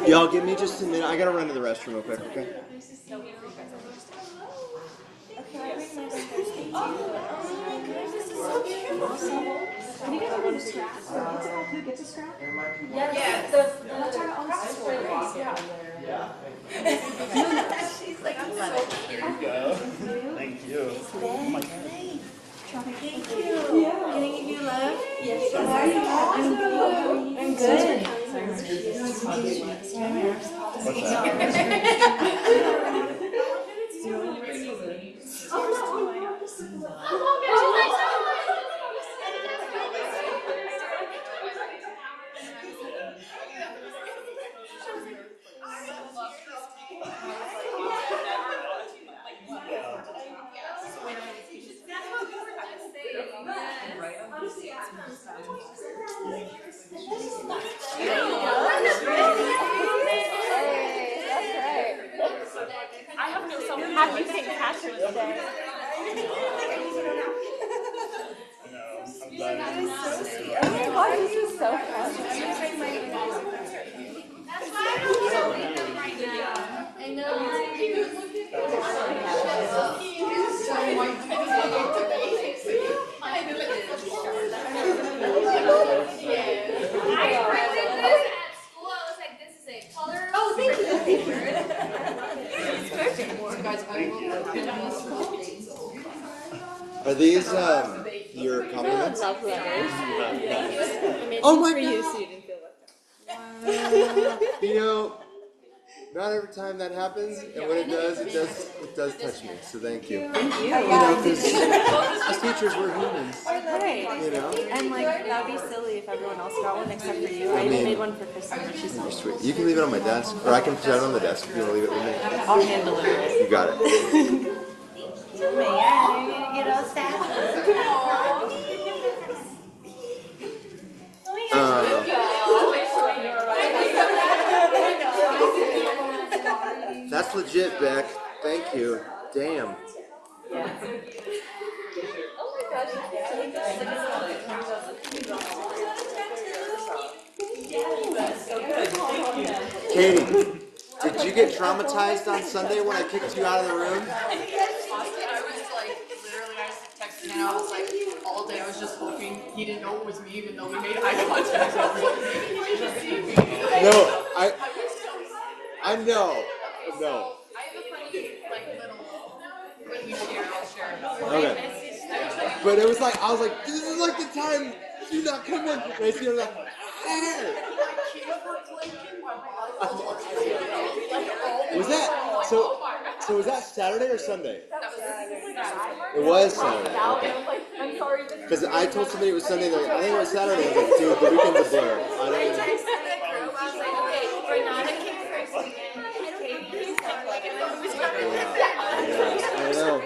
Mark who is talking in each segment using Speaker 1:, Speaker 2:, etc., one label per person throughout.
Speaker 1: Y'all give me just a minute. I gotta run to the restroom real quick, okay?
Speaker 2: Can you get one of scraps? Who gets a scrap?
Speaker 3: Yes.
Speaker 2: That's our own story.
Speaker 3: Yeah. She's like, I'm so cute.
Speaker 1: There you go. Thank you.
Speaker 3: Thank you. Yeah. Can I give you a love? Yes. How are you? I'm good.
Speaker 1: What's that?
Speaker 2: I hope you're so happy St. Patrick's Day.
Speaker 1: I'm glad
Speaker 2: Oh my God, this is so precious.
Speaker 3: That's why I don't feel like them right now. I know. Oh, thank you.
Speaker 1: Are these your compliments?
Speaker 2: Love letters.
Speaker 1: Oh my
Speaker 2: For you,
Speaker 1: God.
Speaker 2: so you didn't feel left
Speaker 1: You know, not every time that happens, and when it does touch me. So thank you.
Speaker 2: Thank you.
Speaker 1: You know, because as teachers, we're humans.
Speaker 2: Right.
Speaker 1: You know.
Speaker 2: And like, that would be silly if everyone else got one except for you. I even made one for Kristen. She's
Speaker 1: You're sweet. You can leave it on my desk, or I can put it on the desk if you want to leave it with me.
Speaker 2: I'll hand deliver it.
Speaker 1: You got it.
Speaker 3: You're gonna get all sad.
Speaker 1: That's legit, Beck. Thank you. Damn. Katie, did you get traumatized on Sunday when I kicked you out of the room?
Speaker 4: And I was like, all day I was just hoping he didn't know it was me, even though we made eye contact. He just see me.
Speaker 1: No, I know. No.
Speaker 4: I have a funny, like, little, when we share, I'll share.
Speaker 1: Okay. But it was like, I was like, this is like the time do not come in. And I see her like, hey. Was that, so was that Saturday or Sunday? It was Saturday. Okay.
Speaker 2: I'm sorry.
Speaker 1: Because I told somebody it was Sunday, they're like, I think it was Saturday. I was like, dude, the weekend's a blur. I don't know. I know.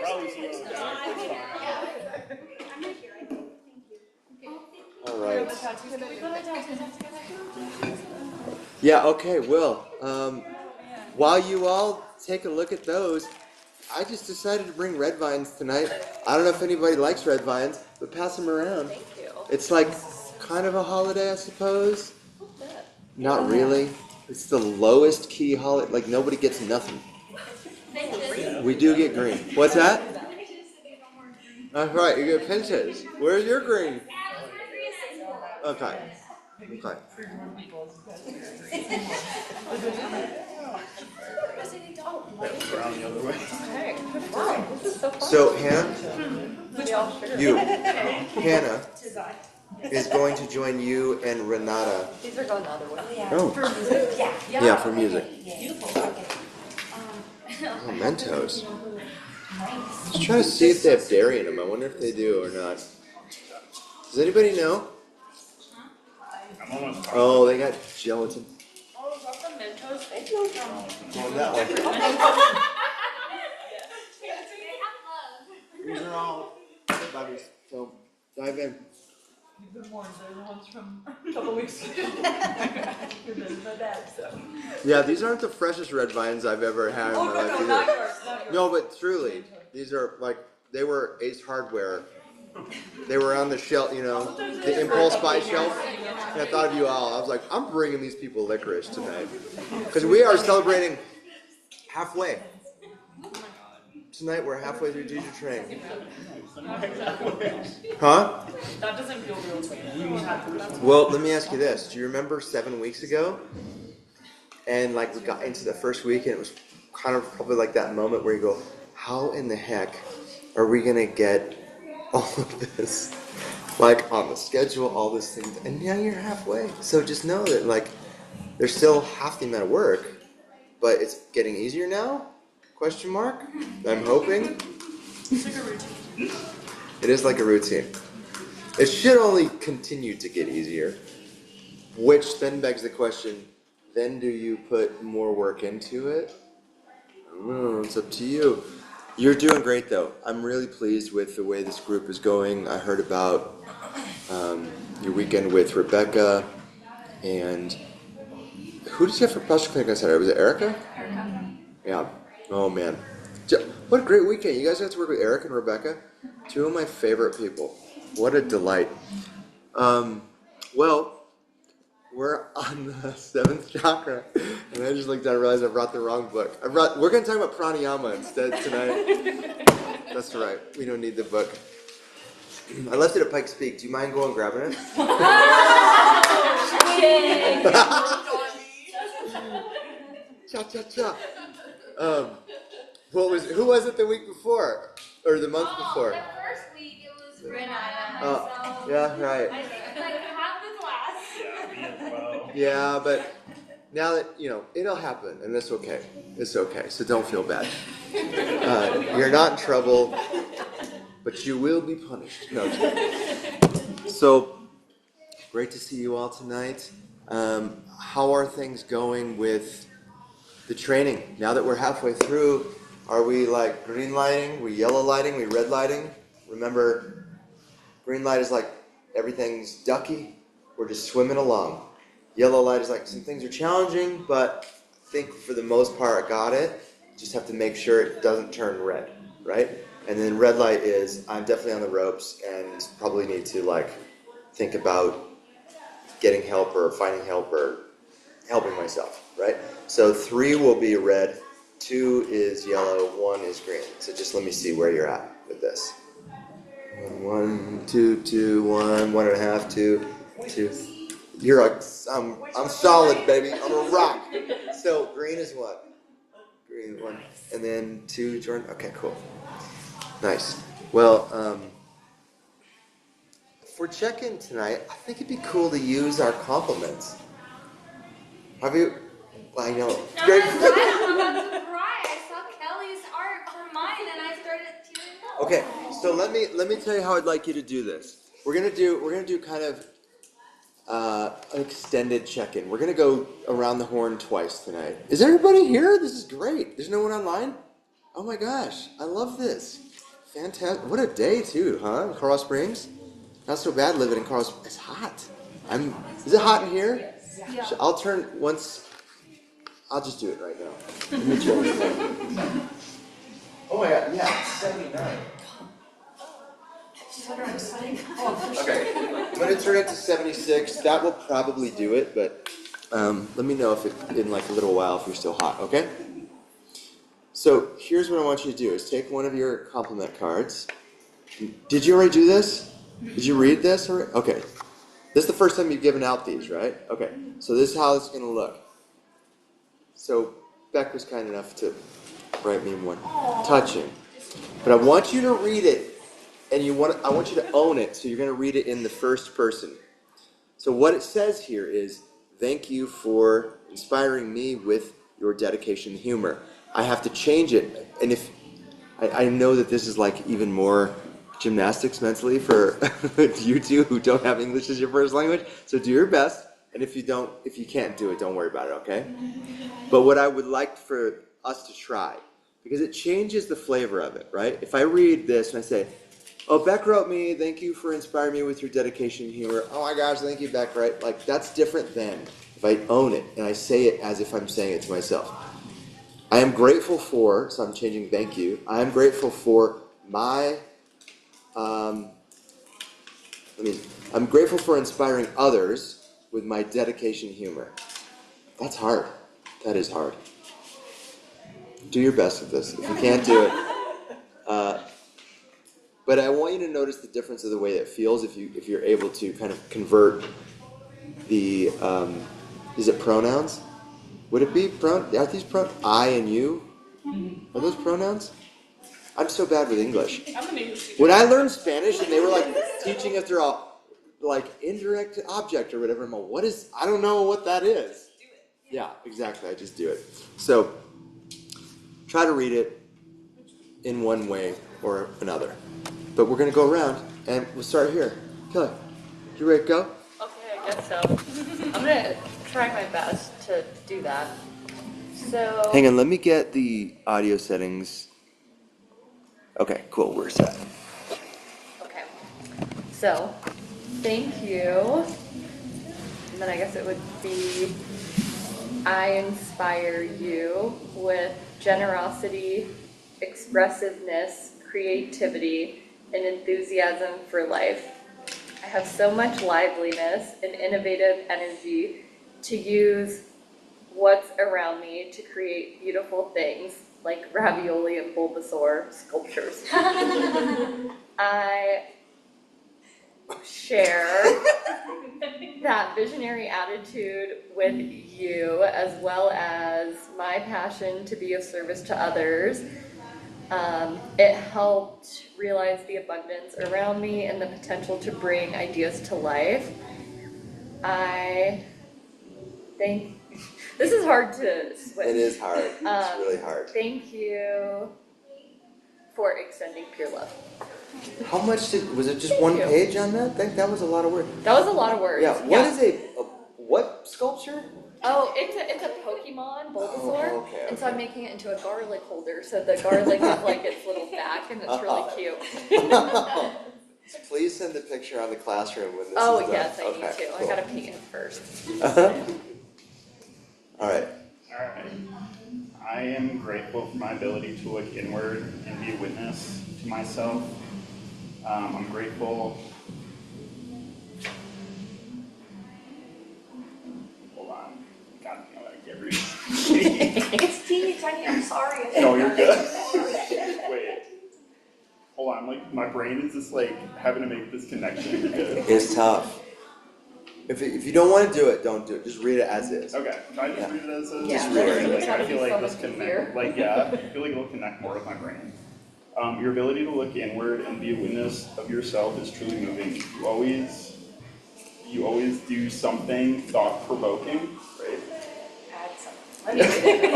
Speaker 1: All right. Yeah, okay, Will. While you all take a look at those, I just decided to bring red vines tonight. I don't know if anybody likes red vines, but pass them around.
Speaker 2: Thank you.
Speaker 1: It's like kind of a holiday, I suppose. Not really. It's the lowest key holiday. Like nobody gets nothing. We do get green. What's that? That's right, you get pinches. Where's your green? Okay. Okay. So Hannah, Hannah is going to join you and Renata.
Speaker 2: These are going the other way.
Speaker 1: Oh,
Speaker 3: For music?
Speaker 1: yeah, for music.
Speaker 3: Beautiful. Okay.
Speaker 1: Oh, Mentos. Just trying to see if they have dairy in them. I wonder if they do or not. Does anybody know? Oh, they got gelatin.
Speaker 2: Oh, is that the Mentos?
Speaker 1: Oh, that one. These are all buddies, so dive in.
Speaker 4: You've been warned, they're the ones from a couple weeks ago. You're busy my dad, so.
Speaker 1: Yeah, these aren't the freshest red vines I've ever had in my life
Speaker 4: no,
Speaker 1: either.
Speaker 4: not yours, not yours.
Speaker 1: No, but truly, these are like, they were Ace Hardware They were on the shelf, the impulse buy shelf. And I thought of you all. I was like, I'm bringing these people licorice tonight. Because we are celebrating halfway. Tonight we're halfway through teacher training. Huh?
Speaker 4: That doesn't feel real to me.
Speaker 1: Well, let me ask you this. Do you remember 7 weeks ago? And like we got into the first week and it was kind of probably like that moment where you go, how in the heck are we going to get all of this? Like on the schedule, all these things. And now you're halfway. So just know that like there's still half the amount of work, but it's getting easier now? Question mark? I'm hoping.
Speaker 4: It's like a routine.
Speaker 1: It is like a routine. It should only continue to get easier, which then begs the question, then do you put more work into it? I don't know, it's up to you. You're doing great though. I'm really pleased with the way this group is going. I heard about your weekend with Rebecca, and who did you have for Pastor Clinic on Saturday? Was it Erica?
Speaker 2: Erica.
Speaker 1: Yeah. Oh man. What a great weekend. You guys got to work with Eric and Rebecca. Two of my favorite people. What a delight. Well, we're on the 7th chakra. And I just looked down and realized I brought the wrong book. We're going to talk about pranayama instead tonight. That's right. We don't need the book. I left it at Pike's Peak. Do you mind going and grabbing it? Cha cha cha. Who was it the week before? Or the month before?
Speaker 3: The first week it was Renata. So
Speaker 1: Yeah, right.
Speaker 3: I think like half the class.
Speaker 1: Yeah, but now that, it'll happen, and that's okay. It's okay, so don't feel bad. You're not in trouble, but you will be punished. No, so, great to see you all tonight. How are things going with the training? Now that we're halfway through, are we like green lighting, we yellow lighting, we red lighting? Remember, green light is like everything's ducky, we're just swimming along. Yellow light is like some things are challenging, but I think for the most part I got it. Just have to make sure it doesn't turn red, right? And then red light is I'm definitely on the ropes and probably need to like think about getting help or finding help or helping myself, right? So 3 will be red, 2 is yellow, 1 is green. So just let me see where you're at with this. 1, 2, 2, 1, 1.5, 2, 2. You're like, I'm solid, baby. I'm a rock. So green is what? Green 1, and then 2, Jordan. Okay, cool. Nice. Well, for check-in tonight, I think it'd be cool to use our compliments. Have you? Well, I know.
Speaker 3: I'm about to cry. I saw Kelly's art for mine and I started tearing up.
Speaker 1: Okay, so let me tell you how I'd like you to do this. We're gonna do kind of an extended check-in. We're gonna go around the horn twice tonight. Is everybody here? This is great. There's no one online? Oh my gosh, I love this. Fantastic. What a day too, huh? In Coral Springs? Not so bad living in Coral Springs. It's hot. Is it hot in here? Yeah. I'll just do it right now. Let me turn it on. Oh my god, yeah, it's 79. Okay, I'm going to turn it to 76. That will probably do it, but let me know if in like a little while if you're still hot, okay? So here's what I want you to do is take one of your compliment cards. Did you already do this? Did you read this already? Okay. This is the first time you've given out these, right? Okay. So this is how it's going to look. So Beck was kind enough to write me one. Touching. But I want you to read it, and I want you to own it, so you're going to read it in the first person. So what it says here is, thank you for inspiring me with your dedication and humor. I have to change it, and if I know that this is like even more gymnastics mentally for you two who don't have English as your first language, so do your best, and if you can't do it, don't worry about it, okay? But what I would like for us to try, because it changes the flavor of it, right? If I read this and I say, oh, Beck wrote me, thank you for inspiring me with your dedication and humor. Oh my gosh, thank you, Beck, right? Like, that's different than if I own it and I say it as if I'm saying it to myself. I am grateful for, so I'm changing thank you, I am grateful for my mean, I'm grateful for inspiring others with my dedication and humor. That's hard. That is hard. Do your best with this. If you can't do it, but I want you to notice the difference of the way it feels if you're able to kind of convert the is it pronouns? Would it be are these I and you? Are those pronouns? I'm so bad with English.
Speaker 4: I'm an English teacher.
Speaker 1: When I learned Spanish and they were like teaching us they're all like indirect object or whatever, I'm like, what is, I don't know what that is.
Speaker 4: Do it.
Speaker 1: Yeah, exactly. I just do it. So try to read it in one way or another. But we're going to go around and we'll start here. Kelly, you ready to go?
Speaker 5: Okay, I guess so. I'm gonna try my best to do that. So
Speaker 1: Hang on, let me get the audio settings. Okay, cool. We're set.
Speaker 5: okay. So thank you. And then I guess it would be I inspire you with generosity, expressiveness, creativity, and enthusiasm for life. I have so much liveliness and innovative energy to use what's around me to create beautiful things like ravioli and Bulbasaur sculptures. I share that visionary attitude with you, as well as my passion to be of service to others. It helped realize the abundance around me and the potential to bring ideas to life. I think this is hard to switch.
Speaker 1: It is hard. It's really hard.
Speaker 5: Thank you for extending pure love.
Speaker 1: How much was it just one
Speaker 5: you.
Speaker 1: page on that? I think that was a lot of words.
Speaker 5: That was a lot of words.
Speaker 1: Yeah, what is a what sculpture?
Speaker 5: Oh, it's a Pokemon, Bulbasaur,
Speaker 1: Oh, okay,
Speaker 5: and so I'm making it into a garlic holder, so the garlic is like its little back, and it's really cute.
Speaker 1: Please send the picture on the classroom when this
Speaker 5: Oh
Speaker 1: is done.
Speaker 5: yes, I need
Speaker 1: Okay,
Speaker 5: to.
Speaker 1: cool.
Speaker 5: I gotta paint it first.
Speaker 1: All right.
Speaker 6: Alright. I am grateful for my ability to look inward and be a witness to myself. I'm grateful. Hold on. God, I gotta get ready.
Speaker 3: It's teeny tiny. I'm sorry.
Speaker 6: No, you're good. Wait. Hold on. Like, my brain is just like having to make this connection. You're good.
Speaker 1: It's tough. If you don't want to do it, don't do it. Just read it as is.
Speaker 6: Okay, can I just read it as is?
Speaker 5: Yeah.
Speaker 6: Like,
Speaker 5: Try to
Speaker 6: I feel
Speaker 5: be
Speaker 6: like
Speaker 5: fun
Speaker 6: this
Speaker 5: and
Speaker 6: connect,
Speaker 5: easier.
Speaker 6: like yeah, I feel like it'll connect more with my brain. Your ability to look inward and be a witness of yourself is truly moving. You always do something thought-provoking, right?
Speaker 3: Add something. Let me read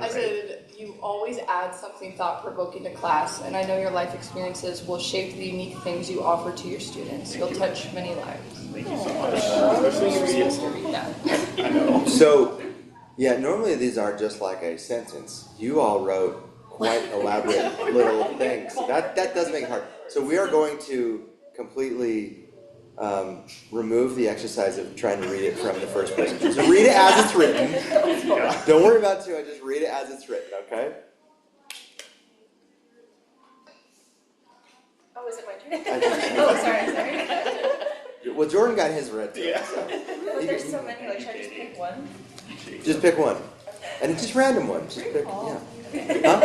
Speaker 4: I said, you always add something thought-provoking to class, and I know your life experiences will shape the unique things you offer to your students. You'll touch many lives.
Speaker 6: Thank you so much.
Speaker 4: So you're supposed to read that.
Speaker 6: I know.
Speaker 1: So, yeah, normally these aren't just like a sentence. You all wrote quite elaborate little things. That does make it hard. So we are going to completely remove the exercise of trying to read it from the first person. Just read it as it's written. Don't worry about it too much. Just read it as it's written, okay?
Speaker 3: Oh, is it my turn?
Speaker 1: I think-
Speaker 3: Oh, sorry.
Speaker 1: Well, Jordan got his read too.
Speaker 6: Yeah.
Speaker 1: So.
Speaker 3: But there's so many. Like, should I just pick one?
Speaker 1: Just pick one. And it's just random one. Just pick, yeah. Huh?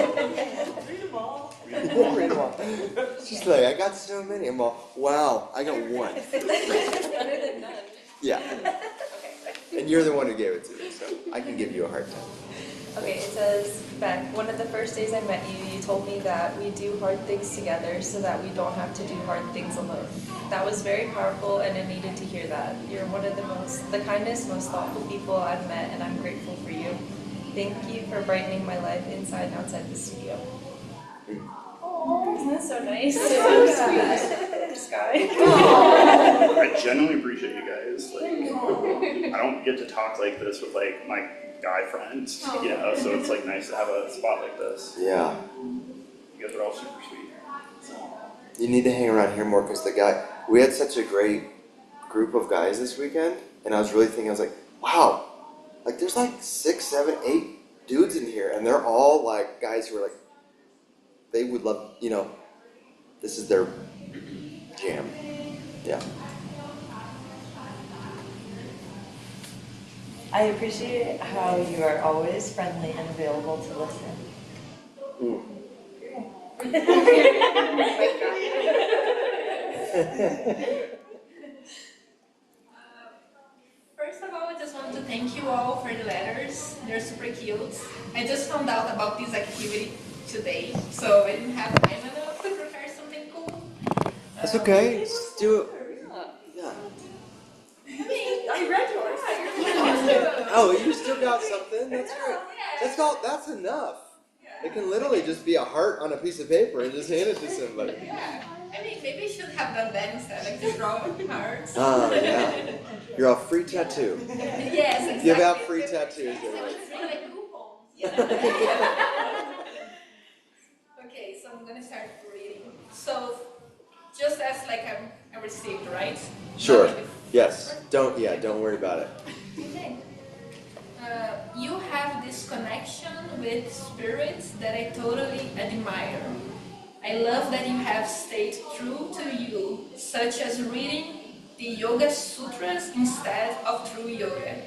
Speaker 3: Read them all.
Speaker 1: Read them all. It's just like, I got so many. I'm all, wow, I got one.
Speaker 3: Better than none.
Speaker 1: Yeah.
Speaker 3: Okay.
Speaker 1: And you're the one who gave it to me, so I can give you a hard time.
Speaker 3: Okay, it says, Beck, one of the first days I met you, you told me that we do hard things together so that we don't have to do hard things alone. That was very powerful and I needed to hear that. You're one of the kindest, most thoughtful people I've met and I'm grateful for you. Thank you for brightening my life inside and outside the studio. Oh, isn't that so nice? So sweet. This guy.
Speaker 6: I genuinely appreciate you guys. Like, I don't get to talk like this with like my guy friends, you know, so it's like nice to have a spot like this.
Speaker 1: Yeah.
Speaker 6: You guys are all super sweet. So.
Speaker 1: You need to hang around here more because we had such a great group of guys this weekend, and I was really thinking, I was like, wow, like there's like 6, 7, 8 dudes in here, and they're all like guys who are like they would love, this is their jam. Yeah.
Speaker 7: I appreciate how you are always friendly and available to listen.
Speaker 1: Mm.
Speaker 8: First of all, I just want to thank you all for the letters. They're super cute. I just found out about this activity today, so I didn't have time enough to prepare something cool.
Speaker 1: That's okay. Just do it. Yeah.
Speaker 8: I mean,
Speaker 3: I read yours.
Speaker 1: Oh, you still got something? That's great. That's enough. It can literally just be a heart on a piece of paper and just hand it to somebody.
Speaker 8: yeah. I mean, maybe I should have done that instead, like just draw hearts.
Speaker 1: Oh, yeah. You're a free tattoo.
Speaker 8: Yes, exactly.
Speaker 1: Give out free tattoos.
Speaker 8: So it's really like coupons. Yeah. Okay, so I'm gonna start reading. So, just as like I received, right?
Speaker 1: Sure. Yes. Don't worry about it.
Speaker 8: Okay. You have this connection with spirits that I totally admire. I love that you have stayed true to you, such as reading the Yoga Sutras instead of true yoga.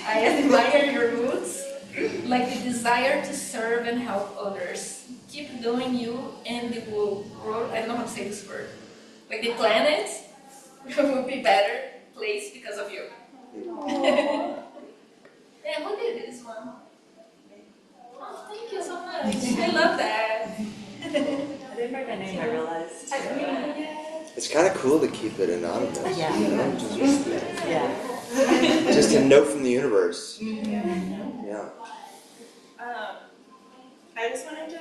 Speaker 8: I admire your roots, like the desire to serve and help others. Keep doing you, and the world, I don't know how to say this word, like the planet will be better place because of you. Yeah, who did this one? Oh, thank you so much. I love that.
Speaker 7: I didn't write my name, I realized.
Speaker 1: It's kind of cool to keep it anonymous.
Speaker 7: Yeah. Yeah.
Speaker 1: Just a note from the universe. Yeah.
Speaker 9: I just wanted to.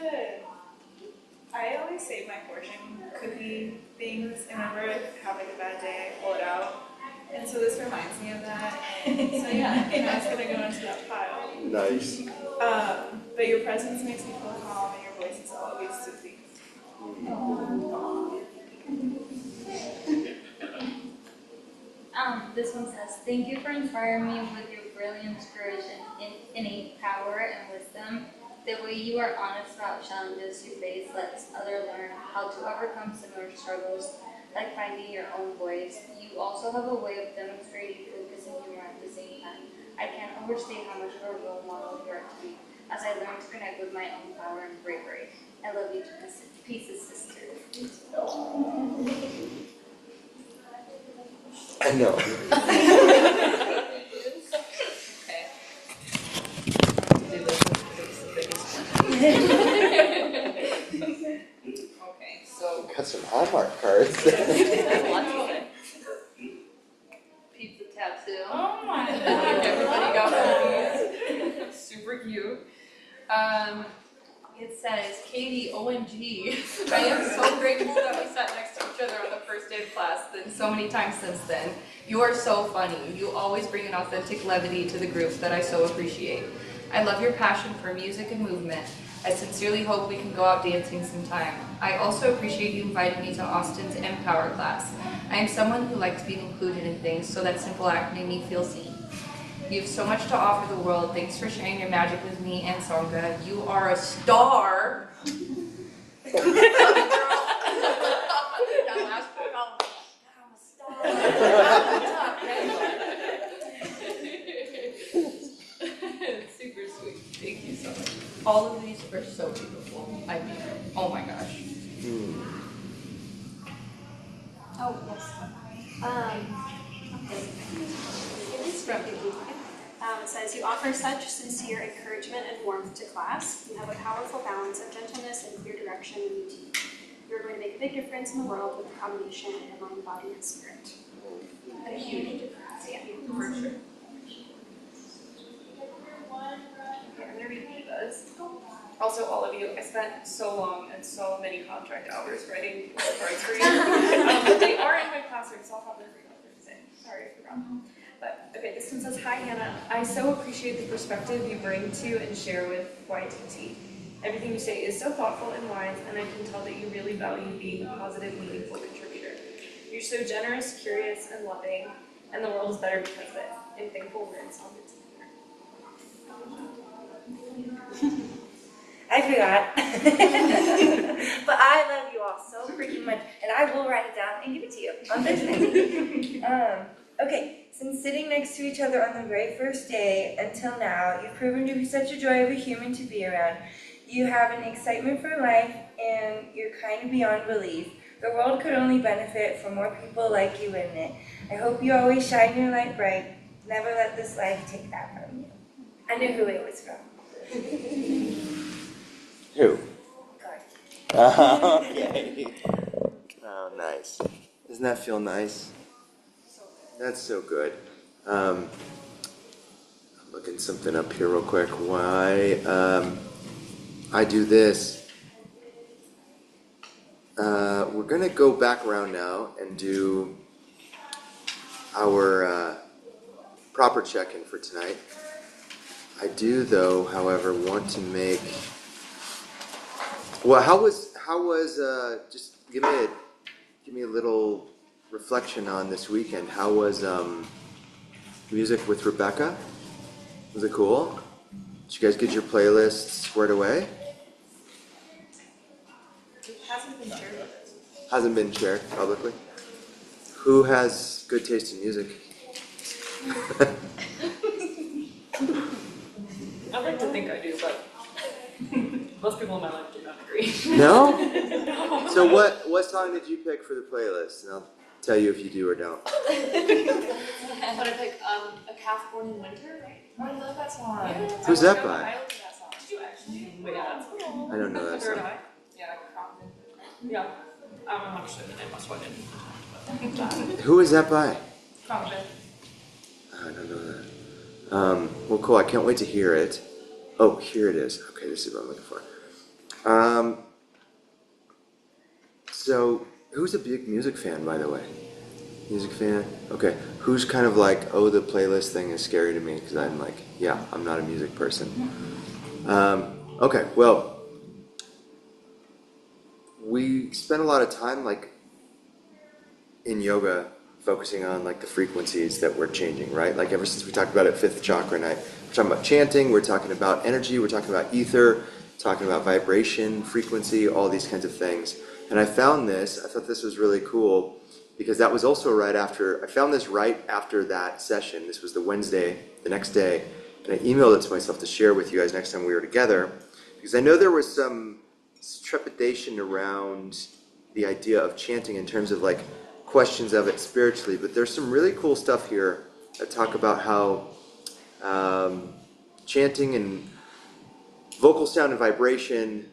Speaker 9: I always save my fortune cookie things, and whenever I have like a bad day, I pull it out. And so this reminds me of that. So yeah, that's gonna go into that pile.
Speaker 1: Nice.
Speaker 9: But your presence makes me feel calm, and your voice is always soothing.
Speaker 10: This one says, thank you for inspiring me with your brilliant courage and innate power and wisdom. The way you are honest about challenges you face lets others learn how to overcome similar struggles, like finding your own voice. You also have a way of demonstrating focus and humor at the same time. I can't overstate how much of a role model you are to me as I learn to connect with my own power and bravery. I love you to pieces, sister.
Speaker 1: I know.
Speaker 7: Okay. Okay, so
Speaker 1: Got some Hallmark cards.
Speaker 5: Pizza tattoo.
Speaker 9: Oh my
Speaker 5: Everybody got one. Super cute. It says, Katie, OMG. I am so grateful that we sat next to each other on the first day of class and so many times since then. You are so funny. You always bring an authentic levity to the group that I so appreciate. I love your passion for music and movement. I sincerely hope we can go out dancing sometime. I also appreciate you inviting me to Austin's Empower class. I am someone who likes being included in things, so that simple act made me feel seen. You have so much to offer the world. Thanks for sharing your magic with me and Songa. You are a star. Super sweet. Thank you so much. All of these are so beautiful. I mean, oh my gosh.
Speaker 2: Oh, yes. Okay. It is from Vicky. It says, you offer such sincere encouragement and warmth to class. You have a powerful balance of gentleness and clear direction when you teach. You're going to make a big difference in the world with the combination of your mind, body, and spirit. A huge difference, yeah.
Speaker 5: For sure.
Speaker 9: Okay, I'm gonna read Eva's. Also, all of you, I spent so long and so many contract hours writing cards for you. But they are in my classroom, so I'll have them for you today. Sorry, I forgot. But, okay, this one says, hi Hannah, I so appreciate the perspective you bring to and share with YTT. Everything you say is so thoughtful and wise, and I can tell that you really value being a positive, meaningful contributor. You're so generous, curious, and loving, and the world is better because of it. I'm thankful we're in Songa together.
Speaker 7: I forgot. But I love you all so freaking much, and I will write it down and give it to you on Thursday. Okay, since sitting next to each other on the very first day until now, you've proven to be such a joy of a human to be around. You have an excitement for life, and you're kind beyond belief. The world could only benefit from more people like you in it. I hope you always shine your light bright. Never let this life take that from you. I knew who it was from.
Speaker 1: Who?
Speaker 7: God.
Speaker 1: Okay. Oh, nice. Doesn't that feel nice? That's so good. I'm looking something up here real quick. Why I do this. We're gonna go back around now and do our proper check-in for tonight. I do, though, however, want to make. Well, how was just give me a little reflection on this weekend. How was music with Rebecca? Was it cool? Did you guys get your playlist squared away?
Speaker 9: It hasn't been shared with us.
Speaker 1: Hasn't been shared publicly. Who has good taste in music?
Speaker 9: I'd like to think I do, but most people in my life do not agree.
Speaker 1: No?
Speaker 9: No.
Speaker 1: So what song did you pick for the playlist? And I'll tell you if you do or don't.
Speaker 9: But I picked A Calf Born in Winter, right?
Speaker 7: Oh, I love that song.
Speaker 9: Yeah.
Speaker 1: Who's
Speaker 9: I
Speaker 1: that
Speaker 9: wanna know
Speaker 1: by?
Speaker 9: the title to that song. Did you actually? Wait, yeah, that's cool.
Speaker 1: I don't know that
Speaker 9: Third
Speaker 1: song.
Speaker 9: Eye? Yeah, yeah. I'm not sure the name, that's why I didn't.
Speaker 1: Who is that by?
Speaker 9: Confident.
Speaker 1: I don't know that. Well, cool. I can't wait to hear it. Oh, here it is. Okay, this is what I'm looking for. So, who's a big music fan, by the way? Music fan? Okay. Who's kind of like, oh, the playlist thing is scary to me, because I'm like, yeah, I'm not a music person. Okay, well, we spent a lot of time, like, in yoga, focusing on, like, the frequencies that we're changing, right? Like, ever since we talked about it, fifth chakra night, we're talking about chanting, we're talking about energy, we're talking about ether, talking about vibration, frequency, all these kinds of things. And I found this, I thought this was really cool, because that was also right after, I found this right after that session. This was the Wednesday, the next day, and I emailed it to myself to share with you guys next time we were together, because I know there was some trepidation around the idea of chanting in terms of like questions of it spiritually, but there's some really cool stuff here that talk about how chanting and vocal sound and vibration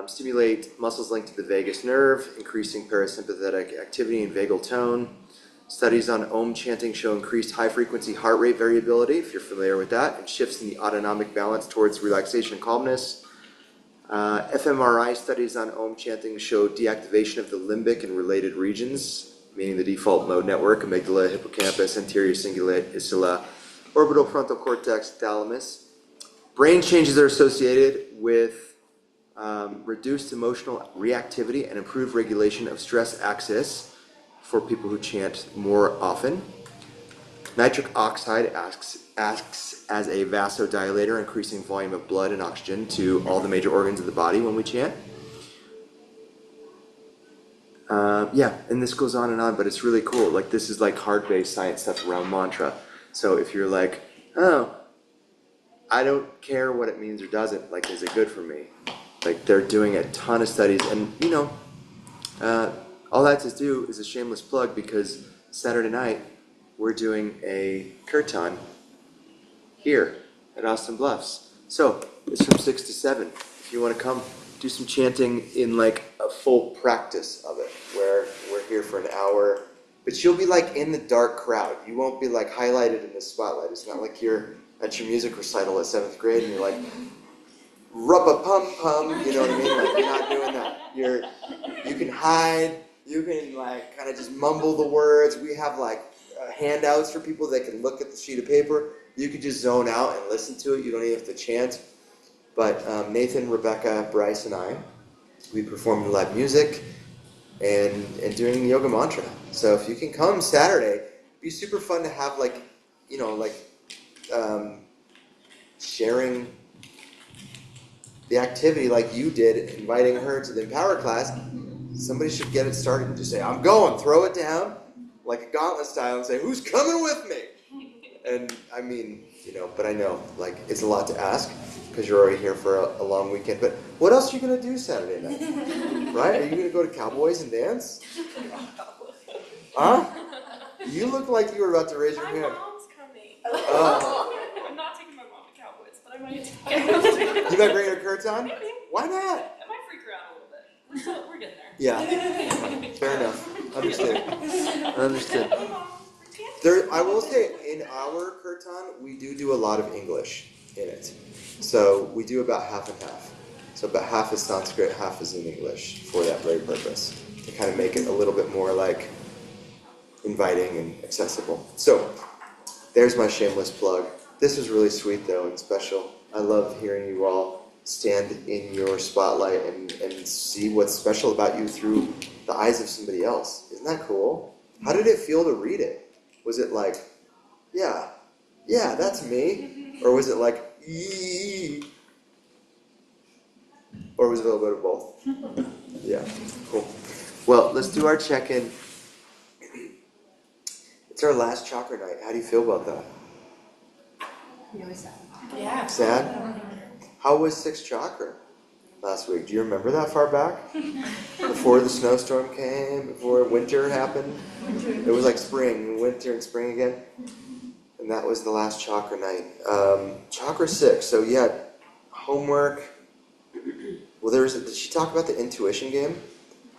Speaker 1: stimulate muscles linked to the vagus nerve, increasing parasympathetic activity and vagal tone. Studies on Om chanting show increased high-frequency heart rate variability, if you're familiar with that, and shifts in the autonomic balance towards relaxation and calmness. fMRI studies on Om chanting show deactivation of the limbic and related regions, meaning the default mode network, amygdala, hippocampus, anterior cingulate, isla, orbital frontal cortex, thalamus. Brain changes are associated with reduced emotional reactivity and improved regulation of stress axis for people who chant more often. Nitric oxide acts as a vasodilator, increasing volume of blood and oxygen to all the major organs of the body when we chant. Yeah, and this goes on and on, but it's really cool. Like, this is like hard-based science stuff around mantra. So if you're like, oh, I don't care what it means or doesn't, like, is it good for me? Like, they're doing a ton of studies, and, you know, all that to do is a shameless plug, because Saturday night, we're doing a kirtan here at Austin Bluffs. So, it's from 6 to 7. If you want to come do some chanting in, like, a full practice of it, where we're here for an hour, but you'll be, like, in the dark crowd. You won't be, like, highlighted in the spotlight. It's not like you're at your music recital at 7th grade, and you're like, rub-a-pum-pum, you know what I mean? Like, you're not doing that. You can hide, you can, like, kind of just mumble the words. We have, like, handouts for people that can look at the sheet of paper. You can just zone out and listen to it. You don't even have to chant. But Nathan, Rebecca, Bryce, and I, we performed live music and doing yoga mantra. So if you can come Saturday, it'd be super fun to have, like, you know, like, sharing the activity like you did, inviting her to the Empower class, somebody should get it started and just say, I'm going, throw it down, like a gauntlet style, and say, who's coming with me? And I mean, but I know, like, it's a lot to ask, because you're already here for a long weekend, but what else are you going to do Saturday night? Right? Are you going to go to Cowboys and dance? Huh? You look like you were about to raise your hand.
Speaker 9: My mom's coming.
Speaker 1: Oh.
Speaker 9: I'm not taking my mom to Cowboys, but I might take her.
Speaker 1: You might bring her curds on?
Speaker 9: Maybe.
Speaker 1: Why not?
Speaker 9: I might freak her out a little bit. We're getting there.
Speaker 1: Yeah. Fair enough. Understood. I will say, in our kirtan, we do a lot of English in it. So we do about half and half. So about half is Sanskrit, half is in English for that very purpose. To kind of make it a little bit more like inviting and accessible. So there's my shameless plug. This was really sweet though and special. I love hearing you all stand in your spotlight and see what's special about you through the eyes of somebody else. Isn't that cool? How did it feel to read it? Was it like, yeah, that's me? Or was it like, eee? Or was it a little bit of both? Yeah, cool. Well, let's do our check-in. It's our last chakra night. How do you feel about that?
Speaker 10: Really sad.
Speaker 4: Yeah.
Speaker 1: Sad? How was sixth chakra last week? Do you remember that far back? Before the snowstorm came, before winter happened? It was like spring, winter and spring again. And that was the last chakra night. Chakra 6, so yeah, homework. Well, did she talk about the intuition game?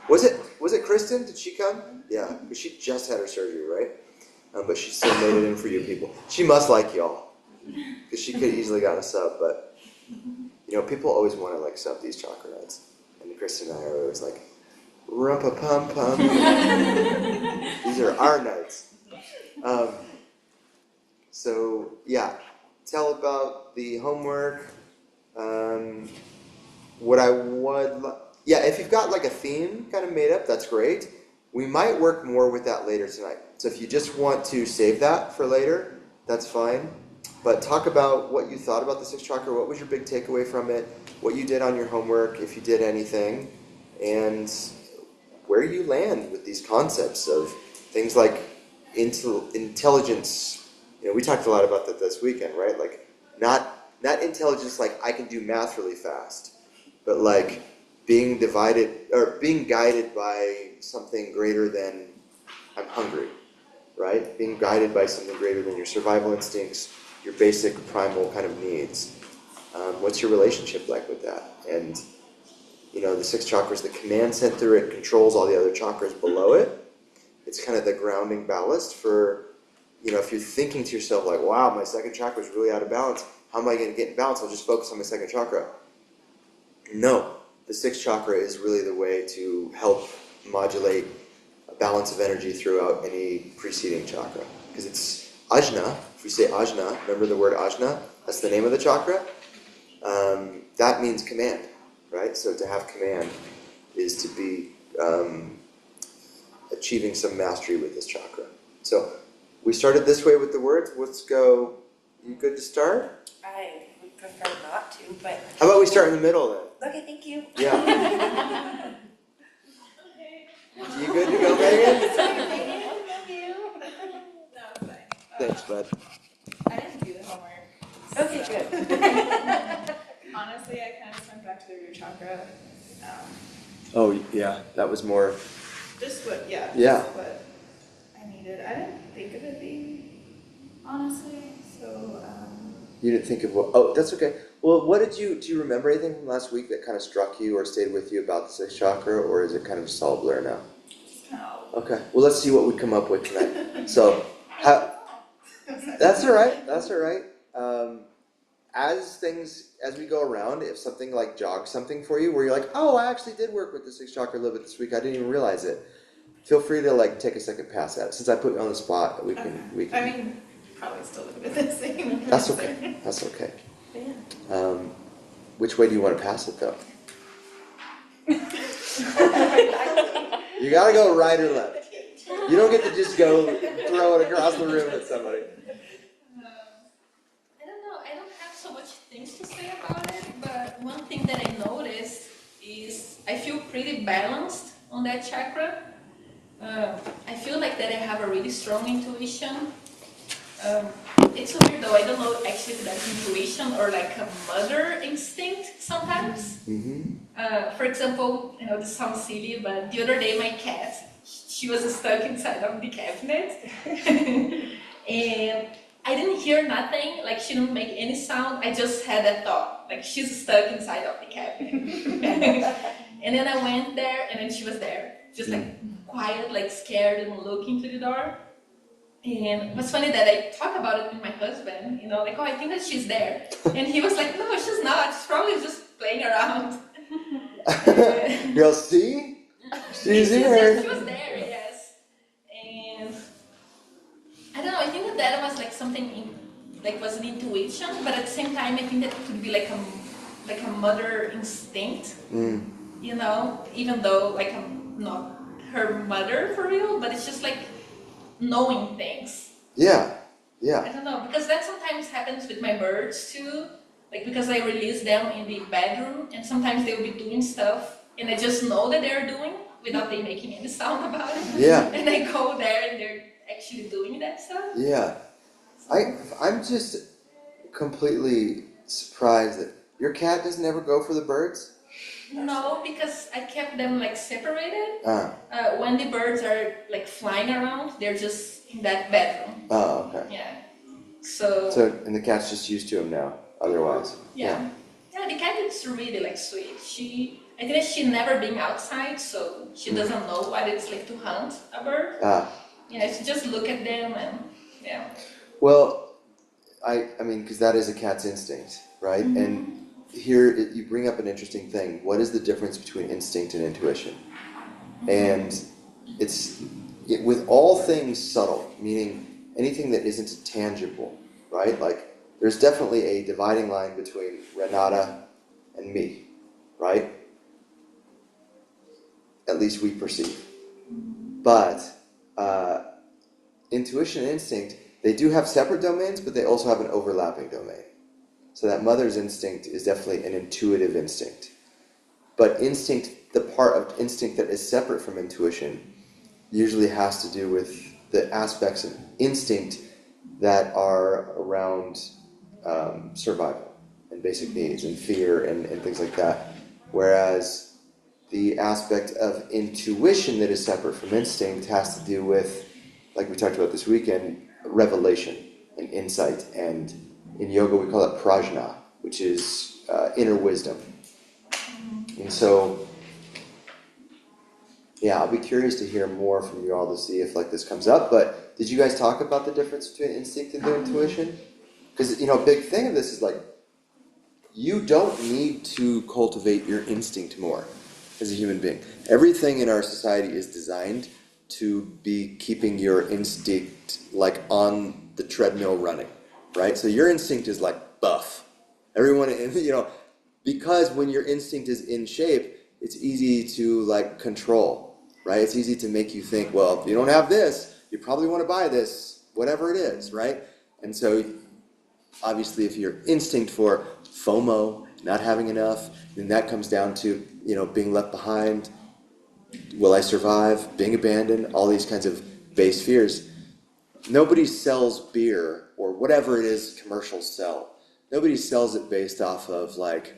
Speaker 1: Was it Kristen? Did she come? Yeah, because she just had her surgery, right? But she still made it in for you people. She must like y'all. Because she could have easily gotten a sub, but people always want to like sub these chakra nights. And Kristen and I are always like, rumpa-pum-pum. These are our nights. So, yeah. Tell about the homework. If you've got like a theme kind of made up, that's great. We might work more with that later tonight. So if you just want to save that for later, that's fine. But talk about what you thought about the sixth chakra. What was your big takeaway from it? What you did on your homework, if you did anything, and where you land with these concepts of things like intelligence. We talked a lot about that this weekend, right? Like not intelligence like I can do math really fast, but like being guided by something greater than I'm hungry, right? Being guided by something greater than your survival instincts, your basic primal kind of needs. What's your relationship like with that? And the sixth chakra is the command center. It controls all the other chakras below it. It's kind of the grounding ballast for, if you're thinking to yourself like, wow, my second chakra is really out of balance. How am I going to get in balance? I'll just focus on my second chakra. No, the sixth chakra is really the way to help modulate a balance of energy throughout any preceding chakra. Because it's ajna. If we say ajna, remember the word ajna? That's the name of the chakra. That means command, right? So to have command is to be achieving some mastery with this chakra. So we started this way with the words. Let's go. You good to start?
Speaker 7: I would prefer not to, but...
Speaker 1: How about we start in the middle then?
Speaker 7: Okay, thank you.
Speaker 1: Yeah. You good to go, Megan?
Speaker 7: Love you.
Speaker 9: No, it's fine.
Speaker 1: Thanks, bud.
Speaker 9: I didn't do the homework.
Speaker 7: Okay, good.
Speaker 9: Honestly, I kind of just went back to the root chakra.
Speaker 1: Oh, yeah. That was more...
Speaker 9: Just what I needed. I didn't think of it being, honestly, so...
Speaker 1: You didn't think of what... Oh, that's okay. Well, do you remember anything from last week that kind of struck you or stayed with you about the sixth chakra, or is it kind of just all blur now?
Speaker 9: Just kind of...
Speaker 1: Okay. Well, let's see what we come up with tonight. So, that's all right. That's all right. As we go around, if something like jogs something for you, where you're like, oh, I actually did work with the sixth chakra a little bit this week. I didn't even realize it. Feel free to like take a second pass at it. Since I put you on the spot, we can.
Speaker 9: I mean, probably still look at the same.
Speaker 1: That's okay. That's okay. Which way do you want to pass it though? You gotta go right or left. You don't get to just go throw it across the room at somebody.
Speaker 8: I don't know. I don't have so much things to say about it, but one thing that I I feel pretty balanced on that chakra. I feel like that I have a really strong intuition. It's so weird though, I don't know actually if that's intuition or like a mother instinct sometimes. For example, I know this sounds silly, but the other day my cat, she was stuck inside of the cabinet. And I didn't hear nothing, like she didn't make any sound, I just had that thought, like she's stuck inside of the cabinet. And then I went there and then she was there, just like quiet, like scared and looking to the door. And what's funny that I talk about it with my husband, you know, like, oh, I think that she's there. And he was like, no, she's not, she's probably just playing around.
Speaker 1: You'll see? She's here.
Speaker 8: She was there, yes. And I don't know, I think that that was like something, was an intuition, but at the same time, I think that it could be like a mother instinct, you know, even though like I'm not her mother for real, but it's just like knowing things.
Speaker 1: Yeah.
Speaker 8: I don't know, because that sometimes happens with my birds too, like because I release them in the bedroom and sometimes they'll be doing stuff and I just know that they're doing without they making any sound about it.
Speaker 1: Yeah.
Speaker 8: And I go there and they're actually doing that stuff.
Speaker 1: Yeah. I'm just completely surprised that your cat doesn't ever go for the birds?
Speaker 8: No, because I kept them like separated. When the birds are like flying around, they're just in that bedroom.
Speaker 1: Oh, okay.
Speaker 8: Yeah.
Speaker 1: And the cat's just used to him now, otherwise.
Speaker 8: Yeah, the cat is really like sweet. I think that she never been outside, so she doesn't know what it's like to hunt a bird. Yeah, she just look at them and yeah.
Speaker 1: Well, I mean, because that is a cat's instinct, right? And here you bring up an interesting thing. What is the difference between instinct and intuition? And with all things subtle, meaning anything that isn't tangible, right? Like there's definitely a dividing line between Renata and me, right? At least we perceive. But intuition and instinct, they do have separate domains, but they also have an overlapping domain. So that mother's instinct is definitely an intuitive instinct. But instinct, the part of instinct that is separate from intuition, usually has to do with the aspects of instinct that are around survival and basic needs and fear and things like that. Whereas the aspect of intuition that is separate from instinct has to do with, like we talked about this weekend, revelation and insight, and in yoga we call it prajna, which is inner wisdom. And so, yeah, I'll be curious to hear more from you all to see if like this comes up. But did you guys talk about the difference between instinct and intuition? Because, a big thing of this is like, you don't need to cultivate your instinct more as a human being. Everything in our society is designed to be keeping your instinct like on the treadmill running, right? So your instinct is like buff. Everyone, because when your instinct is in shape, it's easy to like control, right? It's easy to make you think, well, if you don't have this, you probably want to buy this, whatever it is, right? And so obviously if your instinct for FOMO, not having enough, then that comes down to, being left behind, will I survive, being abandoned, all these kinds of base fears. Nobody sells beer or whatever it is commercials sell. Nobody sells it based off of like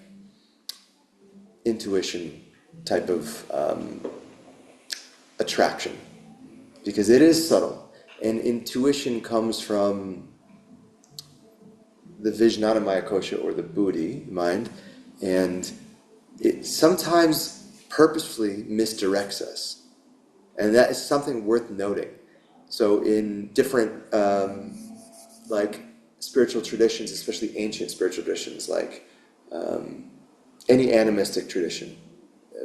Speaker 1: intuition type of attraction, because it is subtle, and intuition comes from the Vijnana Maya Kosha, or the buddhi mind, and it sometimes purposefully misdirects us, and that is something worth noting. So in different spiritual traditions, especially ancient spiritual traditions, like any animistic tradition,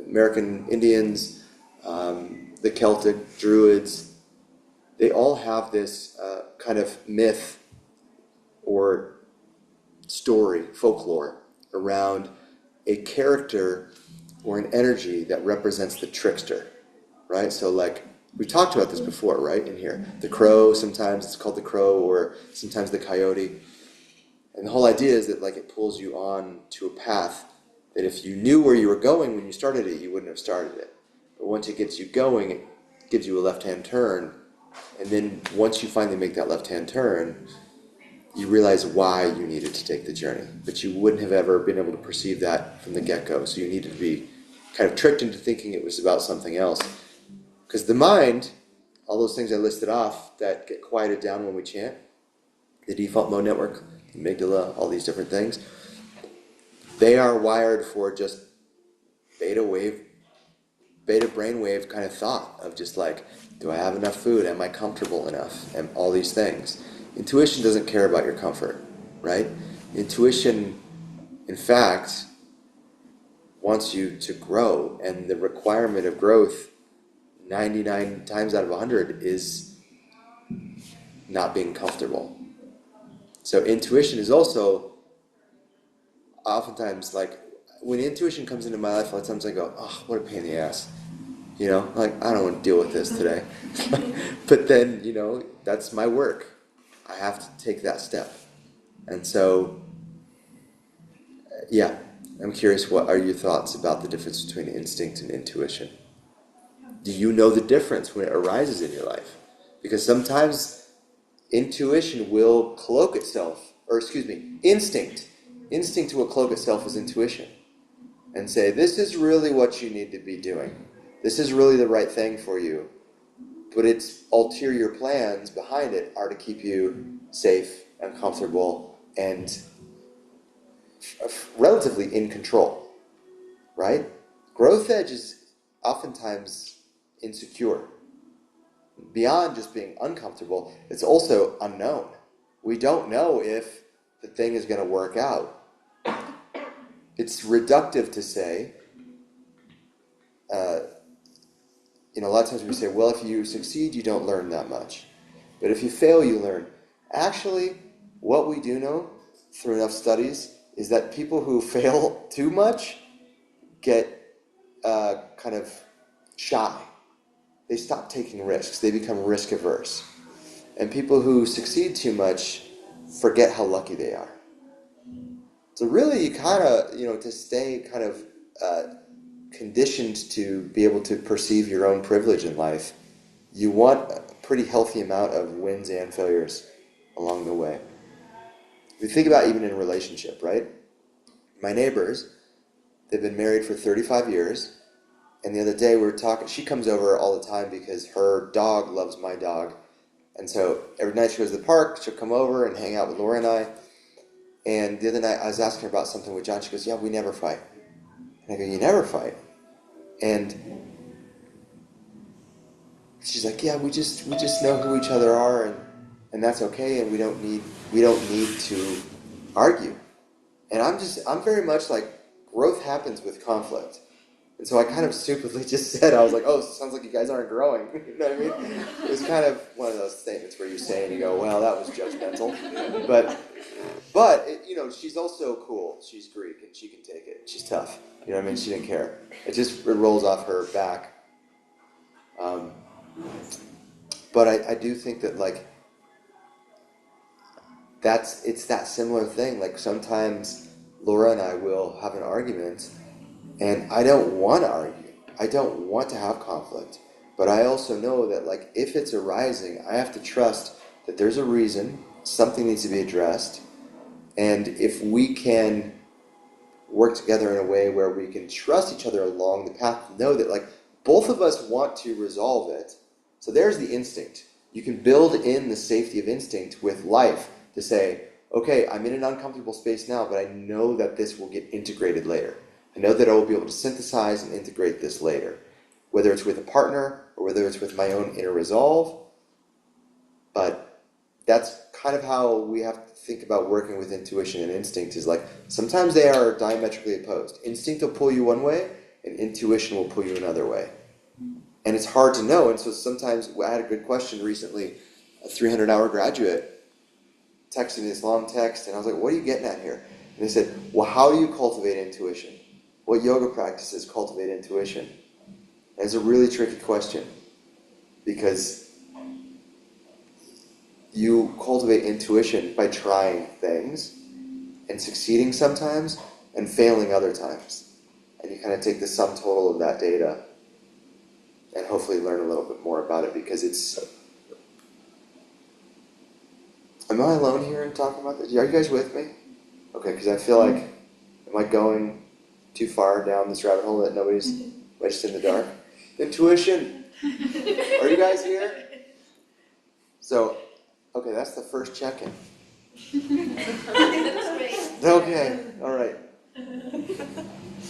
Speaker 1: American Indians, the Celtic Druids, they all have this kind of myth or story, folklore, around a character or an energy that represents the trickster, right? So like, we talked about this before, right, in here. The crow, sometimes it's called the crow, or sometimes the coyote. And the whole idea is that like it pulls you on to a path That if you knew where you were going when you started it, you wouldn't have started it. But once it gets you going, it gives you a left-hand turn. And then once you finally make that left-hand turn, you realize why you needed to take the journey. But you wouldn't have ever been able to perceive that from the get-go. So you needed to be kind of tricked into thinking it was about something else. Because the mind, all those things I listed off that get quieted down when we chant, the default mode network, amygdala, all these different things, they are wired for just beta brainwave kind of thought of just like, do I have enough food? Am I comfortable enough? And all these things. Intuition doesn't care about your comfort, right? Intuition, in fact, wants you to grow, and the requirement of growth 99 times out of 100 is not being comfortable. So intuition is also oftentimes like, when intuition comes into my life, a lot of times I go, oh, what a pain in the ass. You know, like, I don't want to deal with this today. But then, you know, that's my work. I have to take that step. And so, yeah, I'm curious, what are your thoughts about the difference between instinct and intuition? Do you know the difference when it arises in your life? Because sometimes intuition will cloak itself, instinct will cloak itself as intuition and say, this is really what you need to be doing. This is really the right thing for you. But its ulterior plans behind it are to keep you safe and comfortable and relatively in control, right? Growth edge is oftentimes insecure. Beyond just being uncomfortable, it's also unknown. We don't know if the thing is going to work out. It's reductive to say, a lot of times we say, well, if you succeed, you don't learn that much. But if you fail, you learn. Actually, what we do know through enough studies is that people who fail too much get kind of shy. They stop taking risks. They become risk averse. And people who succeed too much forget how lucky they are. So really, you kind of, to stay kind of conditioned to be able to perceive your own privilege in life, you want a pretty healthy amount of wins and failures along the way. If you think about even in a relationship, right? My neighbors, they've been married for 35 years, and the other day we were talking, she comes over all the time because her dog loves my dog, and so every night she goes to the park, she'll come over and hang out with Laura and I, and the other night I was asking her about something with John, she goes, yeah, we never fight. And I go, you never fight? And she's like, yeah, we just know who each other are, and that's okay, and we don't need to argue. And I'm very much like, growth happens with conflict. And so I kind of stupidly just said, I was like, oh, it sounds like you guys aren't growing. You know what I mean? It was kind of one of those statements where you say and you go, well, that was judgmental. But she's also cool. She's Greek and she can take it. She's tough. You know what I mean? She didn't care. It rolls off her back. But I do think that like, it's that similar thing. Like sometimes Laura and I will have an argument and I don't want to argue. I don't want to have conflict. But I also know that like if it's arising, I have to trust that there's a reason, something needs to be addressed. And if we can work together in a way where we can trust each other along the path, know that like both of us want to resolve it. So there's the instinct. You can build in the safety of instinct with life to say, okay, I'm in an uncomfortable space now, but I know that this will get integrated later. I know that I will be able to synthesize and integrate this later, whether it's with a partner or whether it's with my own inner resolve. But that's kind of how we have to think about working with intuition and instinct is like, sometimes they are diametrically opposed. Instinct will pull you one way and intuition will pull you another way. And it's hard to know. And so sometimes, I had a good question recently, a 300-hour graduate texted me this long text and I was like, what are you getting at here? And they said, well, how do you cultivate intuition? What yoga practices cultivate intuition? And it's a really tricky question because you cultivate intuition by trying things and succeeding sometimes, and failing other times. And you kind of take the sum total of that data and hopefully learn a little bit more about it, because it's... Am I alone here in talking about this? Are you guys with me? Okay, because I feel like, am I going too far down this rabbit hole that nobody's wedged in the dark? Intuition! Are you guys here? So, okay, that's the first check-in. Okay, all right.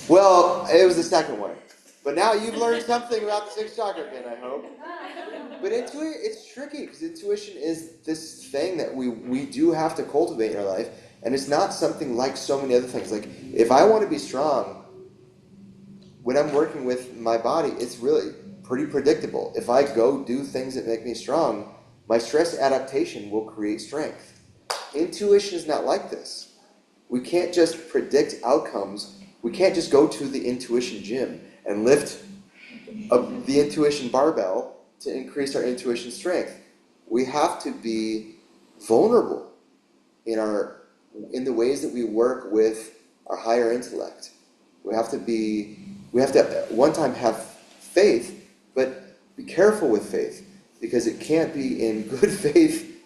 Speaker 1: Well, it was the second one. But now you've learned something about the sixth chakra again, I hope. But it's tricky, because intuition is this thing that we do have to cultivate in our life, and it's not something like so many other things. Like, if I want to be strong, when I'm working with my body, it's really pretty predictable. If I go do things that make me strong, my stress adaptation will create strength. Intuition is not like this. We can't just predict outcomes. We can't just go to the intuition gym and lift the intuition barbell to increase our intuition strength. We have to be vulnerable in the ways that we work with our higher intellect. We have to at one time have faith, but be careful with faith, because it can't be in good faith,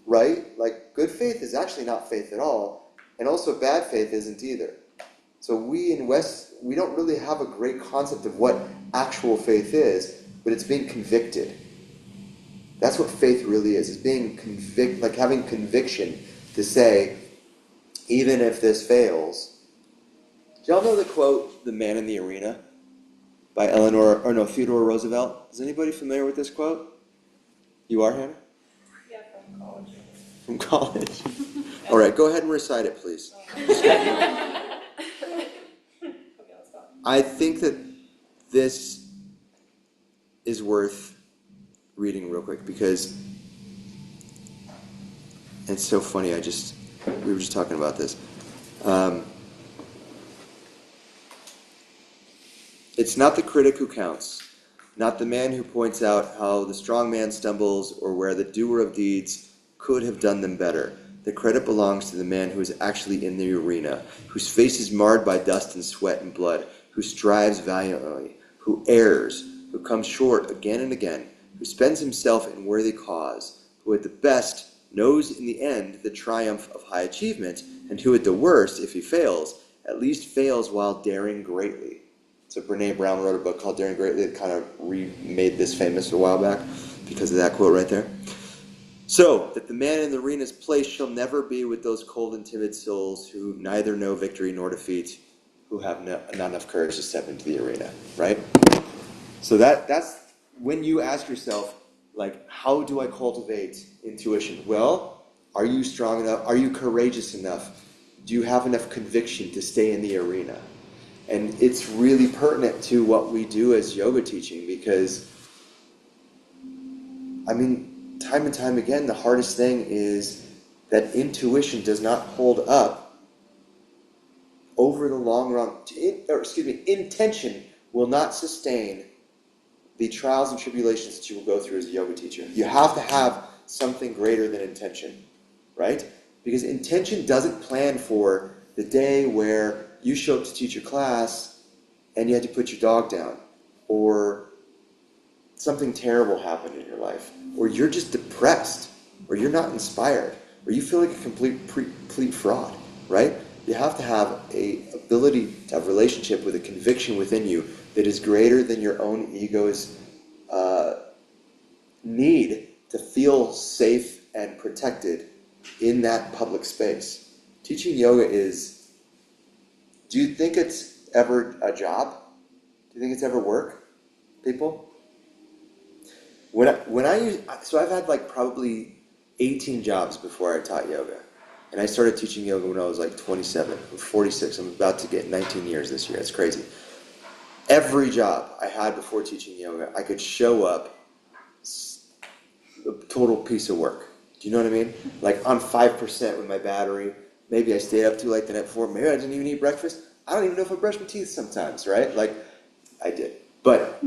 Speaker 1: right? Like, good faith is actually not faith at all, and also bad faith isn't either. So we in West, we don't really have a great concept of what actual faith is, but it's being convicted. That's what faith really is being like having conviction to say, even if this fails. Do y'all know the quote, "The Man in the Arena," by Theodore Roosevelt? Is anybody familiar with this quote? You are, Hannah?
Speaker 9: Yeah, from college.
Speaker 1: From college? All right, go ahead and recite it, please. I think that this is worth reading real quick, because it's so funny. We were just talking about this. It's not the critic who counts, not the man who points out how the strong man stumbles or where the doer of deeds could have done them better. The credit belongs to the man who is actually in the arena, whose face is marred by dust and sweat and blood, who strives valiantly, who errs, who comes short again and again, who spends himself in worthy cause, who at the best knows in the end the triumph of high achievement, and who at the worst, if he fails, at least fails while daring greatly. So Brene Brown wrote a book called Daring Greatly that kind of remade this famous a while back because of that quote right there. So, that the man in the arena's place shall never be with those cold and timid souls who neither know victory nor defeat, who have not enough courage to step into the arena, right? So that's when you ask yourself, like, how do I cultivate intuition? Well, are you strong enough? Are you courageous enough? Do you have enough conviction to stay in the arena? And it's really pertinent to what we do as yoga teaching, because, I mean, time and time again, the hardest thing is that intuition does not hold up over the long run. Intention will not sustain the trials and tribulations that you will go through as a yoga teacher. You have to have something greater than intention, right? Because intention doesn't plan for the day where you show up to teach your class and you had to put your dog down, or something terrible happened in your life, or you're just depressed, or you're not inspired, or you feel like a complete fraud, right? You have to have a ability to have a relationship with a conviction within you that is greater than your own ego's need to feel safe and protected in that public space. Teaching yoga is, do you think it's ever a job? Do you think it's ever work, people? So I've had like probably 18 jobs before I taught yoga. And I started teaching yoga when I was like 27. I'm 46. I'm about to get 19 years this year. It's crazy. Every job I had before teaching yoga, I could show up a total piece of work. Do you know what I mean? Like on 5% with my battery. Maybe I stayed up too late the night before. Maybe I didn't even eat breakfast. I don't even know if I brush my teeth sometimes, right? Like, I did. But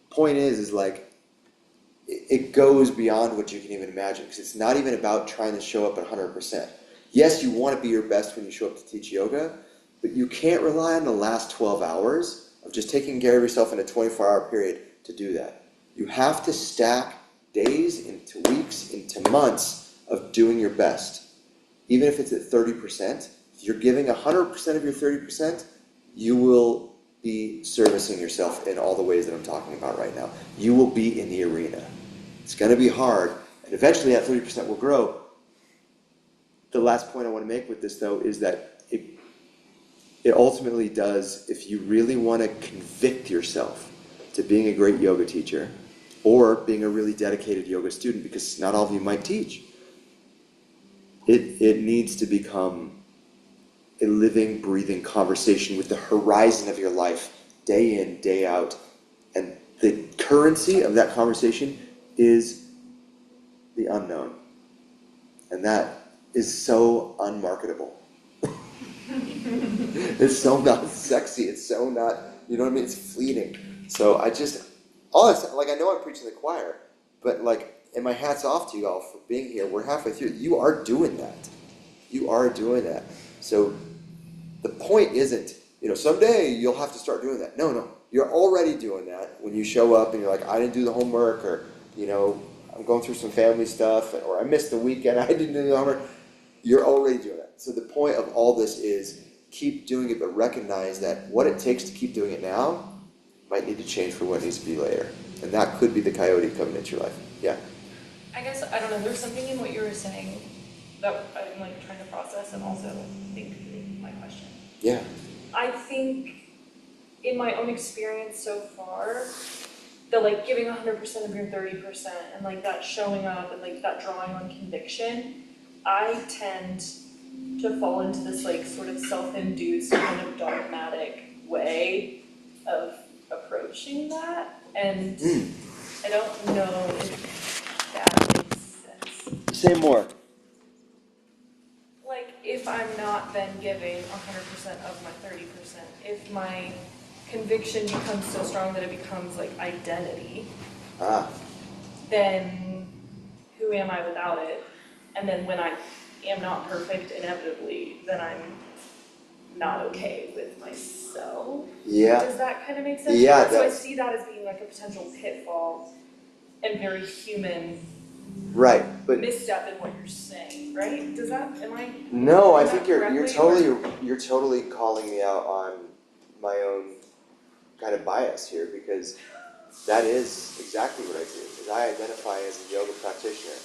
Speaker 1: point is like, it goes beyond what you can even imagine, because it's not even about trying to show up at 100%. Yes, you want to be your best when you show up to teach yoga, But you can't rely on the last 12 hours of just taking care of yourself in a 24-hour period to do that. You have to stack days into weeks, into months of doing your best. Even if it's at 30%, if you're giving 100% of your 30%, you will be servicing yourself in all the ways that I'm talking about right now. You will be in the arena. It's going to be hard, and eventually that 30% will grow. The last point I want to make with this, though, is that it ultimately does, if you really want to convict yourself to being a great yoga teacher or being a really dedicated yoga student, because not all of you might teach, it needs to become a living, breathing conversation with the horizon of your life, day in, day out. And the currency of that conversation is the unknown. And that is so unmarketable. It's so not sexy. It's so not, you know what I mean? It's fleeting. So I know I'm preaching to the choir, but and my hat's off to you all for being here. We're halfway through. You are doing that. You are doing that. So the point isn't, someday you'll have to start doing that. No. You're already doing that when you show up and you're like, I didn't do the homework, or, I'm going through some family stuff, or I missed the weekend, I didn't do the homework. You're already doing that. So the point of all this is keep doing it, but recognize that what it takes to keep doing it now might need to change for what needs to be later. And that could be the coyote coming into your life. Yeah.
Speaker 9: I guess, I don't know, there's something in what you were saying that I'm trying to process and also think through my question.
Speaker 1: Yeah.
Speaker 9: I think in my own experience so far, the giving 100% of your 30% and that showing up and that drawing on conviction, I tend to fall into this sort of self-induced kind of dogmatic way of approaching that, and I don't know if that makes sense.
Speaker 1: Say more.
Speaker 9: If I'm not then giving 100% of my 30%, if my conviction becomes so strong that it becomes identity, then who am I without it? And then when I am not perfect, inevitably, then I'm not okay with myself.
Speaker 1: Yeah.
Speaker 9: Does that kind of make sense?
Speaker 1: Yeah.
Speaker 9: So I see that as being a potential pitfall and very human.
Speaker 1: Right, but
Speaker 9: misstep in what you're saying, right? Am I?
Speaker 1: No, I think you're totally calling me out on my own kind of bias here, because that is exactly what I do. Is I identify as a yoga practitioner,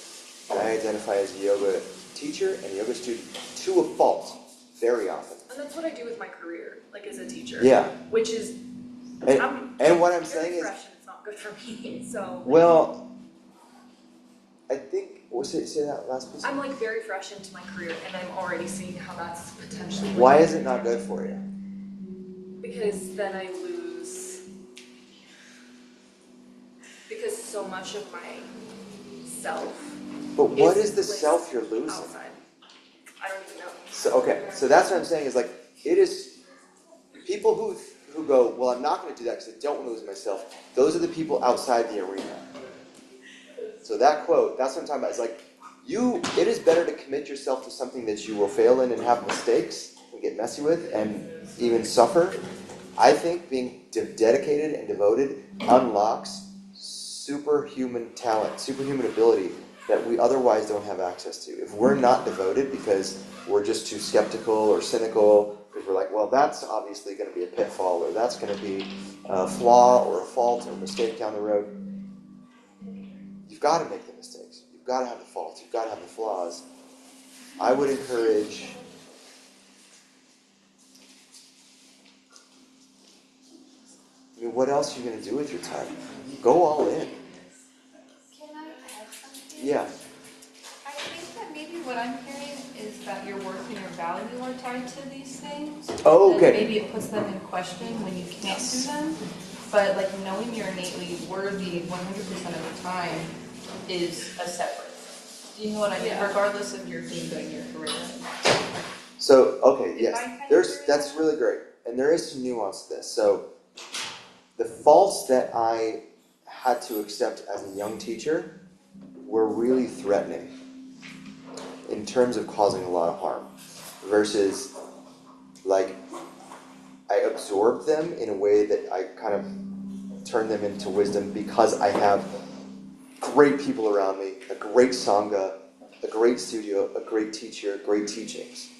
Speaker 1: and I identify as a yoga teacher and a yoga student to a fault very often.
Speaker 9: And that's what I do with my career, as a teacher.
Speaker 1: Yeah.
Speaker 9: Which is,
Speaker 1: and what I'm saying is,
Speaker 9: it's not good for me. So.
Speaker 1: Well, I think. Say that last piece.
Speaker 9: I'm very fresh into my career, and I'm already seeing how that's potentially.
Speaker 1: Why is it not good for you?
Speaker 9: Because then I lose. Because so much of my self.
Speaker 1: But what is the self you're losing?
Speaker 9: Outside. I don't even know.
Speaker 1: So that's what I'm saying is it is people who go, well, I'm not going to do that because I don't want to lose myself. Those are the people outside the arena. So that quote, that's what I'm talking about. It's it is better to commit yourself to something that you will fail in and have mistakes and get messy with and even suffer. I think being dedicated and devoted unlocks superhuman talent, superhuman ability that we otherwise don't have access to. If we're not devoted because we're just too skeptical or cynical, because we're like, well, that's obviously going to be a pitfall, or that's going to be a flaw or a fault or a mistake down the road. You've got to make the mistakes. You've got to have the faults. You've got to have the flaws. I would encourage what else are you going to do with your time? Go all in.
Speaker 11: Can I add something?
Speaker 1: Yeah.
Speaker 8: I think that maybe what I'm hearing is that your work and your value are tied to these things.
Speaker 1: Oh, okay.
Speaker 8: And maybe it puts them in question when you can't do them. But knowing you're innately worthy 100% of the time is a separate. Do you know what I mean? Yeah. Regardless of your thing in your career.
Speaker 1: So, okay, yes. That's really great. And there is some nuance to this. So the faults that I had to accept as a young teacher were really threatening in terms of causing a lot of harm versus absorb them in a way that I kind of turn them into wisdom because I have great people around me, a great sangha, a great studio, a great teacher, great teachings.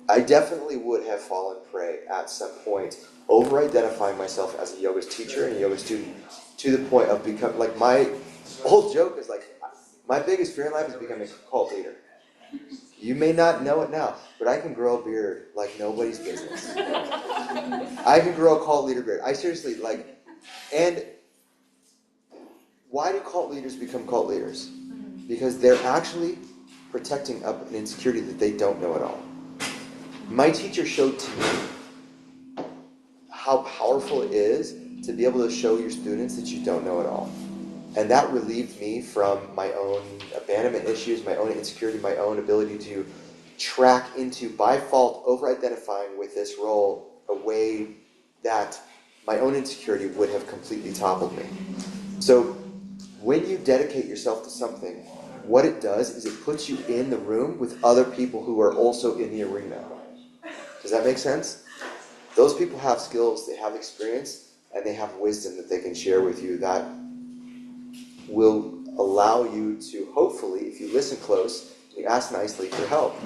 Speaker 1: I definitely would have fallen prey at some point, over-identifying myself as a yoga teacher and a yoga student to the point of becoming, like my whole joke is like, my biggest fear in life is becoming a cult leader. You may not know it now, but I can grow a beard like nobody's business. I can grow a cult leader beard. I seriously, like, and why do cult leaders become cult leaders? Because they're actually protecting up an insecurity that they don't know at all. My teacher showed to me how powerful it is to be able to show your students that you don't know it all. And that relieved me from my own abandonment issues, my own insecurity, my own ability to track into, by fault, over-identifying with this role a way that my own insecurity would have completely toppled me. So when you dedicate yourself to something, what it does is it puts you in the room with other people who are also in the arena. Does that make sense? Those people have skills, they have experience, and they have wisdom that they can share with you that will allow you to, hopefully, if you listen close, you ask nicely for help,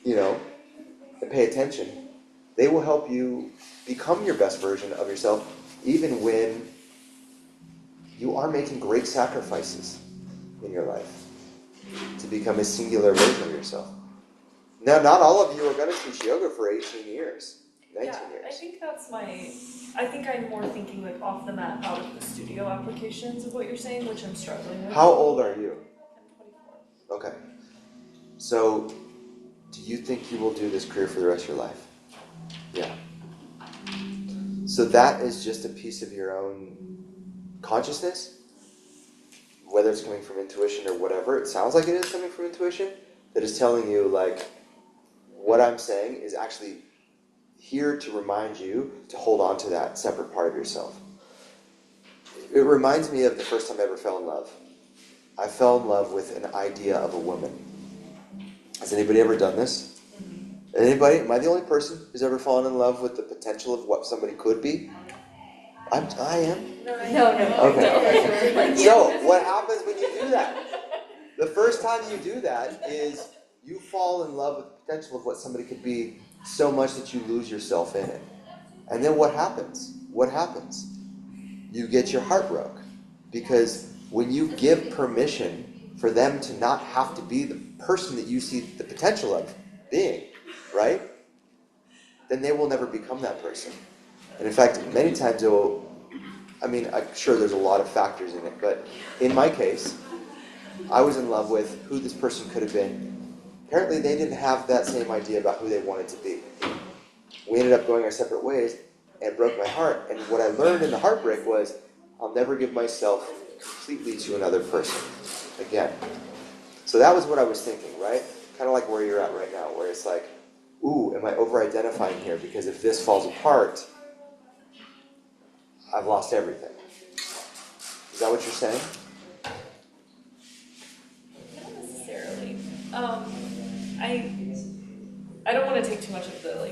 Speaker 1: and pay attention, they will help you become your best version of yourself, even when you are making great sacrifices in your life to become a singular version of yourself. Now, not all of you are going to teach yoga for 18 years, 19 years.
Speaker 9: I think I'm more thinking like off the mat, out of the studio applications of what you're saying, which I'm struggling with.
Speaker 1: How old are you?
Speaker 9: I'm 24.
Speaker 1: Okay. So, do you think you will do this career for the rest of your life? Yeah. So that is just a piece of your own consciousness, whether it's coming from intuition or whatever. It sounds like it is coming from intuition, that is telling you, like, what I'm saying is actually here to remind you to hold on to that separate part of yourself. It reminds me of the first time I ever fell in love. I fell in love with an idea of a woman. Has anybody ever done this? Anybody? Am I the only person who's ever fallen in love with the potential of what somebody could be? I am?
Speaker 3: No.
Speaker 1: Okay. So, what happens when you do that? The first time you do that is you fall in love with the potential of what somebody could be so much that you lose yourself in it. And then what happens? What happens? You get your heart broke. Because when you give permission for them to not have to be the person that you see the potential of being, right? Then they will never become that person. And in fact, many times I'm sure there's a lot of factors in it, but in my case, I was in love with who this person could have been. Apparently they didn't have that same idea about who they wanted to be. We ended up going our separate ways, and it broke my heart. And what I learned in the heartbreak was, I'll never give myself completely to another person again. So that was what I was thinking, right? Kind of like where you're at right now, where it's like, ooh, am I over-identifying here? Because if this falls apart, I've lost everything. Is that what you're saying?
Speaker 9: Not necessarily. I don't want to take too much of the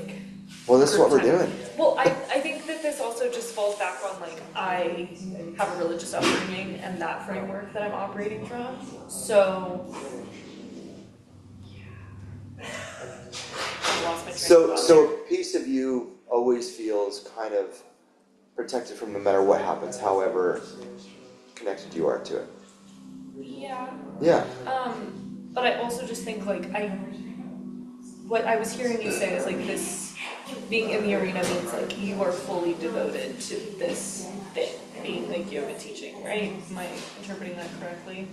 Speaker 1: Well, this is what we're doing.
Speaker 9: Well, I think that this also just falls back on I have a religious upbringing and that framework that I'm operating from. So I've lost my train of thought
Speaker 1: So a piece of you always feels kind of protected from no matter what happens, however connected you are to it.
Speaker 9: Yeah.
Speaker 1: Yeah.
Speaker 9: But I also just think what I was hearing you say is this being in the arena means you are fully devoted to this thing, being yoga teaching, right? Am I interpreting that correctly?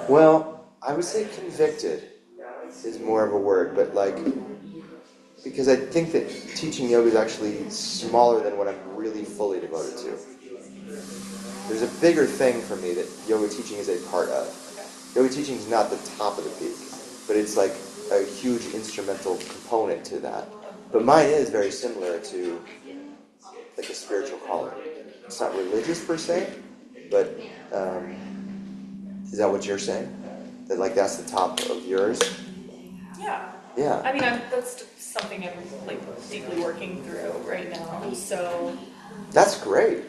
Speaker 1: Well, I would say convicted is more of a word, but because I think that teaching yoga is actually smaller than what I'm really fully devoted to. There's a bigger thing for me that yoga teaching is a part of. Yoga teaching is not the top of the peak, but it's a huge instrumental component to that. But mine is very similar to a spiritual calling. It's not religious per se, but is that what you're saying? That that's the top of yours?
Speaker 9: Yeah.
Speaker 1: Yeah.
Speaker 9: I mean, that's something I'm like deeply working through right now. So
Speaker 1: That's great.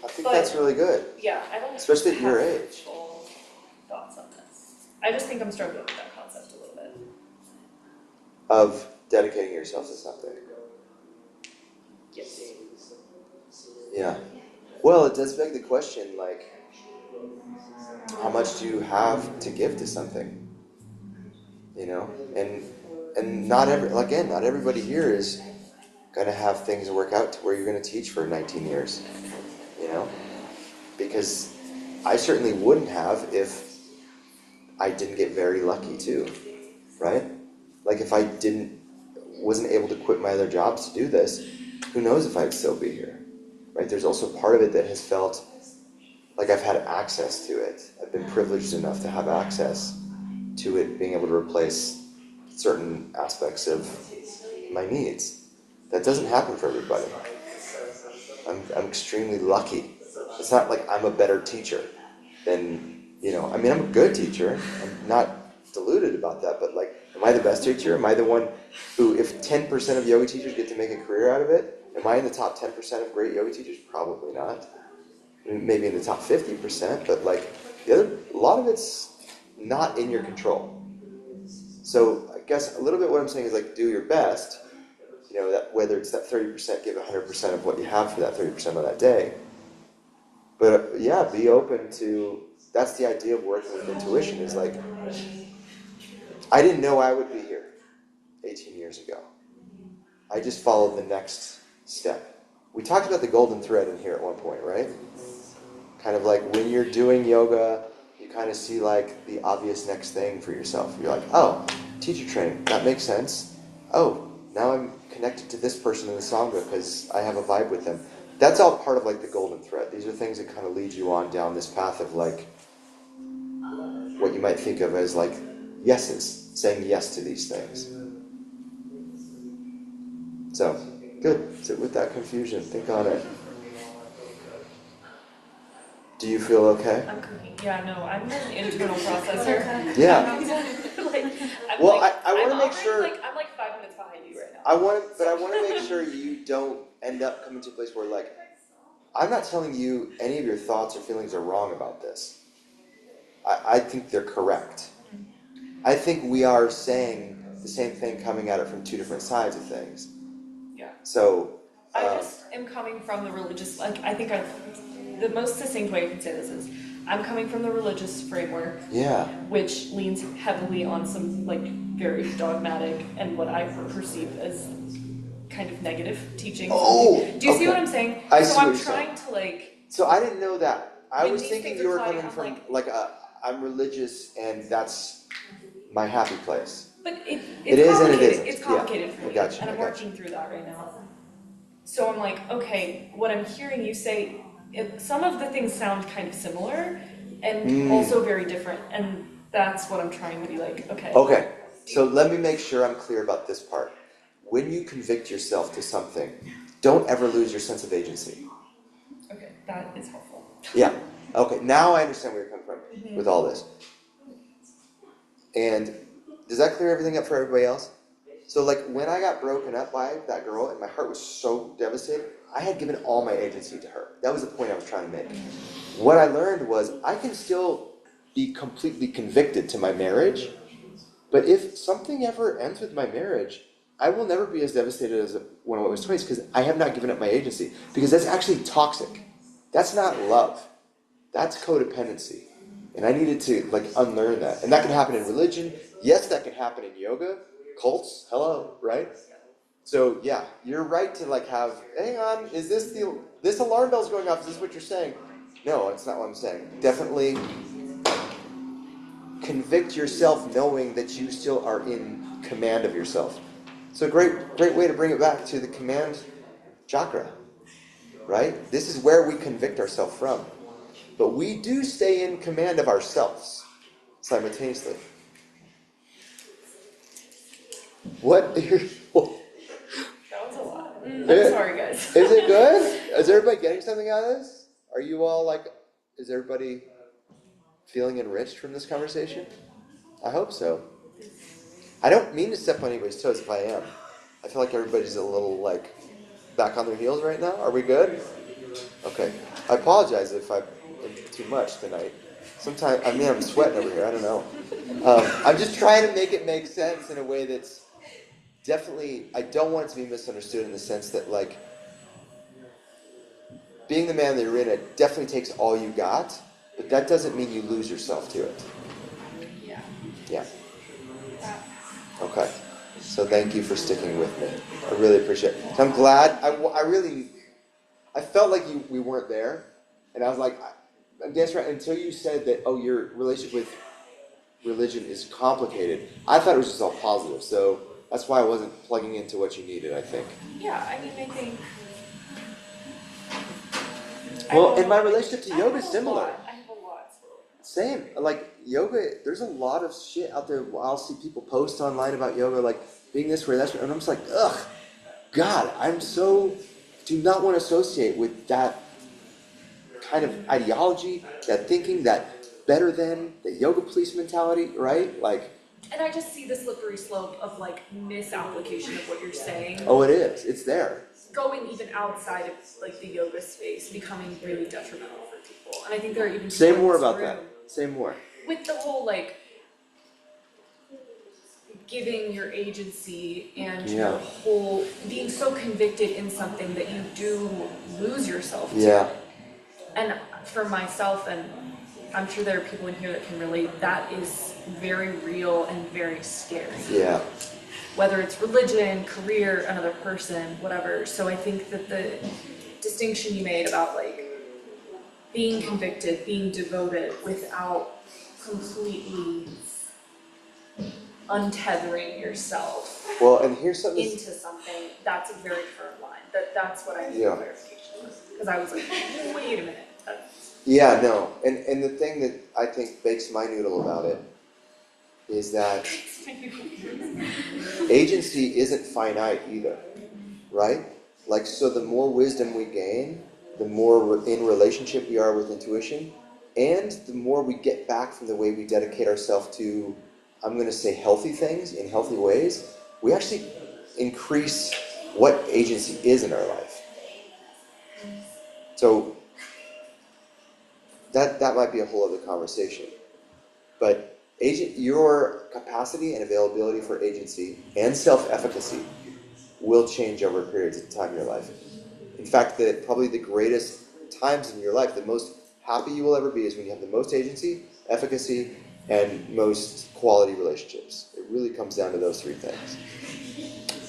Speaker 1: I think that's really good.
Speaker 9: yeah, I don't
Speaker 1: Especially at your
Speaker 9: have
Speaker 1: age.
Speaker 9: full thoughts on this. I just think I'm struggling with that concept a little bit.
Speaker 1: Of dedicating yourself to something.
Speaker 9: Yes.
Speaker 1: Yeah. Well, it does beg the question, like, how much do you have to give to something? You know? And not everybody here is gonna have things work out to where you're gonna teach for 19 years. You know? Because I certainly wouldn't have if I didn't get very lucky too. Right? Like if I wasn't able to quit my other jobs to do this, who knows if I'd still be here. Right? There's also part of it that has felt like I've had access to it. I've been privileged enough to have access to it being able to replace certain aspects of my needs. That doesn't happen for everybody. I'm extremely lucky. It's not like I'm a better teacher than, I mean, I'm a good teacher. I'm not deluded about that, but like, am I the best teacher? Am I the one who, if 10% of yoga teachers get to make a career out of it, am I in the top 10% of great yoga teachers? Probably not. Maybe in the top 50%, but like a lot of it's not in your control. So I guess a little bit what I'm saying is like do your best, that whether it's that 30%, give 100% of what you have for that 30% of that day. But yeah, be open to, that's the idea of working with intuition is like, I didn't know I would be here 18 years ago. I just followed the next step. We talked about the golden thread in here at one point, right? Kind of like when you're doing yoga, you kind of see like the obvious next thing for yourself. You're like, oh, teacher training, that makes sense. Oh, now I'm connected to this person in the Sangha because I have a vibe with them. That's all part of like the golden thread. These are things that kind of lead you on down this path of like what you might think of as like yeses, saying yes to these things. So, good. Sit with that confusion. Think on it. Do you feel okay?
Speaker 9: I'm cooking. Yeah, no, I'm an internal processor.
Speaker 1: Yeah. Well, I want to make sure.
Speaker 9: I'm like 5 minutes behind you right now.
Speaker 1: I want to make sure you don't end up coming to a place where like, I'm not telling you any of your thoughts or feelings are wrong about this. I think they're correct. I think we are saying the same thing coming at it from two different sides of things.
Speaker 9: Yeah.
Speaker 1: So.
Speaker 9: I just am coming from the religious, I think the most succinct way I can say this is, I'm coming from the religious framework, which leans heavily on some like very dogmatic and what I perceive as kind of negative teachings.
Speaker 1: Oh,
Speaker 9: do you see what I'm saying? So I'm trying to like.
Speaker 1: So I didn't know that. I was thinking you were
Speaker 9: colliding,
Speaker 1: coming from like I'm religious and that's my happy place.
Speaker 9: But it
Speaker 1: is and it isn't.
Speaker 9: It's complicated for me,
Speaker 1: gotcha,
Speaker 9: and I'm working through that right now. So I'm like, okay, what I'm hearing you say, some of the things sound kind of similar and also very different, and that's what I'm trying to be like, okay.
Speaker 1: Okay, so let me make sure I'm clear about this part. When you convict yourself to something, don't ever lose your sense of agency.
Speaker 9: Okay, that is helpful.
Speaker 1: Yeah, okay, now I understand where you're coming from with all this. And does that clear everything up for everybody else? So like when I got broken up by that girl and my heart was so devastated, I had given all my agency to her. That was the point I was trying to make. What I learned was I can still be completely convicted to my marriage, but if something ever ends with my marriage, I will never be as devastated as when I was 20 because I have not given up my agency. Because that's actually toxic. That's not love. That's codependency. And I needed to like unlearn that. And that can happen in religion. Yes, that can happen in yoga. Cults, hello, right? So yeah, you're right to like have, hang on, is this alarm bell's going off, is this what you're saying? No, that's not what I'm saying. Definitely convict yourself knowing that you still are in command of yourself. So great way to bring it back to the command chakra, right? This is where we convict ourselves from. But we do stay in command of ourselves simultaneously. What?
Speaker 9: That was a lot. I'm sorry, guys.
Speaker 1: Is it good? Is everybody getting something out of this? Are you all like, is everybody feeling enriched from this conversation? I hope so. I don't mean to step on anybody's toes if I am. I feel like everybody's a little like back on their heels right now. Are we good? Okay. I apologize if I'm too much tonight. Sometimes, I mean, I'm sweating over here. I don't know. I'm just trying to make it make sense in a way that's definitely, I don't want it to be misunderstood in the sense that like, being the man that you're in, it definitely takes all you got, but that doesn't mean you lose yourself to it.
Speaker 9: Yeah.
Speaker 1: Yeah. Okay. So thank you for sticking with me. I really appreciate it. So I'm glad. I felt like we weren't there, and I was like, I'm guessing right until you said that. Oh, your relationship with religion is complicated. I thought it was just all positive. So that's why I wasn't plugging into what you needed. I think.
Speaker 9: Yeah, I mean, I think.
Speaker 1: Well, and my relationship to yoga is similar.
Speaker 9: I have a lot.
Speaker 1: Same. Like yoga, there's a lot of shit out there. I'll see people post online about yoga, like being this way, that's way, and I'm just like, ugh, God, do not want to associate with that kind of ideology, that thinking, that better than, the yoga police mentality, right? Like.
Speaker 9: And I just see the slippery slope of like misapplication of what you're saying.
Speaker 1: Oh, it is. It's there.
Speaker 9: Going even outside of like the yoga space, becoming really detrimental for people. And I think there are even people
Speaker 1: Say
Speaker 9: in
Speaker 1: more
Speaker 9: this
Speaker 1: about
Speaker 9: room
Speaker 1: that. Say more.
Speaker 9: with the whole like giving your agency and your whole being so convicted in something that you do lose yourself to.
Speaker 1: Yeah.
Speaker 9: And for myself, and I'm sure there are people in here that can relate, that is very real and very scary.
Speaker 1: Yeah.
Speaker 9: Whether it's religion, career, another person, whatever. So I think that the distinction you made about like being convicted, being devoted without completely untethering yourself
Speaker 1: Well, and here's something
Speaker 9: into something, that's a very firm line. That's what I need clarification with. Because I was like, wait a minute.
Speaker 1: Yeah, no. And the thing that I think bakes my noodle about it is that agency isn't finite either, right? Like, so the more wisdom we gain, the more in relationship we are with intuition, and the more we get back from the way we dedicate ourselves to, I'm going to say, healthy things in healthy ways, we actually increase what agency is in our life. So that might be a whole other conversation. But your capacity and availability for agency and self-efficacy will change over periods of time in your life. In fact, probably the greatest times in your life, the most happy you will ever be is when you have the most agency, efficacy, and most quality relationships. It really comes down to those three things.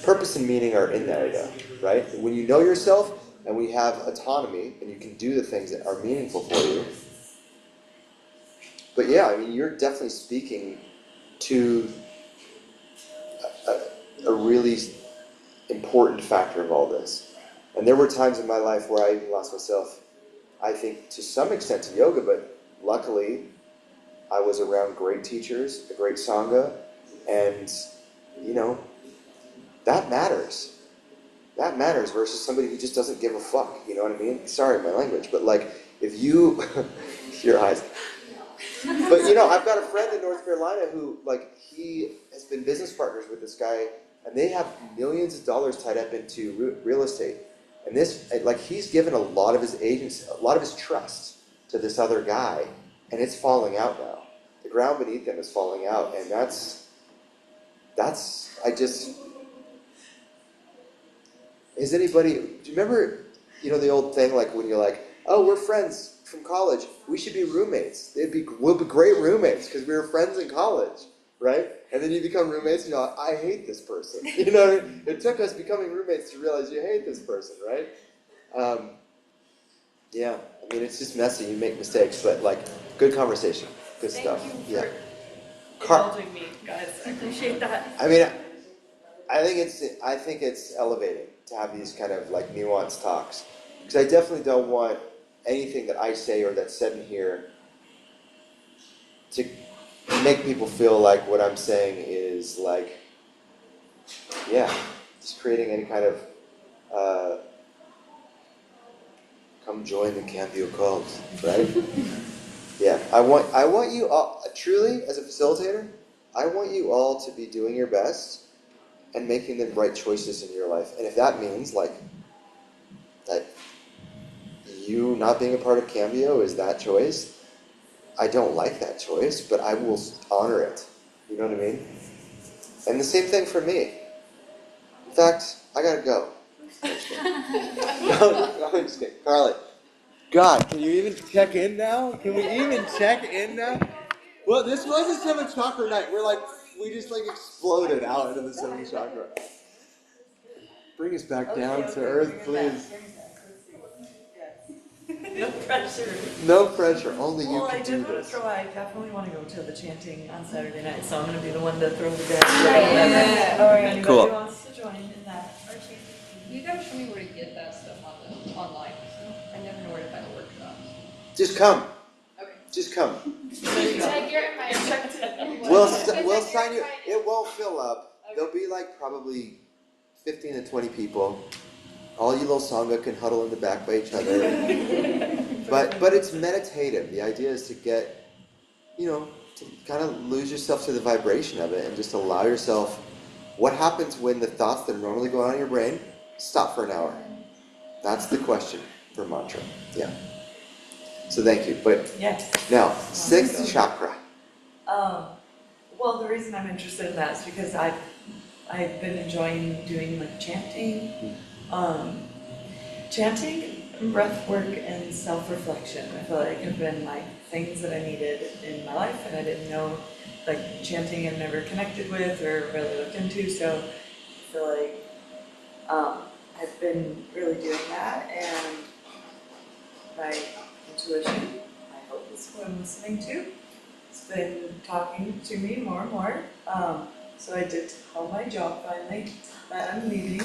Speaker 1: Purpose and meaning are in there, though, right? When you know yourself and we have autonomy and you can do the things that are meaningful for you. But yeah, I mean, you're definitely speaking to a really important factor of all this. And there were times in my life where I even lost myself, I think, to some extent to yoga, but luckily I was around great teachers, a great sangha, and, that matters. That matters versus somebody who just doesn't give a fuck, you know what I mean? Sorry, my language, but like, if you, your eyes. But I've got a friend in North Carolina who, like, he has been business partners with this guy, and they have millions of dollars tied up into real estate. And this, like, he's given a lot of his agents, a lot of his trust to this other guy, and it's falling out now. The ground beneath them is falling out, and is anybody, do you remember, the old thing, like, when you're like, oh, we're friends from college, we should be roommates. We'll be great roommates because we were friends in college, right? And then you become roommates and you're like, I hate this person. You know what I mean? It took us becoming roommates to realize you hate this person, right? Yeah, I mean, it's just messy. You make mistakes, but like, good conversation, good stuff.
Speaker 9: Thank you for indulging me, guys. I appreciate that.
Speaker 1: I mean, I think it's elevating to have these kind of like nuanced talks, because I definitely don't want anything that I say or that's said in here to make people feel like what I'm saying is like, just creating any kind of come join the Cambio cult, right? Yeah, I want you all, truly, as a facilitator, I want you all to be doing your best and making the right choices in your life. And if that means like that you not being a part of Cambio is that choice, I don't like that choice, but I will honor it. You know what I mean? And the same thing for me. In fact, I gotta go. No, I'm just kidding. Carly, God, can you even check in now? Can we even check in now? Well, this was a 7 chakra night. We just exploded out into the 7 chakra. Bring us back down to earth, please.
Speaker 12: No pressure.
Speaker 1: No pressure. Only you
Speaker 12: Well,
Speaker 1: can
Speaker 12: I
Speaker 1: do
Speaker 12: did want to
Speaker 1: this.
Speaker 12: throw. I definitely want to go to the chanting on Saturday night, so I'm going to be the one to throw the dance.
Speaker 7: Yeah.
Speaker 12: Or anybody
Speaker 1: Cool.
Speaker 12: who wants to join in that.
Speaker 3: You gotta show me where to get that stuff online. I never know where to find workshops.
Speaker 1: Just come.
Speaker 3: Okay.
Speaker 1: Just come.
Speaker 8: Like you're in my
Speaker 1: We'll sign you. It won't fill up. There'll be probably 15 to 20 people. All you little sangha can huddle in the back by each other. But it's meditative. The idea is to get, to kind of lose yourself to the vibration of it and just allow yourself. What happens when the thoughts that normally go on in your brain stop for an hour? That's the question for mantra. Yeah. So thank you. But
Speaker 12: Yes.
Speaker 1: now, 6th chakra.
Speaker 12: Well, the reason I'm interested in that is because I've been enjoying doing chanting. Chanting, breath work, and self-reflection. I feel like have been things that I needed in my life, and I didn't know chanting I've never connected with or really looked into. So I feel like I've been really doing that, and my intuition, I hope is who I'm listening to. It's been talking to me more and more. So I did tell my job finally that I'm leaving.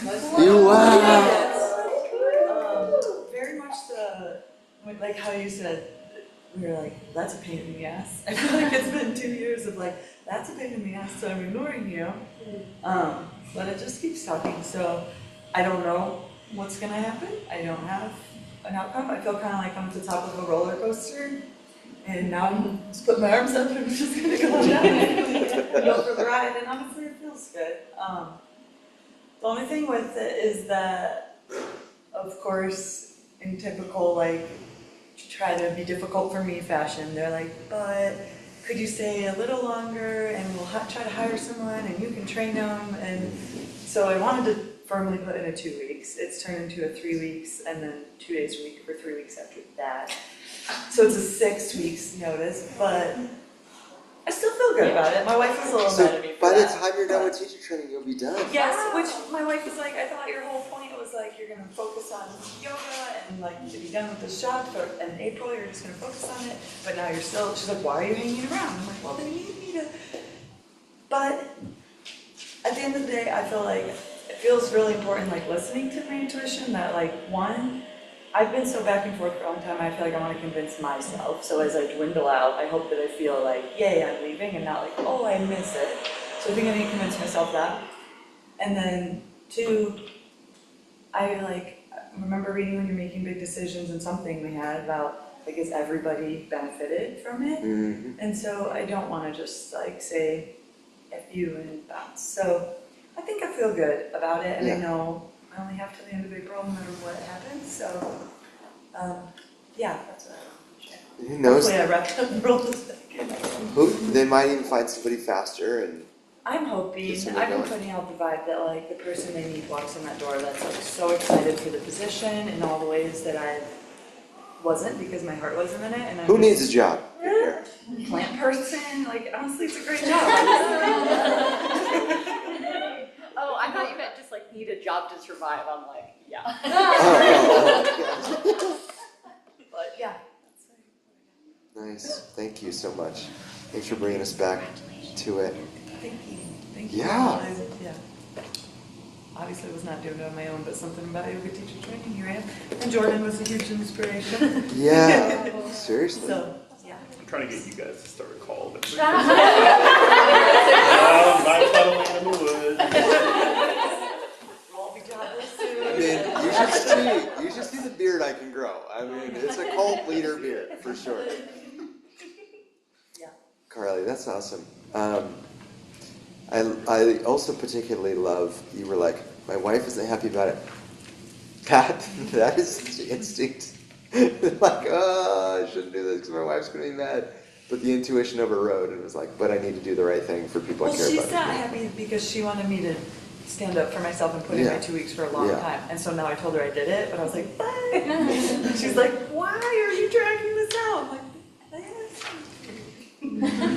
Speaker 12: Very much how you said, we were that's a pain in the ass. I feel like it's been 2 years of that's a pain in the ass, so I'm ignoring you. But it just keeps talking, so I don't know what's gonna happen. I don't have an outcome. I feel kind of like I'm at the top of a roller coaster. And now I'm just putting my arms up and I'm just going to go down and go for the ride. And honestly, it feels good. The only thing with it is that, of course, in typical, try to be difficult for me fashion, they're but could you stay a little longer and we'll try to hire someone and you can train them. And so I wanted to firmly put in a 2 weeks. It's turned into a 3 weeks and then 2 days a week for 3 weeks after that. So it's a 6 weeks notice, but I still feel good about it. My wife was a little mad at me for
Speaker 1: by the
Speaker 12: that.
Speaker 1: time you're done with teacher training, you'll be done.
Speaker 12: Yes, which my wife was I thought your whole point was you're going to focus on yoga and to be done with this job in April, you're just going to focus on it. But now you're still, she's why are you hanging around? I'm well, they need me to. But at the end of the day, I feel it feels really important, listening to my intuition that one, I've been so back and forth for a long time, I feel I want to convince myself. So as I dwindle out, I hope that I feel yay, I'm leaving, and not oh, I miss it. So I think I need to convince myself that. And then 2, I remember reading when you're making big decisions and something we had about, is everybody benefited from it?
Speaker 1: Mm-hmm.
Speaker 12: And so I don't want to just say, F you and bounce. So I think I feel good about it, and I know I only have till the end of April, no matter what happens. So, that's what I want.
Speaker 1: Who knows?
Speaker 12: Hopefully, I wrapped up the roll this second.
Speaker 1: They might even find somebody faster, and
Speaker 12: I'm hoping.
Speaker 1: Get
Speaker 12: I've
Speaker 1: somebody
Speaker 12: been
Speaker 1: going.
Speaker 12: putting out the vibe that the person they need walks in that door that's so excited for the position in all the ways that I wasn't because my heart wasn't in it. And
Speaker 1: who needs a job? Here.
Speaker 12: Plant person. Honestly, it's a great job.
Speaker 5: Oh, I thought you meant just need a job to survive. I'm yeah.
Speaker 12: But yeah.
Speaker 1: Nice. Thank you so much. Thanks for bringing us back to it.
Speaker 12: Thank you. Thank you.
Speaker 1: Yeah.
Speaker 12: Obviously, I was not doing it on my own, but something about yoga teacher training, here I am. And Jordan was a huge inspiration.
Speaker 1: Yeah. Seriously.
Speaker 12: So, yeah.
Speaker 6: I'm trying to get you guys to start a call. But I'm puddling in the woods.
Speaker 12: We'll all be jobless soon.
Speaker 1: I mean, you should see the beard I can grow. I mean, it's a cult leader beard for sure.
Speaker 12: Yeah.
Speaker 1: Carly, that's awesome. I also particularly love, you were like, my wife isn't happy about it. That is such an instinct. Like, oh, I shouldn't do this because my wife's going to be mad. But the intuition overrode and was like, but I need to do the right thing for people I care about.
Speaker 12: Well, she's not happy because she wanted me to stand up for myself and put in my 2 weeks for a long time. And so now I told her I did it, but I was like, bye. She's like, why are you dragging this out? I'm like,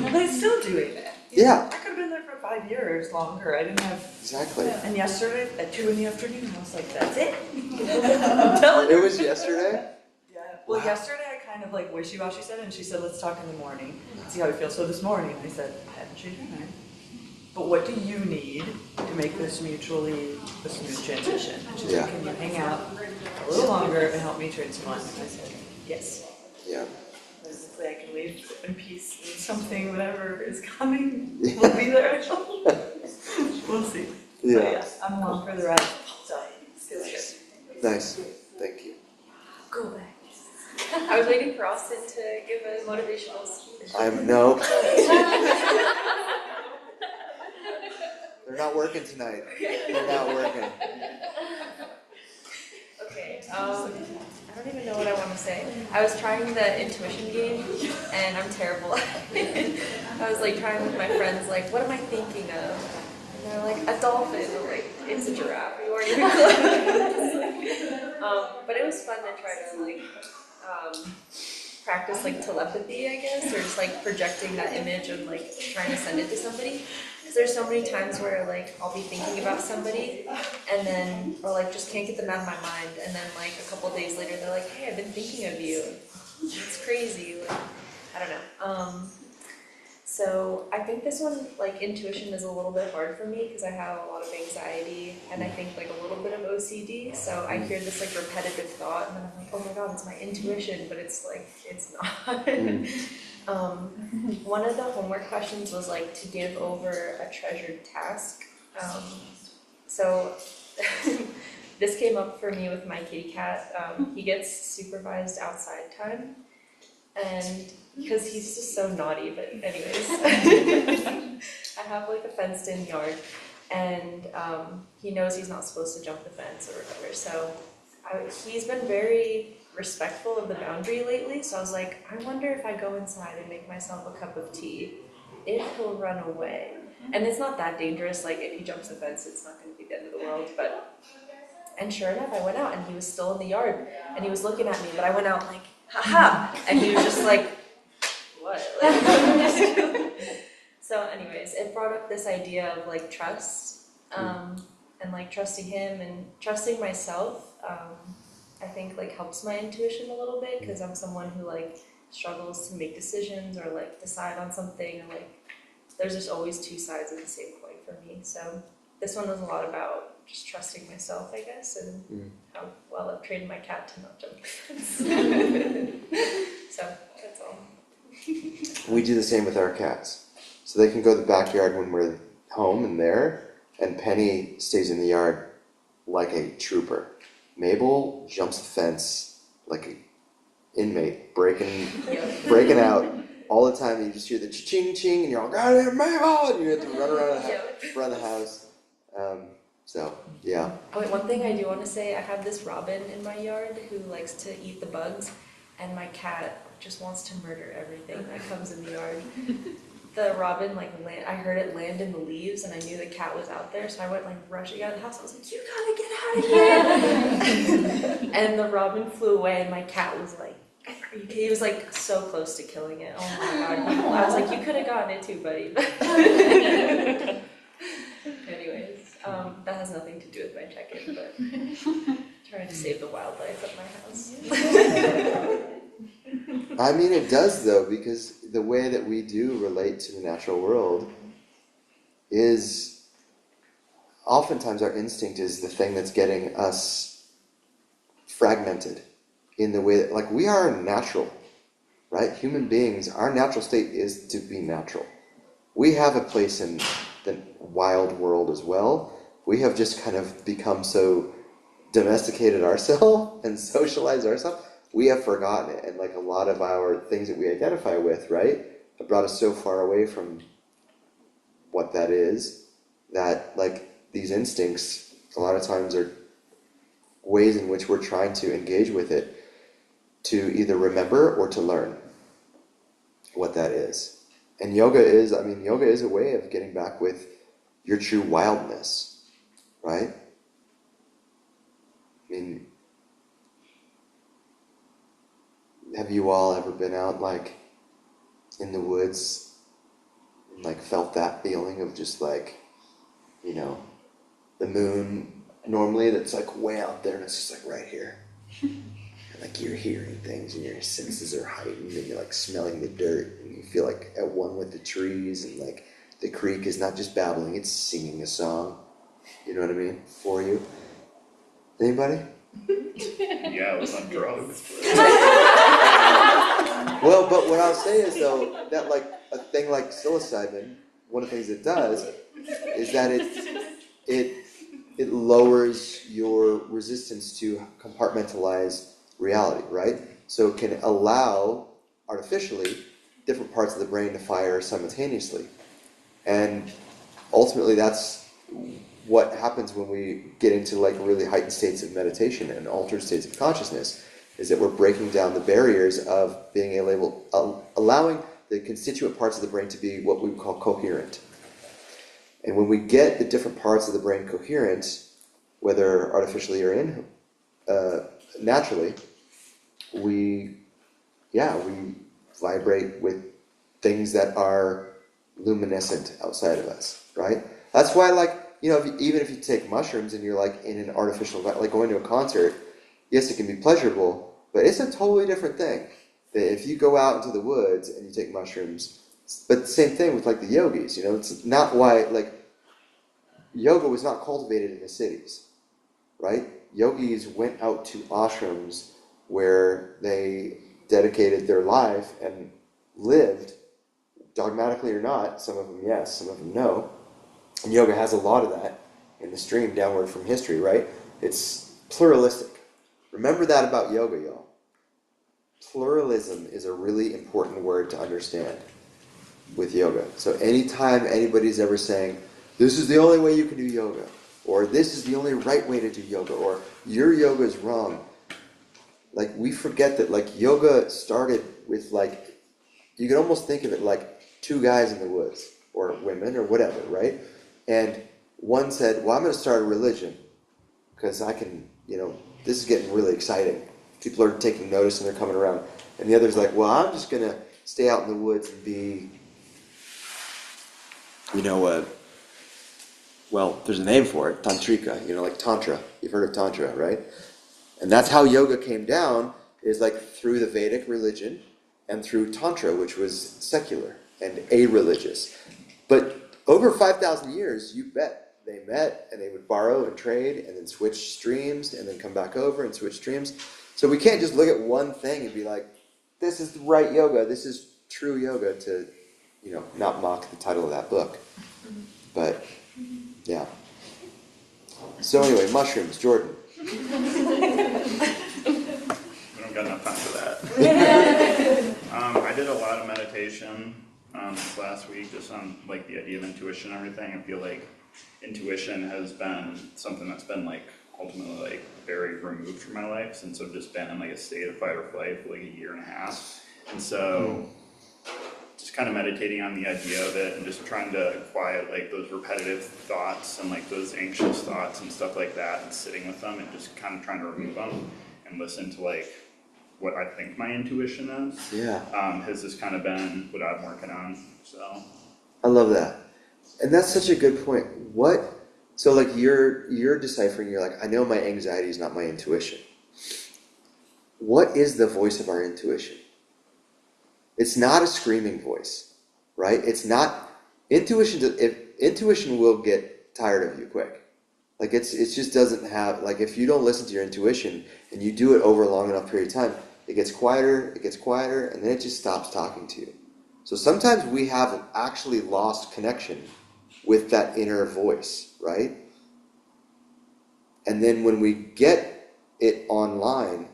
Speaker 12: but I'm still doing it.
Speaker 1: Yeah.
Speaker 12: I could have been there for 5 years longer. I didn't have.
Speaker 1: Exactly.
Speaker 12: And yesterday at 2 in the afternoon, I was like, that's it. I'm telling you.
Speaker 1: It was yesterday?
Speaker 12: Yeah. Well, yesterday I kind of like wishy-washy said it, and she said, let's talk in the morning, see how we feel. So this morning I said, I haven't changed my mind. But what do you need to make this mutually a smooth transition? And she's like, can you hang out a little longer and help me train some lines? I said, yes.
Speaker 1: Yeah.
Speaker 12: Basically, I can leave in peace and something, whatever is coming, will be there. We'll see.
Speaker 1: Yeah.
Speaker 12: But yeah, I'm along for the ride. So, it's good.
Speaker 1: Nice. Thank you.
Speaker 12: Go back.
Speaker 3: I was waiting for Austin to give a motivational speech.
Speaker 1: No. They're not working tonight. They're not working.
Speaker 3: Okay, I don't even know what I want to say. I was trying the intuition game, and I'm terrible at it. I was like trying with my friends, like, what am I thinking of? And they're like, a dolphin. I'm like, it's a giraffe. You weren't even close. But it was fun to try to like practice like telepathy, I guess, or just like projecting that image and like trying to send it to somebody. Because there's so many times where like I'll be thinking about somebody and then, or like just can't get them out of my mind, and then like a couple of days later they're like, hey, I've been thinking of you. It's crazy. Like, I don't know. So I think this one, like intuition, is a little bit hard for me because I have a lot of anxiety and I think like a little bit of OCD. So I hear this like repetitive thought and then I'm like, oh my god, it's my intuition, but it's like, it's not. One of the homework questions was like to give over a treasured task. So this came up for me with my kitty cat. He gets supervised outside time. And because he's just so naughty, but anyways, I have like a fenced in yard, and he knows he's not supposed to jump the fence or whatever, so he's been very respectful of the boundary lately, so I was like, I wonder if I go inside and make myself a cup of tea, if he'll run away. And it's not that dangerous, like if he jumps the fence, it's not going to be the end of the world, but, and sure enough, I went out and he was still in the yard, and he was looking at me, but I went out like, haha, and he was just like, what? Like, so anyways, it brought up this idea of like trust, and like trusting him and trusting myself, I think like helps my intuition a little bit, because I'm someone who like struggles to make decisions or like decide on something, and like there's just always two sides of the same coin for me. So this one was a lot about just trusting myself, I guess, and how well I've trained my cat to not jump the fence. So that's all.
Speaker 1: We do the same with our cats. So they can go to the backyard when we're home and there, and Penny stays in the yard like a trooper. Mabel jumps the fence like an inmate, breaking out all the time. You just hear the ching ching, and you're all, "God damn, Mabel!" And you have to run around the house. So yeah.
Speaker 3: Oh, wait, one thing I do want to say, I have this robin in my yard who likes to eat the bugs, and my cat just wants to murder everything that comes in the yard. The robin, like, I heard it land in the leaves, and I knew the cat was out there, so I went, like, rushing out of the house. I was like, you gotta get out of here! And the robin flew away, and my cat was like, he was, like, so close to killing it. Oh my god. I was like, you could have gotten it too, buddy. Anyways, that has nothing to do with my check-in, but trying to save the wildlife at my house.
Speaker 1: I mean, it does though, because the way that we do relate to the natural world is oftentimes our instinct is the thing that's getting us fragmented in the way that, like, we are natural, right? Human beings, our natural state is to be natural. We have a place in the wild world as well. We have just kind of become so domesticated ourselves and socialized ourselves. We have forgotten it, and like a lot of our things that we identify with, right, have brought us so far away from what that is. that like these instincts a lot of times are ways in which we're trying to engage with it to either remember or to learn what that is. And yoga is a way of getting back with your true wildness, right? I mean, have you all ever been out like in the woods and like felt that feeling of just like, you know, the moon normally that's like way out there and it's just like right here. And like you're hearing things and your senses are heightened and you're like smelling the dirt and you feel like at one with the trees and like the creek is not just babbling, it's singing a song. You know what I mean? For you. Anybody?
Speaker 6: Yeah, I was on drugs.
Speaker 1: Well, but what I'll say is though, that like a thing like psilocybin, one of the things it does is that it lowers your resistance to compartmentalize reality, right? So it can allow, artificially, different parts of the brain to fire simultaneously. And ultimately that's what happens when we get into like really heightened states of meditation and altered states of consciousness, is that we're breaking down the barriers of being allowing the constituent parts of the brain to be what we call coherent. And when we get the different parts of the brain coherent, whether artificially or naturally, we vibrate with things that are luminescent outside of us, right? That's why, like, you know, even if you take mushrooms and you're like in an artificial, like going to a concert, yes, it can be pleasurable, but it's a totally different thing. That if you go out into the woods and you take mushrooms, but the same thing with like the yogis, you know, it's not why, like, yoga was not cultivated in the cities, right? Yogis went out to ashrams where they dedicated their life and lived, dogmatically or not, some of them yes, some of them no. And yoga has a lot of that in the stream downward from history, right? It's pluralistic. Remember that about yoga, y'all. Pluralism is a really important word to understand with yoga. So anytime anybody's ever saying, this is the only way you can do yoga, or this is the only right way to do yoga, or your yoga is wrong, like we forget that like yoga started with like, you could almost think of it like two guys in the woods, or women, or whatever, right? And one said, well, I'm going to start a religion, because I can, you know, this is getting really exciting. People are taking notice and they're coming around. And the other's like, well, I'm just going to stay out in the woods and be, you know, well, there's a name for it, tantrika, you know, like tantra. You've heard of tantra, right? And that's how yoga came down, is like through the Vedic religion and through tantra, which was secular and a-religious. But over 5,000 years, you bet, they met and they would borrow and trade and then switch streams and then come back over and switch streams. So we can't just look at one thing and be like, this is the right yoga, this is true yoga, to, you know, not mock the title of that book. But, yeah. So anyway, mushrooms, Jordan.
Speaker 6: We don't got enough time for that. I did a lot of meditation this last week, just on like the idea of intuition and everything. I feel like intuition has been something that's been like ultimately like very removed from my life, since I've just been in like a state of fight or flight for like a year and a half. And so just kind of meditating on the idea of it and just trying to quiet like those repetitive thoughts and like those anxious thoughts and stuff like that, and sitting with them and just kind of trying to remove them and listen to like what I think my intuition is.
Speaker 1: Yeah.
Speaker 6: Has just kind of been what I'm working on. So
Speaker 1: I love that. And that's such a good point. So like you're deciphering, you're like, I know my anxiety is not my intuition. What is the voice of our intuition? It's not a screaming voice, right? It's not, intuition will get tired of you quick. Like it just doesn't have, like if you don't listen to your intuition and you do it over a long enough period of time, it gets quieter, and then it just stops talking to you. So sometimes we have actually lost connection with that inner voice, right? And then when we get it online,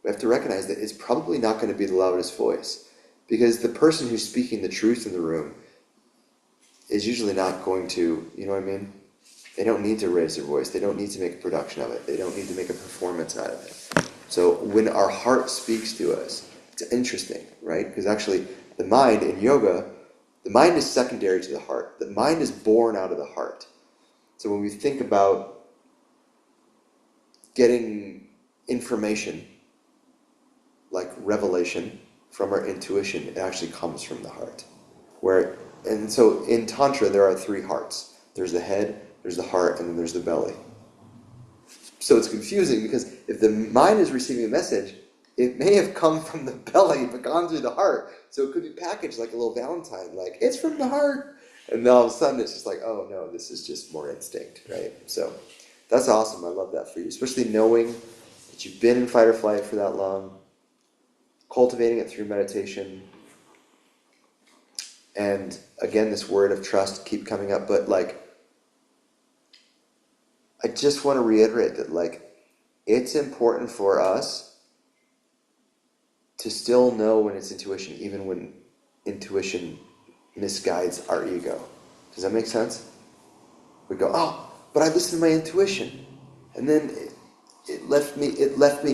Speaker 1: we have to recognize that it's probably not going to be the loudest voice, because the person who's speaking the truth in the room is usually not going to, you know what I mean? They don't need to raise their voice. They don't need to make a production of it. They don't need to make a performance out of it. So when our heart speaks to us, it's interesting, right? Because actually the mind in yoga, the mind is secondary to the heart. The mind is born out of the heart. So when we think about getting information, like revelation, from our intuition, it actually comes from the heart. And so in Tantra, there are 3 hearts. There's the head, there's the heart, and then there's the belly. So it's confusing because if the mind is receiving a message, it may have come from the belly but gone through the heart. So it could be packaged like a little Valentine, like, it's from the heart. And then all of a sudden it's just like, oh no, this is just more instinct, right? So that's awesome. I love that for you, especially knowing that you've been in fight or flight for that long, cultivating it through meditation. And again, this word of trust keep coming up, but like, I just want to reiterate that like, it's important for us to still know when it's intuition, even when intuition misguides our ego. Does that make sense? We go, oh, but I listened to my intuition, and then it left me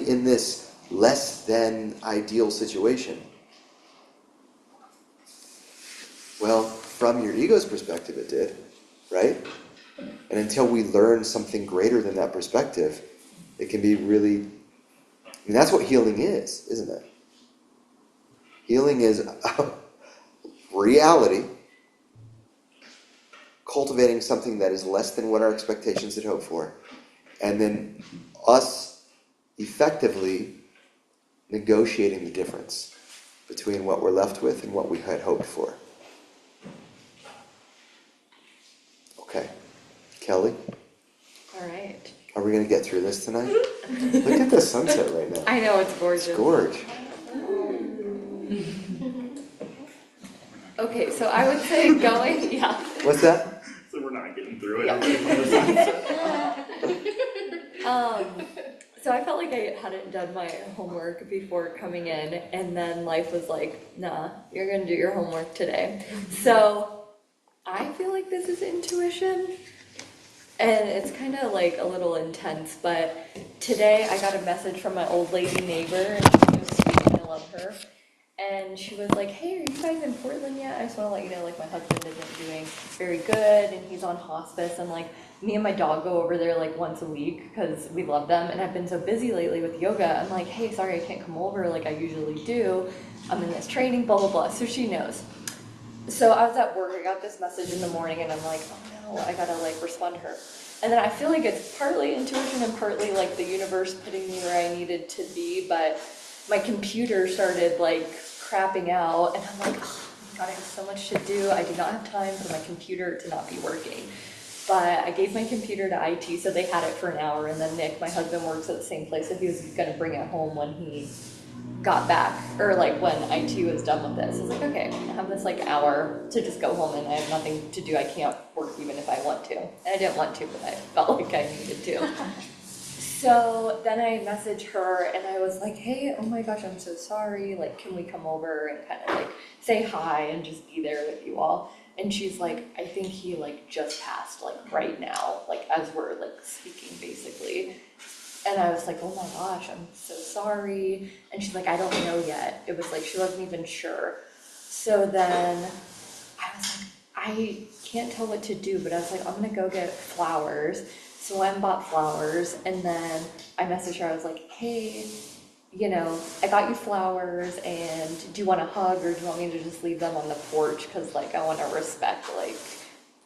Speaker 1: in this less than ideal situation. Well, from your ego's perspective, it did, right? And until we learn something greater than that perspective, it can be really, I mean, that's what healing is, isn't it? Healing is reality, cultivating something that is less than what our expectations had hoped for, and then us effectively negotiating the difference between what we're left with and what we had hoped for. Okay. Kelly?
Speaker 5: All right.
Speaker 1: Are we going to get through this tonight? Look at the sunset right now.
Speaker 5: I know, it's gorgeous.
Speaker 1: It's gorgeous.
Speaker 5: Okay, so I would say going, yeah.
Speaker 1: What's that?
Speaker 6: So we're not getting through it.
Speaker 5: So I felt like I hadn't done my homework before coming in, and then life was like, nah, you're gonna do your homework today. So I feel like this is intuition, and it's kind of like a little intense, but today I got a message from my old lady neighbor, and she was sweet, and I love her. And she was like, hey, are you guys in Portland yet? I just want to let you know, like, my husband isn't doing very good, and he's on hospice, and like, me and my dog go over there like once a week because we love them, and I've been so busy lately with yoga. I'm like, hey, sorry, I can't come over like I usually do. I'm in this training, blah, blah, blah. So she knows. So I was at work, I got this message in the morning, and I'm like, oh no, I gotta like respond to her. And then I feel like it's partly intuition and partly like the universe putting me where I needed to be, but my computer started like crapping out, and I'm like, oh my god, I have so much to do. I do not have time for my computer to not be working. But I gave my computer to IT, so they had it for an hour, and then Nick, my husband, works at the same place, so he was gonna bring it home when he got back, or like when IT was done with this. I was like, okay, I have this like hour to just go home, and I have nothing to do. I can't work even if I want to. And I didn't want to, but I felt like I needed to. So then I messaged her, and I was like, hey, oh my gosh, I'm so sorry. Like, can we come over and kind of like say hi and just be there with you all? And she's like, I think he like just passed like right now, like as we're like speaking basically. And I was like, oh my gosh, I'm so sorry. And she's like, I don't know yet. It was like, she wasn't even sure. So then I was like, I can't tell what to do, but I was like, I'm gonna go get flowers. So I went and bought flowers, and then I messaged her, I was like, hey, you know, I got you flowers, and do you want a hug, or do you want me to just leave them on the porch? Because like, I want to respect, like,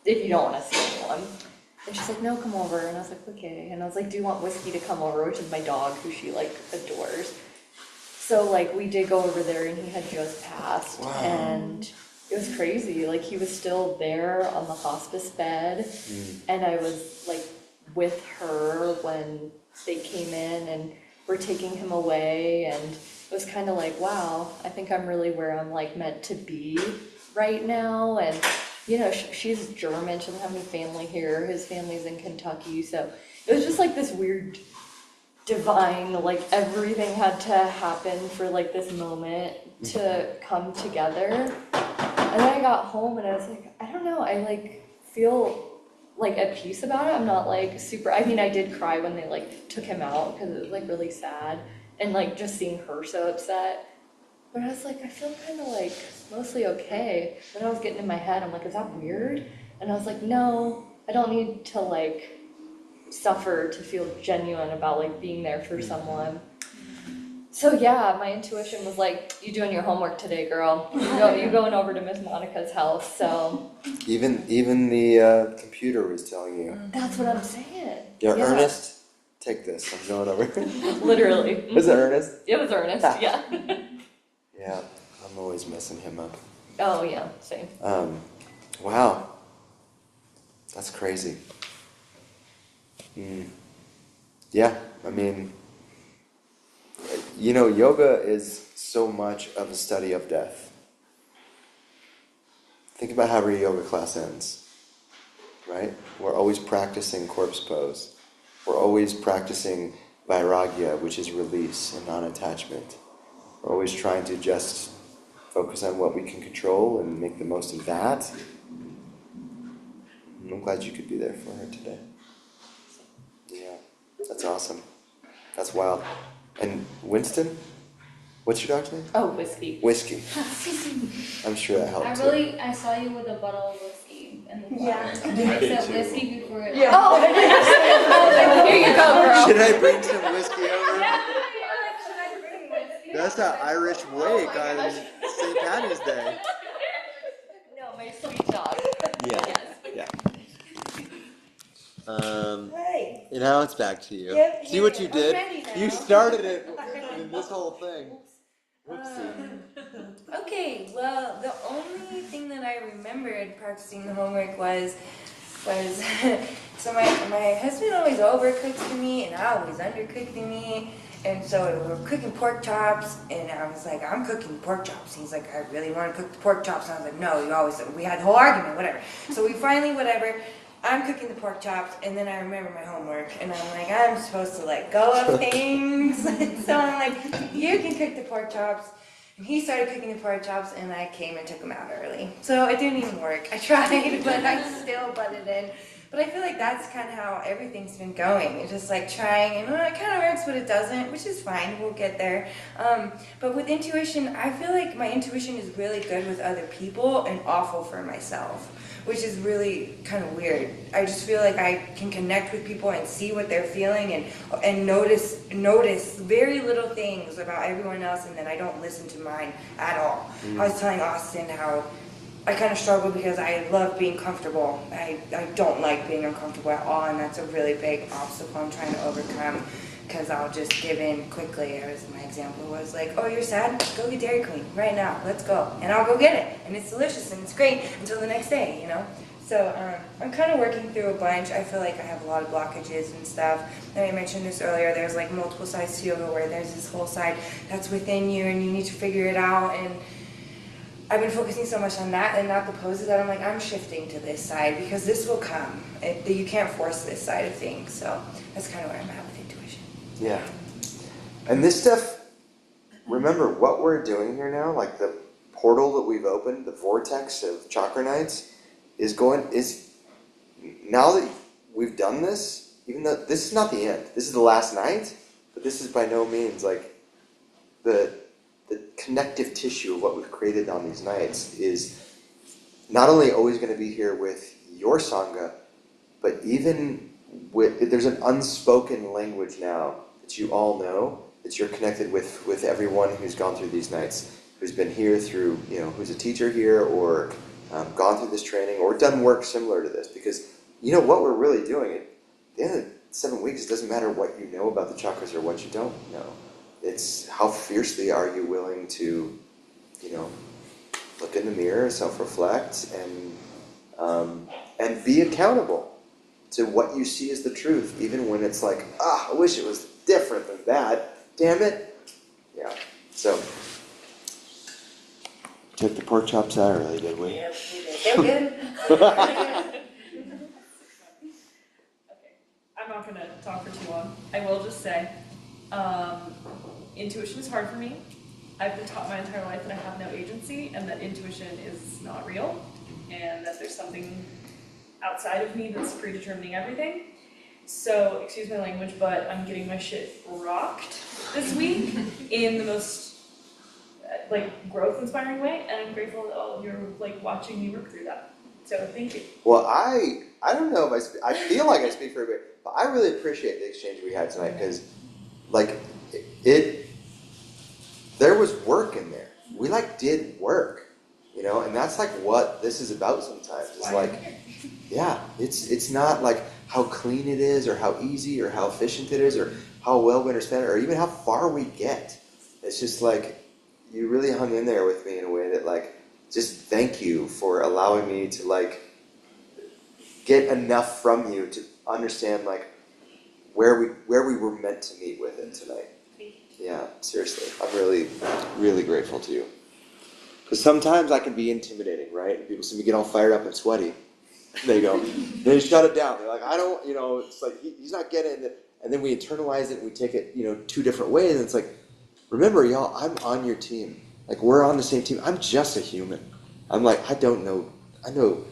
Speaker 5: if you don't want to see anyone. And she's like, no, come over. And I was like, okay. And I was like, do you want Whiskey to come over, which is my dog, who she like adores. So like, we did go over there, and he had just passed. Wow. And it was crazy. Like, he was still there on the hospice bed, and I was like with her when they came in and were taking him away, and it was kind of like, wow, I think I'm really where I'm like meant to be right now. And you know, she's German, she doesn't have any family here, his family's in Kentucky, so it was just like this weird divine, like everything had to happen for like this moment to come together. And then I got home, and I was like, I don't know, I like feel like at peace about it. I'm not like super, I mean, I did cry when they like took him out because it was like really sad, and like just seeing her so upset. But I was like, I feel kind of like mostly okay. When I was getting in my head, I'm like, is that weird? And I was like, no, I don't need to like suffer to feel genuine about like being there for someone. So yeah, my intuition was like, you doing your homework today, girl. You going over to Miss Monica's house, so.
Speaker 1: Even the computer was telling you.
Speaker 5: That's what I'm saying.
Speaker 1: Yeah, Ernest, take this. I'm going over.
Speaker 5: Literally.
Speaker 1: Was it Ernest?
Speaker 5: It was Ernest, yeah.
Speaker 1: Yeah, I'm always messing him up.
Speaker 5: Oh yeah, same.
Speaker 1: Wow. That's crazy. Yeah, I mean, you know, yoga is so much of a study of death. Think about how every yoga class ends, right? We're always practicing corpse pose. We're always practicing vairagya, which is release and non-attachment. We're always trying to just focus on what we can control and make the most of that. And I'm glad you could be there for her today. Yeah, that's awesome. That's wild. And Winston? What's your dog's name?
Speaker 5: Oh, Whiskey.
Speaker 1: Whiskey. I'm sure that helped too.
Speaker 10: I saw you with a bottle of whiskey in the bar.
Speaker 7: Yeah.
Speaker 10: And I said whiskey before it.
Speaker 5: Yeah. Oh, here you go, girl.
Speaker 1: Should I bring some whiskey over?
Speaker 7: Yeah, should I bring whiskey?
Speaker 1: That's the Irish wake on St. Patty's Day.
Speaker 5: No, my sweet dog.
Speaker 1: Yeah.
Speaker 5: Yes.
Speaker 1: Yeah.
Speaker 7: Hey.
Speaker 1: And now it's back to you.
Speaker 7: Yep,
Speaker 1: See what you
Speaker 7: I'm
Speaker 1: did?
Speaker 7: ready now.
Speaker 1: You started it in this whole thing.
Speaker 7: Okay, well, the only thing that I remembered practicing the homework was so my husband always overcooks for me and I always undercook for me. And so we were cooking pork chops, and I was like, I'm cooking pork chops. He's like, I really want to cook the pork chops. And I was like, no, you always, we had the whole argument, whatever. So we finally, whatever, I'm cooking the pork chops, and then I remember my homework, and I'm like, I'm supposed to let go of things. So I'm like, you can cook the pork chops. And he started cooking the pork chops, and I came and took them out early. So it didn't even work. I tried, but I still butted in. But I feel like that's kind of how everything's been going. It's just like trying, and it kind of works, but it doesn't, which is fine. We'll get there. But with intuition, I feel like my intuition is really good with other people and awful for myself, which is really kind of weird. I just feel like I can connect with people and see what they're feeling and notice very little things about everyone else, and then I don't listen to mine at all. I was telling Austin how I kind of struggle because I love being comfortable. I don't like being uncomfortable at all, and that's a really big obstacle I'm trying to overcome because I'll just give in quickly. My example was like, oh, you're sad? Go get Dairy Queen right now. Let's go. And I'll go get it. And it's delicious and it's great until the next day, you know? So I'm kind of working through a bunch. I feel like I have a lot of blockages and stuff. And I mentioned this earlier. There's like multiple sides to yoga where there's this whole side that's within you and you need to figure it out. And I've been focusing so much on that and not the poses that I'm like, I'm shifting to this side because this will come. You can't force this side of things. So that's kind of where I'm at with intuition.
Speaker 1: Yeah. And this stuff, remember what we're doing here now, like the portal that we've opened, the vortex of chakra nights, is now that we've done this, even though this is not the end, this is the last night, but this is by no means like the connective tissue of what we've created on these nights is not only always going to be here with your Sangha, but even there's an unspoken language now that you all know, that you're connected with everyone who's gone through these nights, who's been here through, who's a teacher here or gone through this training or done work similar to this. Because what we're really doing, at the end of 7 weeks, it doesn't matter what you know about the chakras or what you don't know. It's how fiercely are you willing to, look in the mirror, self-reflect, and be accountable to what you see as the truth, even when it's like, I wish it was different than that. Damn it. Yeah. So, took the pork chops out early, did we?
Speaker 7: Yep, we did. They're good.
Speaker 3: I'm not going to talk for too long. I will just say, intuition is hard for me. I've been taught my entire life that I have no agency and that intuition is not real.
Speaker 13: and that there's something outside of me that's predetermining everything. So, excuse my language, but I'm getting my shit rocked this week in the most growth inspiring way, and I'm grateful that all of you are watching me work through that. So thank you.
Speaker 1: Well, I don't know if I feel like I speak for everybody, but I really appreciate the exchange we had tonight because there was work in there. We did work, and that's what this is about sometimes. It's it's not how clean it is or how easy or how efficient it is or how well we understand it or even how far we get. It's just you really hung in there with me in a way that just thank you for allowing me to get enough from you to understand where we were meant to meet with it tonight. Yeah, seriously, I'm really, really grateful to you. Because sometimes I can be intimidating, right? And people see me get all fired up and sweaty. They go, they shut it down. They're like, I don't, it's he's not getting it. And then we internalize it and we take it, two different ways. And it's remember, y'all, I'm on your team. We're on the same team. I'm just a human. I'm I don't know. I know,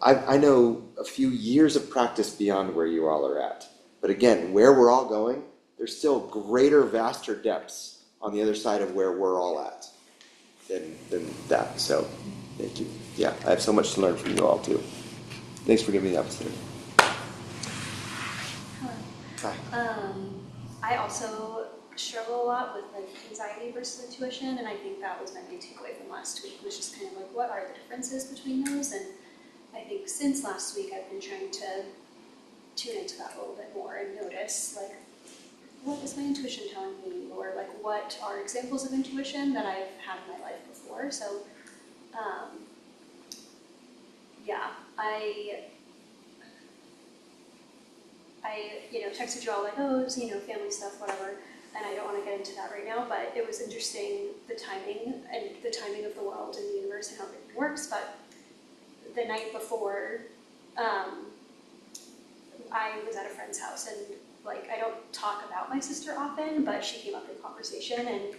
Speaker 1: I know a few years of practice beyond where you all are at. But again, where we're all going, there's still greater, vaster depths on the other side of where we're all at than that. So, thank you. Yeah, I have so much to learn from you all, too. Thanks for giving me the opportunity.
Speaker 2: Hello.
Speaker 1: Hi.
Speaker 2: I also struggle a lot with anxiety versus intuition, and I think that was my main takeaway from last week, was just kind of what are the differences between those? And I think since last week I've been trying to tune into that a little bit more and notice what is my intuition telling me, or what are examples of intuition that I've had in my life before. So I texted you all oh, it was, family stuff, whatever, and I don't want to get into that right now, but it was interesting, the timing of the world and the universe and how everything works. But the night before, I was at a friend's house, and I don't talk about my sister often, but she came up in conversation, and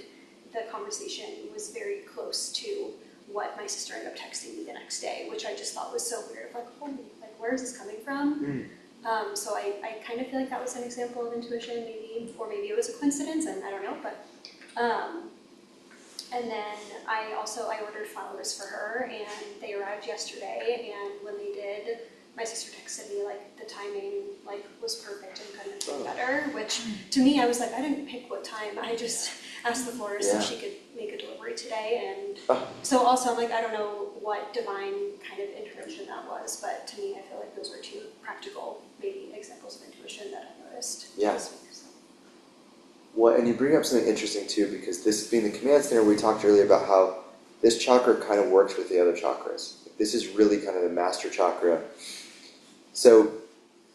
Speaker 2: the conversation was very close to what my sister ended up texting me the next day, which I just thought was so weird. Holy, where is this coming from? So I kind of feel like that was an example of intuition, maybe, or maybe it was a coincidence, and I don't know, but, and then I ordered flowers for her, and they arrived yesterday, and when they did, my sister texted me, the timing, was perfect and couldn't have been better, which, to me, I was I didn't pick what time, I just asked the florist if she could make a delivery today, and so also, I'm I don't know what divine kind of intervention that was, but to me, I feel those are two practical, maybe, examples of intuition that I noticed this week. So.
Speaker 1: Well, and you bring up something interesting, too, because this being the command center, we talked earlier about how this chakra kind of works with the other chakras. This is really kind of the master chakra. So,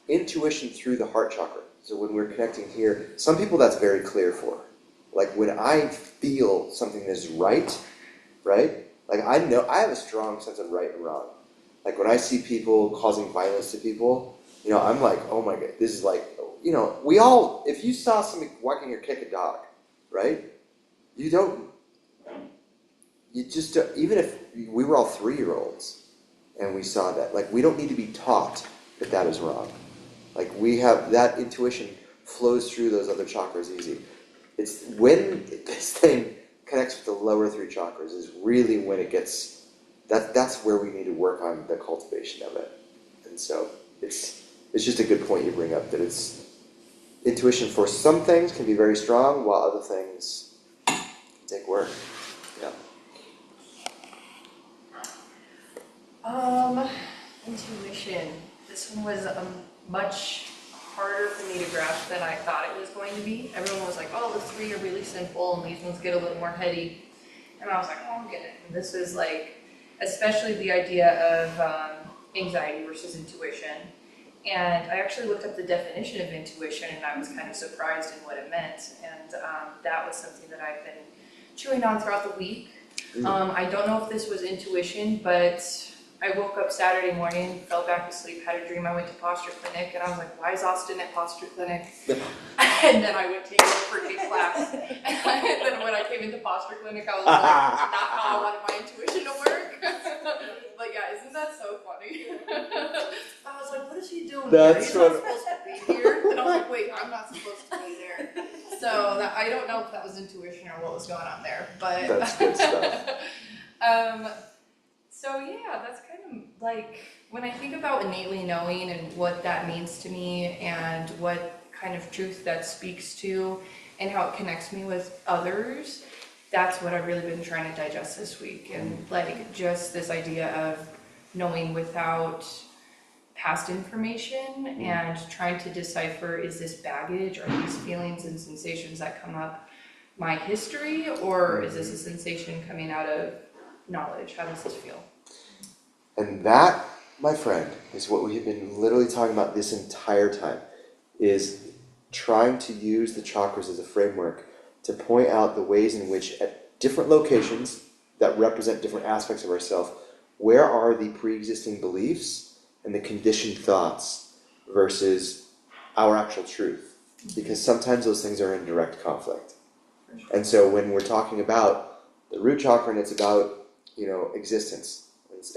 Speaker 1: intuition through the heart chakra. So when we're connecting here, some people that's very clear for. When I feel something is right? I know, I have a strong sense of right and wrong. When I see people causing violence to people, I'm oh my God, this is we all, if you saw somebody walking or kick a dog, right? You just, even if we were all 3-year-olds and we saw that, we don't need to be taught that is wrong. We have, that intuition flows through those other chakras easy. It's when this thing connects with the lower 3 chakras is really when it gets, that's where we need to work on the cultivation of it. And so it's just a good point you bring up, that it's intuition for some things can be very strong, while other things take work. Yeah.
Speaker 14: Intuition. This one was much harder for me to grasp than I thought it was going to be. Everyone was oh, the 3 are really simple, and these ones get a little more heady. And I was oh, I'm getting it. And this is especially the idea of anxiety versus intuition. And I actually looked up the definition of intuition, and I was kind of surprised in what it meant. And that was something that I've been chewing on throughout the week. I don't know if this was intuition, but I woke up Saturday morning, fell back asleep, had a dream I went to posture clinic, and I was why is Austin at posture clinic? And then I went to yoga for a class. And then when I came into posture clinic, I was not how I wanted my intuition to work.
Speaker 4: But yeah, isn't that so funny? I was like, what is he doing
Speaker 1: That's
Speaker 4: here? He's not
Speaker 1: what-
Speaker 4: supposed to be here. And I was like, wait, I'm not supposed to be there. So that, I don't know if that was intuition or what was going on there, but
Speaker 1: That's good stuff.
Speaker 14: So yeah, that's kind of like when I think about innately knowing and what that means to me and what kind of truth that speaks to and how it connects me with others, that's what I've really been trying to digest this week. And like just this idea of knowing without past information and trying to decipher, is this baggage, are these feelings and sensations that come up my history, or is this a sensation coming out of knowledge? How does this feel?
Speaker 1: And that, my friend, is what we have been literally talking about this entire time, is trying to use the chakras as a framework to point out the ways in which at different locations that represent different aspects of ourselves, where are the pre-existing beliefs and the conditioned thoughts versus our actual truth? Because sometimes those things are in direct conflict. And so when we're talking about the root chakra and it's about, existence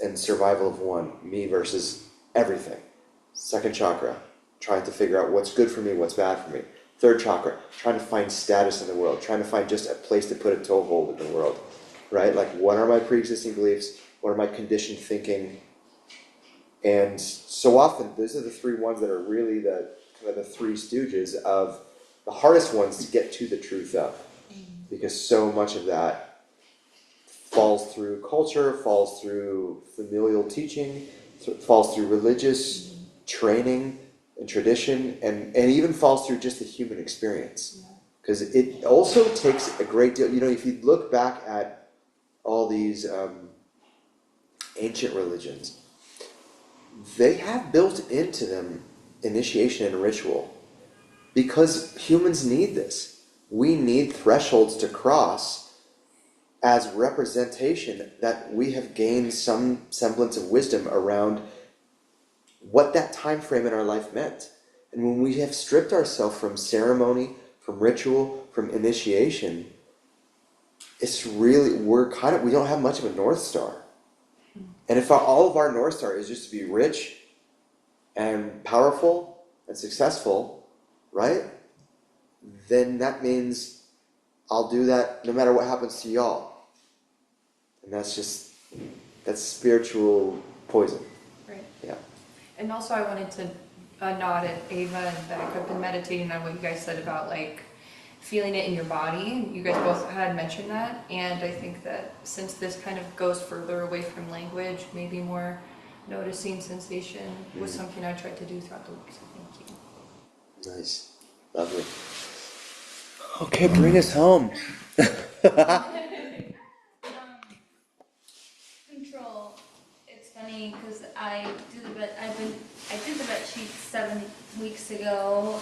Speaker 1: and survival of one, me versus everything. Second chakra, trying to figure out what's good for me, what's bad for me. Third chakra, trying to find status in the world, trying to find just a place to put a toehold in the world, right? Like, what are my pre-existing beliefs? What are my conditioned thinking? And so often, those are the three ones that are really the kind of the three stooges of the hardest ones to get to the truth of, because so much of that falls through culture, falls through familial teaching, falls through religious training and tradition, and even falls through just the human experience. Because it also takes a great deal, if you look back at all these ancient religions, they have built into them initiation and ritual. Because humans need this. We need thresholds to cross as representation that we have gained some semblance of wisdom around what that time frame in our life meant. And when we have stripped ourselves from ceremony, from ritual, from initiation, it's really, we don't have much of a North Star. And if all of our North Star is just to be rich and powerful and successful, right? Then that means I'll do that no matter what happens to y'all. And that's spiritual poison.
Speaker 14: Right.
Speaker 1: Yeah.
Speaker 14: And also I wanted to nod at Ava and Beck. I've been meditating on what you guys said about like feeling it in your body. You guys both had mentioned that. And I think that since this kind of goes further away from language, maybe more noticing sensation was something I tried to do throughout the week. So thank you.
Speaker 1: Nice. Lovely. Okay, bring us home.
Speaker 10: Control. It's funny because I did the bed sheet 7 weeks ago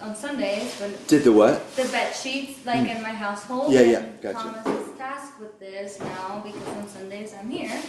Speaker 10: on Sundays.
Speaker 1: Did the what?
Speaker 10: The bed sheets, like in my household.
Speaker 1: Yeah, gotcha.
Speaker 10: Thomas is tasked with this now because on Sundays I'm here.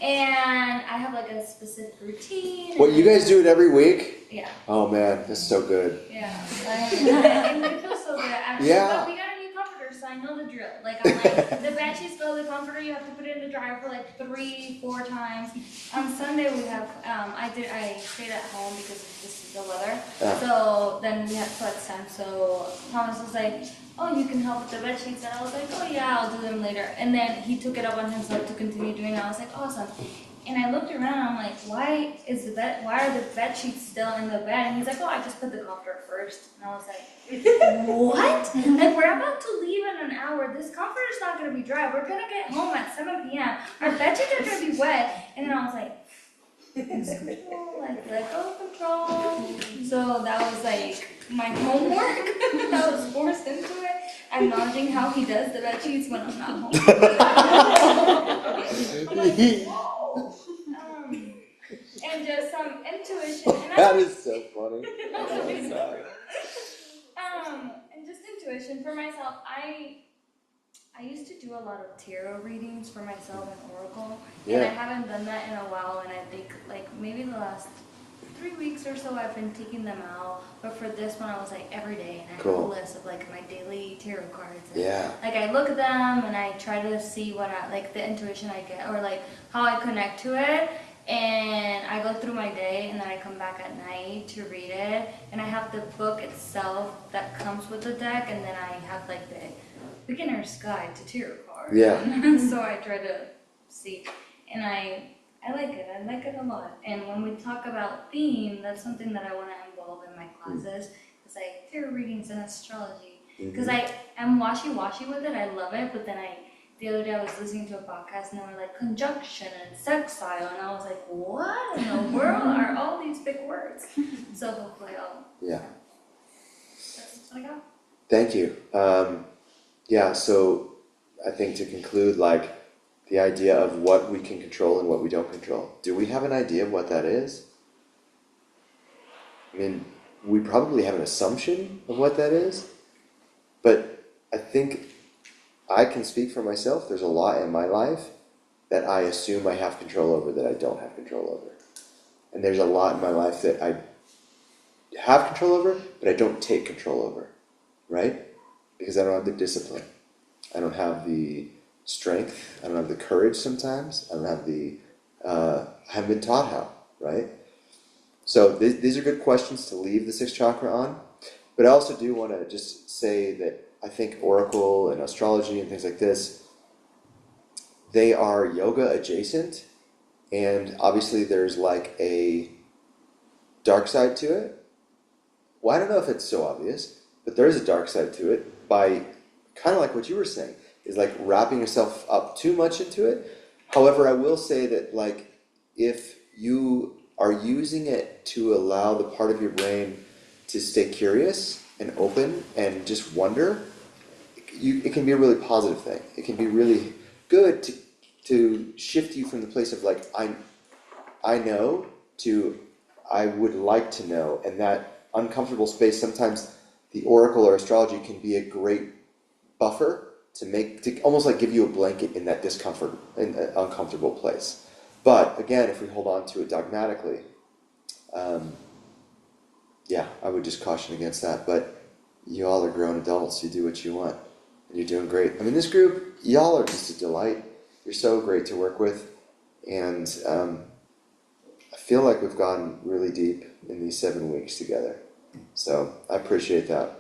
Speaker 10: And I have like a specific routine.
Speaker 1: What, you guys do it every week?
Speaker 10: Yeah.
Speaker 1: Oh man, that's so good.
Speaker 10: Yeah. And it feels so good.
Speaker 1: Yeah.
Speaker 10: But we got a new comforter, so I know the drill. Like, I'm like, the bed sheets go to the comforter, you have to put it in the dryer for like 3-4 times. On Sunday we have, I stayed at home because this is the weather.
Speaker 1: Yeah.
Speaker 10: So then we had flex time. So Thomas was like, oh, you can help with the bed sheets. And I was like, oh yeah, I'll do them later. And then he took it up on himself to continue doing it. I was like, awesome. And I looked around and I'm like, why are the bed sheets still in the bed? And he's like, oh, I just put the comforter first. And I was like, what? Like, we're about to leave in an hour. This comforter's not going to be dry. We're going to get home at 7 p.m. Our bed sheets are going to be wet. And then I was like, control, like, let go of control. So that was like my homework that was forced into it. Acknowledging how he does the bed sheets when I'm not home. I'm like, whoa. And just some intuition. And
Speaker 1: That is so funny.
Speaker 10: And just intuition for myself. I used to do a lot of tarot readings for myself and oracle, and I haven't done that in a while. And I think like maybe the last 3 weeks or so I've been taking them out, but for this one I was like every day, and I
Speaker 1: Cool.
Speaker 10: have a list of like my daily tarot cards. And,
Speaker 1: Yeah.
Speaker 10: like I look at them and I try to see what I like the intuition I get or like how I connect to it. And I go through my day and then I come back at night to read it. And I have the book itself that comes with the deck, and then I have like the beginner's guide to tarot cards.
Speaker 1: Yeah.
Speaker 10: So I try to see, and I like it. I like it a lot. And when we talk about theme, that's something that I want to involve in my classes. It's like tarot readings and astrology. Because I am washy-washy with it. I love it. But then the other day I was listening to a podcast and they were like conjunction and sextile. And I was like, what in the world are all these big words? So hopefully I'll.
Speaker 1: Yeah.
Speaker 10: That's what I got.
Speaker 1: Thank you. Yeah, so I think to conclude, like, the idea of what we can control and what we don't control. Do we have an idea of what that is? I mean, we probably have an assumption of what that is, but I think I can speak for myself. There's a lot in my life that I assume I have control over that I don't have control over. And there's a lot in my life that I have control over, but I don't take control over, right? Because I don't have the discipline. I don't have the strength. I don't have the courage sometimes. I don't have I haven't been taught how, right? So these are good questions to leave the sixth chakra on. But I also do want to just say that I think oracle and astrology and things like this, they are yoga adjacent. And obviously there's like a dark side to it. Well, I don't know if it's so obvious, but there is a dark side to it by kind of like what you were saying, is like wrapping yourself up too much into it. However, I will say that like if you are using it to allow the part of your brain to stay curious and open and just wonder, it can be a really positive thing. It can be really good to shift you from the place of like I know to I would like to know, and that uncomfortable space, sometimes the oracle or astrology can be a great buffer to almost like give you a blanket in that discomfort, in an uncomfortable place. But again, if we hold on to it dogmatically, yeah, I would just caution against that. But you all are grown adults, you do what you want, and you're doing great. I mean, this group, y'all are just a delight. You're so great to work with, and I feel like we've gone really deep in these 7 weeks together. So I appreciate that.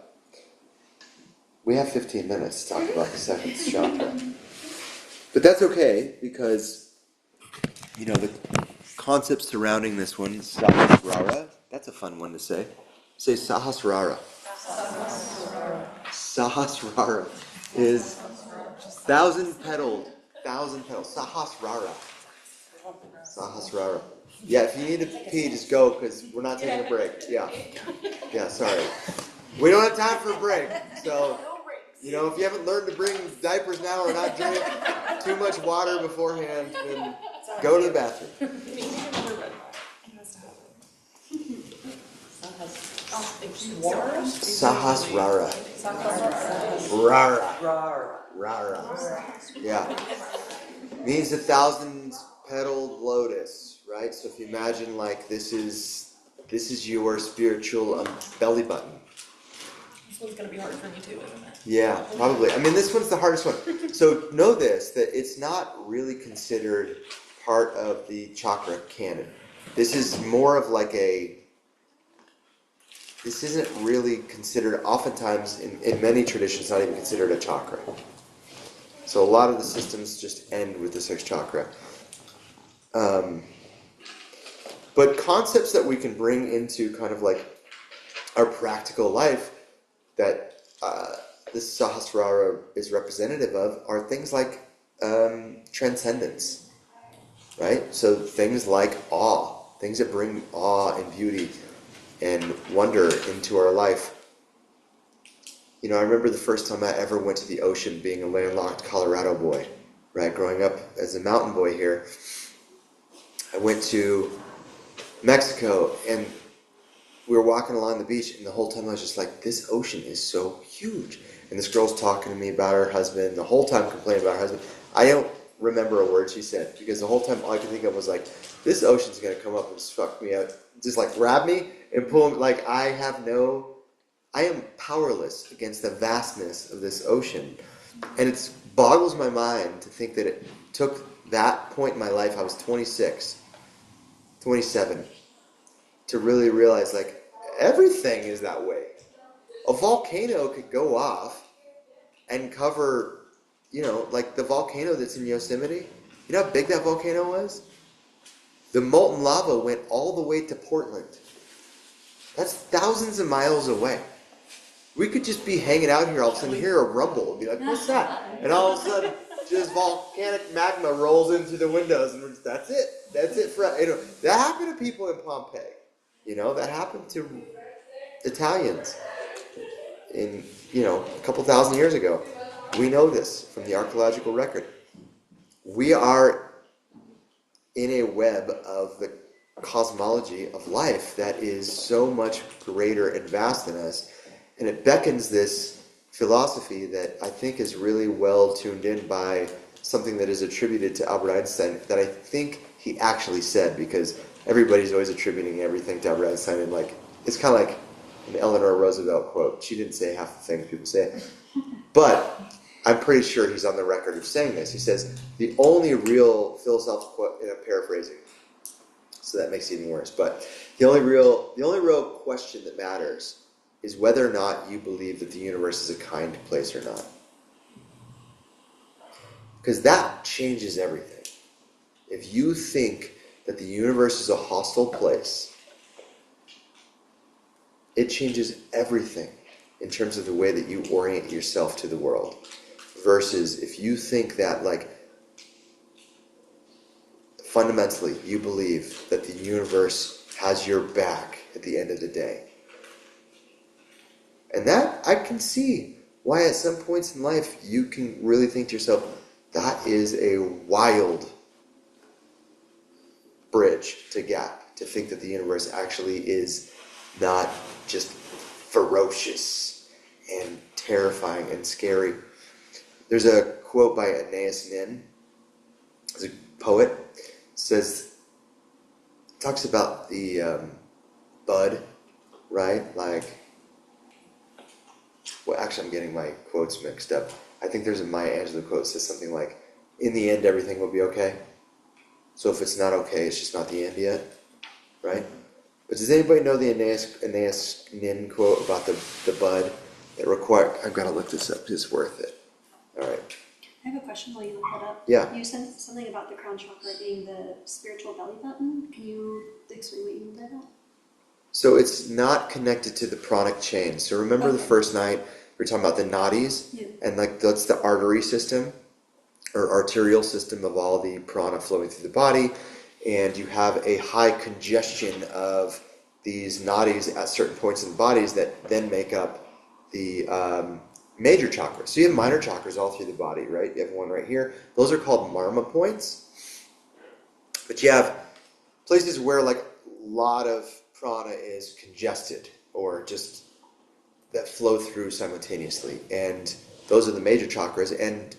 Speaker 1: We have 15 minutes to talk about the second chakra. But that's okay, because, you know, the concepts surrounding this one, Sahasrara, that's a fun one to say. Say Sahasrara. Sahasrara is thousand-petaled, Sahasrara. Sahasrara. Yeah, if you need to pee, just go, because we're not taking a break. Yeah, sorry. We don't have time for a break, so, you know, if you haven't learned to bring diapers now or not drink too much water beforehand, then go to the bathroom. Sahasrara. Rara. Yeah. Means 1,000-petaled lotus, right? So if you imagine like this is your spiritual belly button.
Speaker 13: This one's gonna be hard for me too, isn't it?
Speaker 1: Yeah, probably. I mean, this one's the hardest one. So know this, that it's not really considered part of the chakra canon. This is more of like this isn't really considered, oftentimes in many traditions, not even considered a chakra. So a lot of the systems just end with the sixth chakra. But concepts that we can bring into kind of like our practical life that this Sahasrara is representative of are things like transcendence, right? So things like awe, things that bring awe and beauty and wonder into our life. You know, I remember the first time I ever went to the ocean, being a landlocked Colorado boy, right? Growing up as a mountain boy here, I went to Mexico, and we were walking along the beach, and the whole time I was just like, this ocean is so huge. And this girl's talking to me about her husband, the whole time complaining about her husband. remember a word she said, because the whole time all I could think of was like, this ocean's gonna come up and suck me out, just like grab me and pull me. Like I am powerless against the vastness of this ocean, and it boggles my mind to think that it took that point in my life. I was 26, 27, to really realize like everything is that way. A volcano could go off and cover, like the volcano that's in Yosemite. You know how big that volcano was? The molten lava went all the way to Portland. That's thousands of miles away. We could just be hanging out here, all of a sudden hear a rumble and be like, what's that? And all of a sudden, just volcanic magma rolls in through the windows, and that's it. That's it for, that happened to people in Pompeii. That happened to Italians a couple thousand years ago. We know this from the archaeological record. We are in a web of the cosmology of life that is so much greater and vast than us, and it beckons this philosophy that I think is really well tuned in by something that is attributed to Albert Einstein that I think he actually said, because everybody's always attributing everything to Albert Einstein, and it's kind of like an Eleanor Roosevelt quote. She didn't say half the things people say, but I'm pretty sure he's on the record of saying this. He says, the only real philosophical quote, and I'm paraphrasing, so that makes it even worse, but the only real question that matters is whether or not you believe that the universe is a kind place or not. Because that changes everything. If you think that the universe is a hostile place, it changes everything in terms of the way that you orient yourself to the world. Versus if you think that, fundamentally, you believe that the universe has your back at the end of the day. And that, I can see why at some points in life you can really think to yourself, that is a wild bridge to gap, to think that the universe actually is not just ferocious and terrifying and scary. There's a quote by Anais Nin, as a poet, talks about the bud, right? Actually I'm getting my quotes mixed up. I think there's a Maya Angelou quote that says something like, in the end everything will be okay. So if it's not okay, it's just not the end yet, right? But does anybody know the Anais Nin quote about the bud? I've got to look this up, it's worth it. All right.
Speaker 2: I have a question while you look that up.
Speaker 1: Yeah.
Speaker 2: You said something about the crown chakra being the spiritual belly button. Can you explain what you mean by that?
Speaker 1: So it's not connected to the pranic chain. So remember the first night we were talking about the nadis? Yeah. And that's the artery system or arterial system of all the prana flowing through the body. And you have a high congestion of these nadis at certain points in the bodies that then make up the major chakras. So you have minor chakras all through the body, right? You have one right here. Those are called marma points. But you have places where a lot of prana is congested or just that flow through simultaneously. And those are the major chakras. And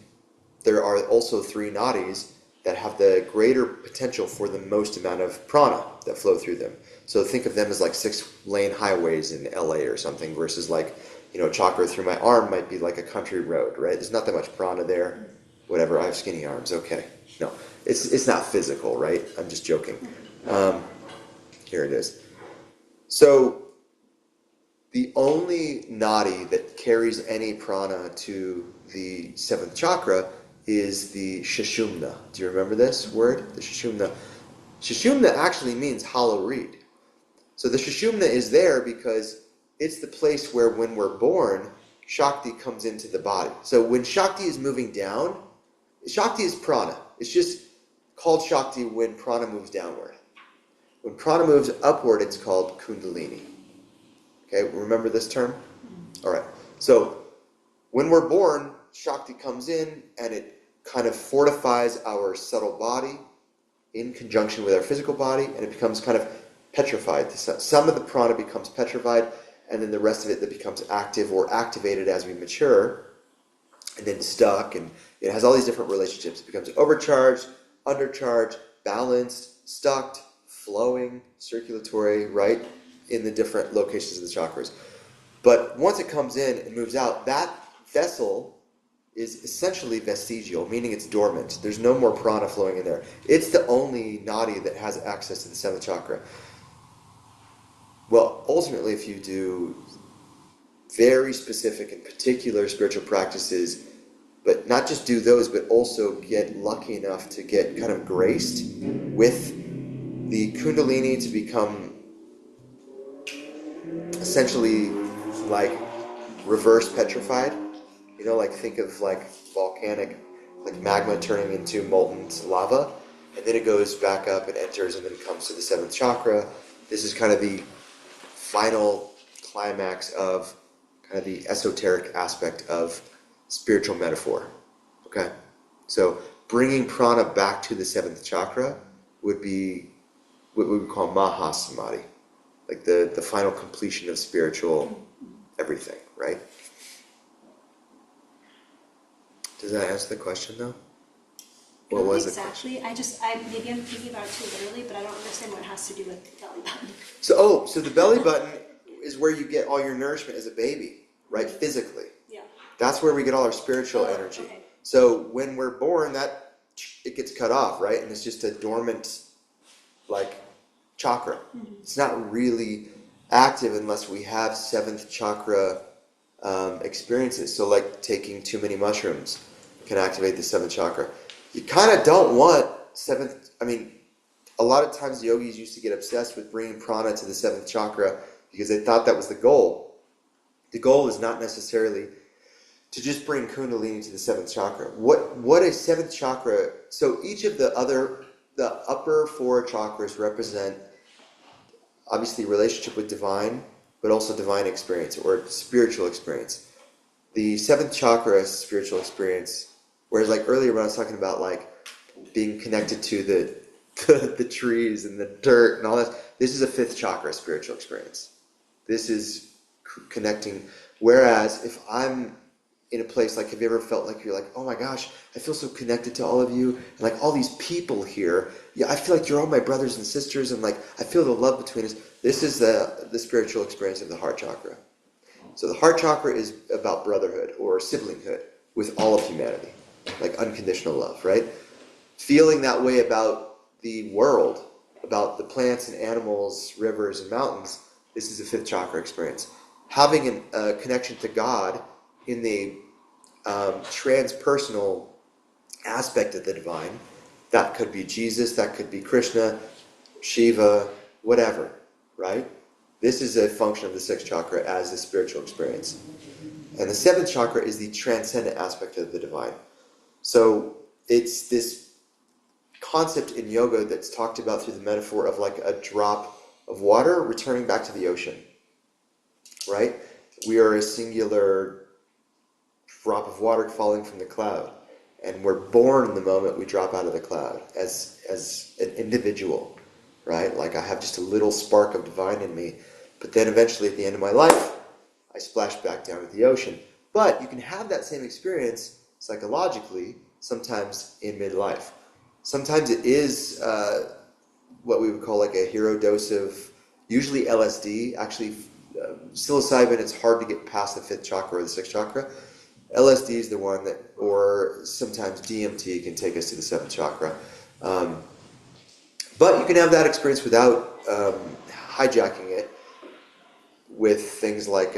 Speaker 1: there are also 3 nadis that have the greater potential for the most amount of prana that flow through them. So think of them as 6-lane highways in LA or something versus chakra through my arm might be like a country road, right? There's not that much prana there. Whatever, I have skinny arms, okay. No, it's not physical, right? I'm just joking. Here it is. So the only nadi that carries any prana to the 7th chakra is the Sushumna. Do you remember this word? The Sushumna. Sushumna actually means hollow reed. So the Sushumna is there because it's the place where when we're born, Shakti comes into the body. So when Shakti is moving down, Shakti is prana. It's just called Shakti when prana moves downward. When prana moves upward, it's called Kundalini. Okay, remember this term? All right. So when we're born, Shakti comes in and it kind of fortifies our subtle body in conjunction with our physical body, and it becomes kind of petrified. Some of the prana becomes petrified, and then the rest of it that becomes active or activated as we mature and then stuck, and it has all these different relationships. It becomes overcharged, undercharged, balanced, stuck, flowing, circulatory, right, in the different locations of the chakras. But once it comes in and moves out, that vessel is essentially vestigial, meaning it's dormant. There's no more prana flowing in there. It's the only nadi that has access to the seventh chakra. Well, ultimately, if you do very specific and particular spiritual practices, but not just do those, but also get lucky enough to get kind of graced with the kundalini to become essentially like reverse petrified. You know, like think of like volcanic, like magma turning into molten lava, and then it goes back up and enters and then comes to the seventh chakra. This is kind of the final climax of kind of the esoteric aspect of spiritual metaphor. Okay? So bringing prana back to the seventh chakra would be what we would call mahasamadhi, like the final completion of spiritual everything, right? Does that answer the question though? What was it?
Speaker 2: Exactly. Maybe I'm thinking about it too literally, but I don't understand what it has to do with the belly button.
Speaker 1: So the belly button is where you get all your nourishment as a baby, right? Physically.
Speaker 2: Yeah.
Speaker 1: That's where we get all our spiritual energy.
Speaker 2: Okay.
Speaker 1: So when we're born, it gets cut off, right? And it's just a dormant, like, chakra. Mm-hmm. It's not really active unless we have seventh chakra experiences. So like taking too many mushrooms can activate the seventh chakra. You kind of don't want a lot of times the yogis used to get obsessed with bringing prana to the seventh chakra because they thought that was the goal. The goal is not necessarily to just bring kundalini to the seventh chakra. What a seventh chakra, so each of the upper four chakras represent obviously relationship with divine, but also divine experience or spiritual experience. The seventh chakra is spiritual experience, whereas like earlier when I was talking about like being connected to the trees and the dirt and all that, this is a fifth chakra spiritual experience. This is connecting. Whereas if I'm in a place like, have you ever felt like you're like, oh my gosh, I feel so connected to all of you, and like all these people here, yeah, I feel like you're all my brothers and sisters, and like I feel the love between us. This is the spiritual experience of the heart chakra. So the heart chakra is about brotherhood or siblinghood with all of humanity, like unconditional love, right? Feeling that way about the world, about the plants and animals, rivers and mountains, this is a fifth chakra experience. Having a connection to God in the transpersonal aspect of the divine, that could be Jesus, that could be Krishna, Shiva, whatever, right? This is a function of the sixth chakra as a spiritual experience. And the seventh chakra is the transcendent aspect of the divine. So it's this concept in yoga that's talked about through the metaphor of like a drop of water returning back to the ocean, right? We are a singular drop of water falling from the cloud, and we're born in the moment we drop out of the cloud as an individual, right? Like I have just a little spark of divine in me, but then eventually at the end of my life I splash back down at the ocean. But you can have that same experience psychologically sometimes in midlife. Sometimes it is what we would call like a hero dose of usually LSD. Actually psilocybin, it's hard to get past the fifth chakra or the sixth chakra. LSD is the one that, or sometimes DMT can take us to the seventh chakra. But you can have that experience without hijacking it with things like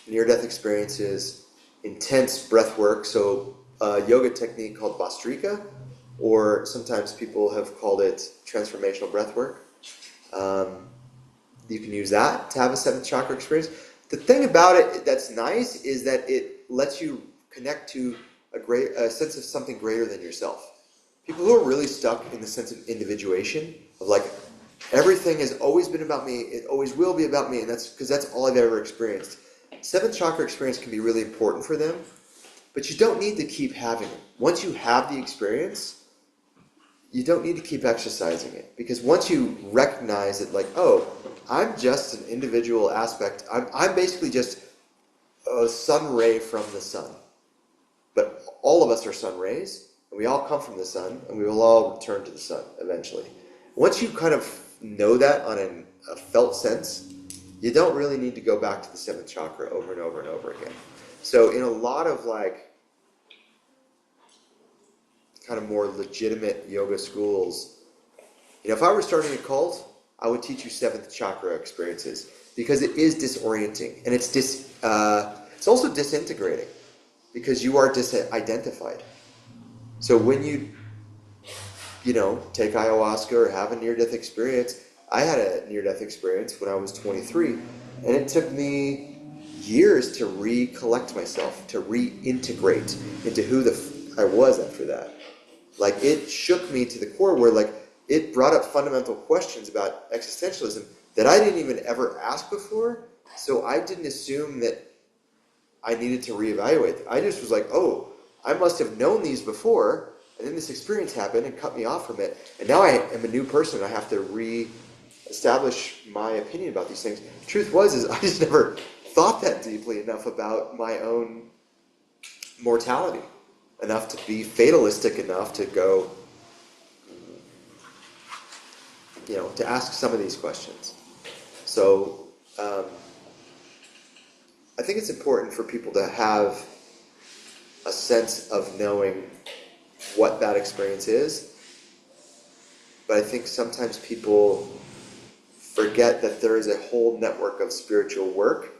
Speaker 1: near-death experiences, intense breath work, so a yoga technique called Bhastrika, or sometimes people have called it transformational breath work. You can use that to have a seventh chakra experience. The thing about it that's nice is that it lets you connect to a sense of something greater than yourself. People who are really stuck in the sense of individuation, of like, everything has always been about me, it always will be about me, and that's because that's all I've ever experienced. Seventh chakra experience can be really important for them, but you don't need to keep having it. Once you have the experience, you don't need to keep exercising it. Because once you recognize that, like, oh, I'm just an individual aspect. I'm basically just a sun ray from the sun. all of us are sun rays, and we all come from the sun, and we will all return to the sun eventually. Once you kind of know that on a felt sense, you don't really need to go back to the seventh chakra over and over and over again. So in a lot of like kind of more legitimate yoga schools, if I were starting a cult, I would teach you seventh chakra experiences because it is disorienting and it's also disintegrating because you are disidentified. So when you take ayahuasca or have a near-death experience, I had a near-death experience when I was 23, and it took me years to recollect myself, to reintegrate into who I was after that. Like, it shook me to the core where, like, it brought up fundamental questions about existentialism that I didn't even ever ask before, so I didn't assume that I needed to reevaluate. I just was like, oh, I must have known these before, and then this experience happened and cut me off from it, and now I am a new person. I have to re-establish my opinion about these things. The truth is I just never thought that deeply enough about my own mortality, enough to be fatalistic enough to go, to ask some of these questions. So I think it's important for people to have a sense of knowing what that experience is, but I think sometimes people forget that there is a whole network of spiritual work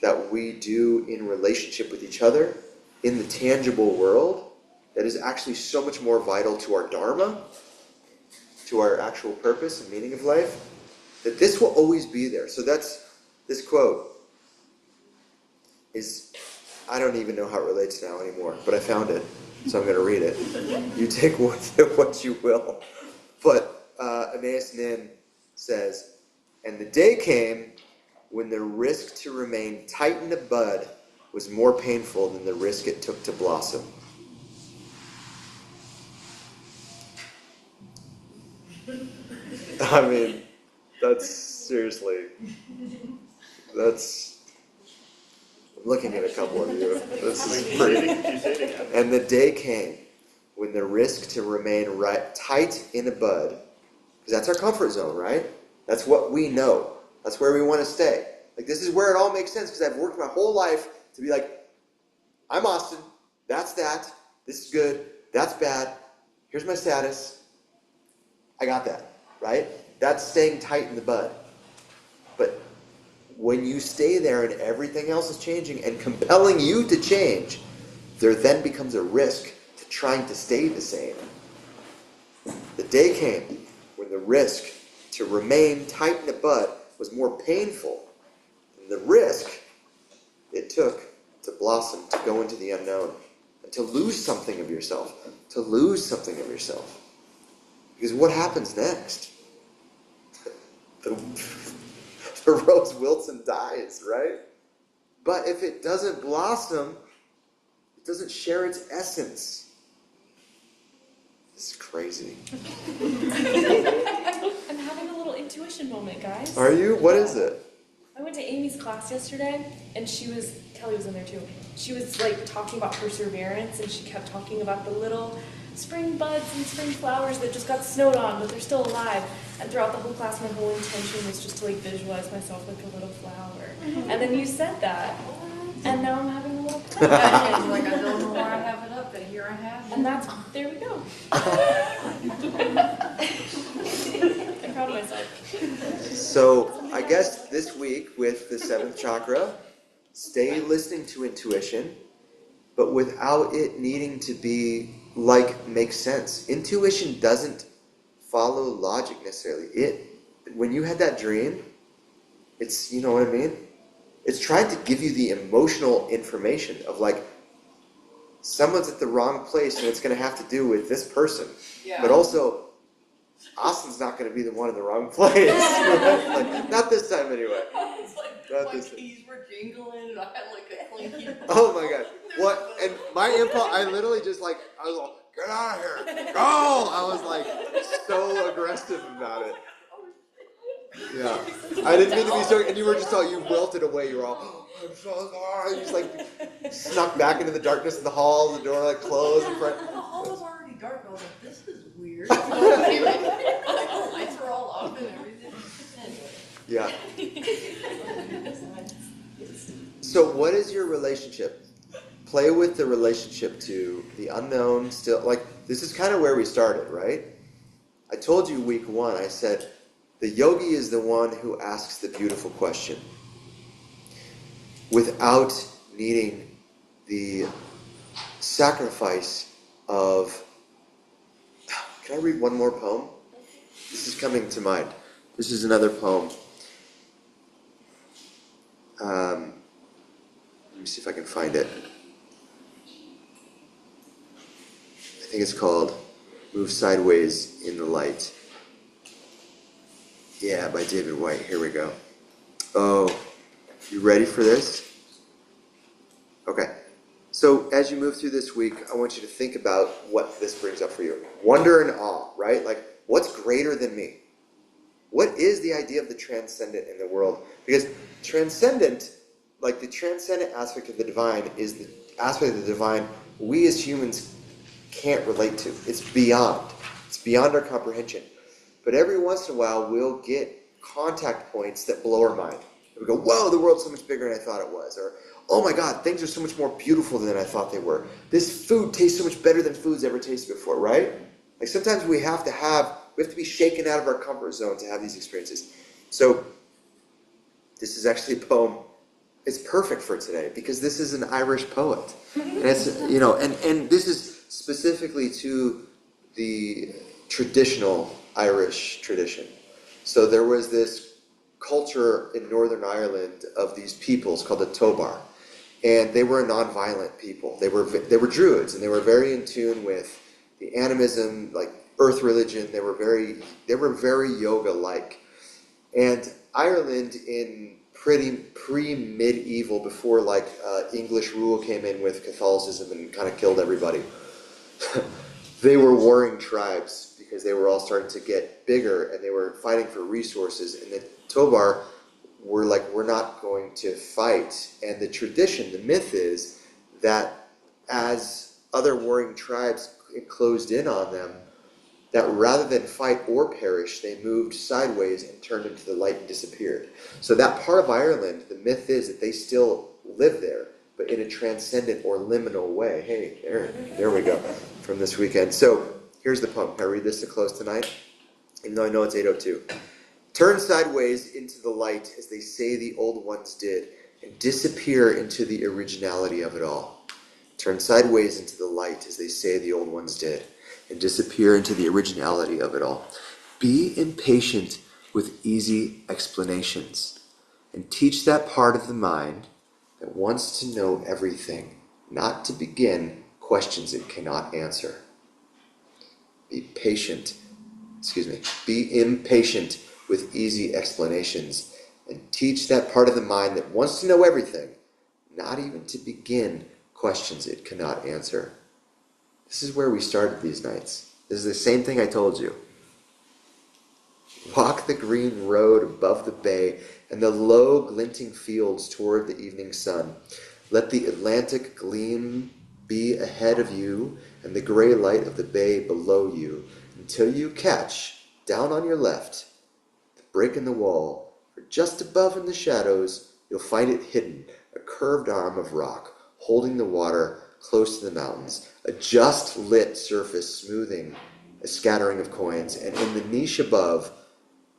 Speaker 1: that we do in relationship with each other in the tangible world that is actually so much more vital to our dharma, to our actual purpose and meaning of life, that this will always be there. So that's, this quote is, I don't even know how it relates now anymore, but I found it, so I'm going to read it. You take with it what you will. But Anais Nin says, and the day came when the risk to remain tight in the bud was more painful than the risk it took to blossom. I mean, that's seriously, that's, I'm looking at a couple of you. This is pretty. And the day came when the risk to remain tight in the bud, because that's our comfort zone, right? That's what we know. That's where we want to stay. Like, this is where it all makes sense, because I've worked my whole life to be like, I'm Austin, that's that, this is good, that's bad, here's my status, I got that, right? That's staying tight in the bud. But when you stay there and everything else is changing and compelling you to change, there then becomes a risk to trying to stay the same. The day came when the risk to remain tight in the bud was more painful than the risk it took to blossom, to go into the unknown, and to lose something of yourself, Because what happens next? The rose wilts and dies, right? But if it doesn't blossom, it doesn't share its essence. This is crazy.
Speaker 13: I'm having a little intuition moment, guys.
Speaker 1: Are you? What is it?
Speaker 13: I went to Amy's class yesterday, and Kelly was in there too. She was like talking about perseverance, and she kept talking about the little spring buds and spring flowers that just got snowed on, but they're still alive. And throughout the whole class, my whole intention was just to like visualize myself like a little flower. And then you said that, and now I'm having a little
Speaker 14: Like, I don't know where I have it up, but here I have it.
Speaker 13: And there we go. I'm proud of myself.
Speaker 1: So I guess this week with the seventh chakra, stay listening to intuition, but without it needing to be like make sense. Intuition doesn't follow logic necessarily. When you had that dream, it's, you know what I mean? It's trying to give you the emotional information of like, someone's at the wrong place and it's going to have to do with this person.
Speaker 4: Yeah.
Speaker 1: But also, Austin's not going to be the one in the wrong place. Right? Like, not this time anyway.
Speaker 4: It's like my keys were jingling and I had like a clinky.
Speaker 1: Oh my god. What? And my impulse, I literally just like, I was like, get out of here. Go! I was like so aggressive about it. Yeah. I didn't mean to be so, and you were just all, you wilted away. You were all, oh, I'm so sorry. You just like snuck back into the darkness of the hall, the door like closed in front.
Speaker 12: The hall was already dark. I was like, this is weird.
Speaker 4: Like the lights were all off and everything.
Speaker 1: Yeah. So what is your relationship? Play with the relationship to the unknown still. Like, this is kind of where we started, right? I told you week 1, I said, the yogi is the one who asks the beautiful question without needing the sacrifice of... Can I read one more poem? This is coming to mind. This is another poem. Let me see if I can find it. I think it's called Move Sideways in the Light. Yeah, by David White. Here we go. Oh, you ready for this? Okay. So as you move through this week, I want you to think about what this brings up for you. Wonder and awe, right? Like, what's greater than me? What is the idea of the transcendent in the world? Because transcendent, like the transcendent aspect of the divine, is the aspect of the divine we as humans can't relate to. It's beyond. It's beyond our comprehension. But every once in a while, we'll get contact points that blow our mind. We go, whoa, the world's so much bigger than I thought it was. Or, oh my God, things are so much more beautiful than I thought they were. This food tastes so much better than food's ever tasted before, right? Like sometimes we have to be shaken out of our comfort zone to have these experiences. So this is actually a poem. It's perfect for today because this is an Irish poet. And it's, and this is specifically to the traditional Irish tradition. So there was this culture in Northern Ireland of these peoples called the Tobar. And they were a non-violent people. They were Druids, and they were very in tune with the animism, like earth religion. They were very yoga-like. And Ireland, in pretty pre-medieval, before English rule came in with Catholicism and kind of killed everybody, they were warring tribes because they were all starting to get bigger and they were fighting for resources. And the Tobar were like, we're not going to fight. And the tradition, the myth is that as other warring tribes closed in on them, that rather than fight or perish, they moved sideways and turned into the light and disappeared. So that part of Ireland, the myth is that they still live there, but in a transcendent or liminal way. Hey, there we go, from this weekend. So here's the poem. Can I read this to close tonight? Even though I know it's 8:02. Turn sideways into the light as they say the old ones did, and disappear into the originality of it all. Turn sideways into the light as they say the old ones did, and disappear into the originality of it all. Be impatient with easy explanations, and teach that part of the mind that wants to know everything, not to begin questions it cannot answer. Be impatient with easy explanations, and teach that part of the mind that wants to know everything, not even to begin questions it cannot answer. This is where we started these nights. This is the same thing I told you. Walk the green road above the bay and the low glinting fields toward the evening sun. Let the Atlantic gleam be ahead of you and the gray light of the bay below you until you catch, down on your left, the break in the wall. For just above in the shadows, you'll find it hidden, a curved arm of rock, holding the water close to the mountains, a just lit surface smoothing a scattering of coins, and in the niche above,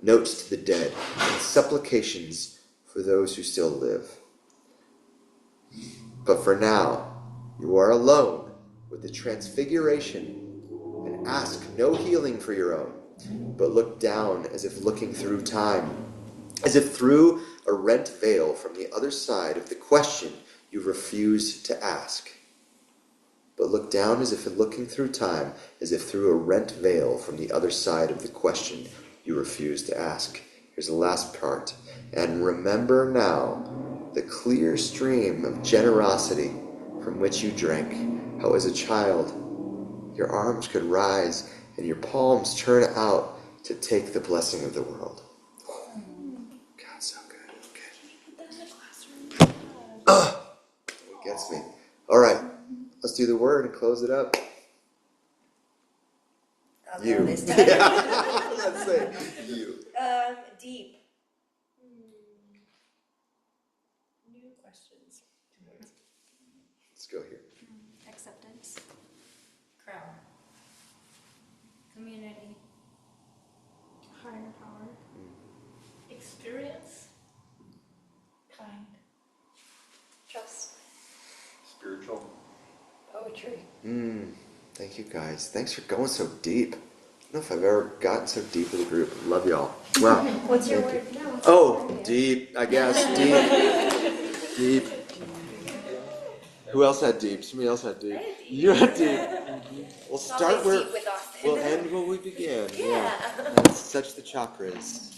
Speaker 1: notes to the dead and supplications for those who still live. But for now, you are alone with the transfiguration, and ask no healing for your own, but look down as if looking through time, as if through a rent veil from the other side of the question you refuse to ask. But look down as if looking through time, as if through a rent veil from the other side of the question you refuse to ask. Here's the last part. And remember now the clear stream of generosity from which you drank, how as a child your arms could rise and your palms turn out to take the blessing of the world. see the word and close it up.
Speaker 7: I'll
Speaker 1: You.
Speaker 7: go this time.
Speaker 1: Yeah. Let's say you.
Speaker 7: Deep.
Speaker 9: New questions.
Speaker 1: Let's go here.
Speaker 2: Acceptance.
Speaker 14: Crown.
Speaker 10: Community.
Speaker 8: Higher power. Experience.
Speaker 9: Kind.
Speaker 14: Trust.
Speaker 6: Spiritual.
Speaker 14: Poetry.
Speaker 1: Thank you guys. Thanks for going so deep. I don't know if I've ever gotten so deep with a group. Love y'all. Wow.
Speaker 7: What's your
Speaker 1: Thank
Speaker 7: word?
Speaker 1: you. Oh, deep, I guess. Deep. Deep. Who else had deep? Somebody else had deep. You had deep. We'll start
Speaker 7: Always
Speaker 1: where
Speaker 7: deep with Austin.
Speaker 1: we'll end where we began.
Speaker 7: Yeah.
Speaker 1: That's such the chakras.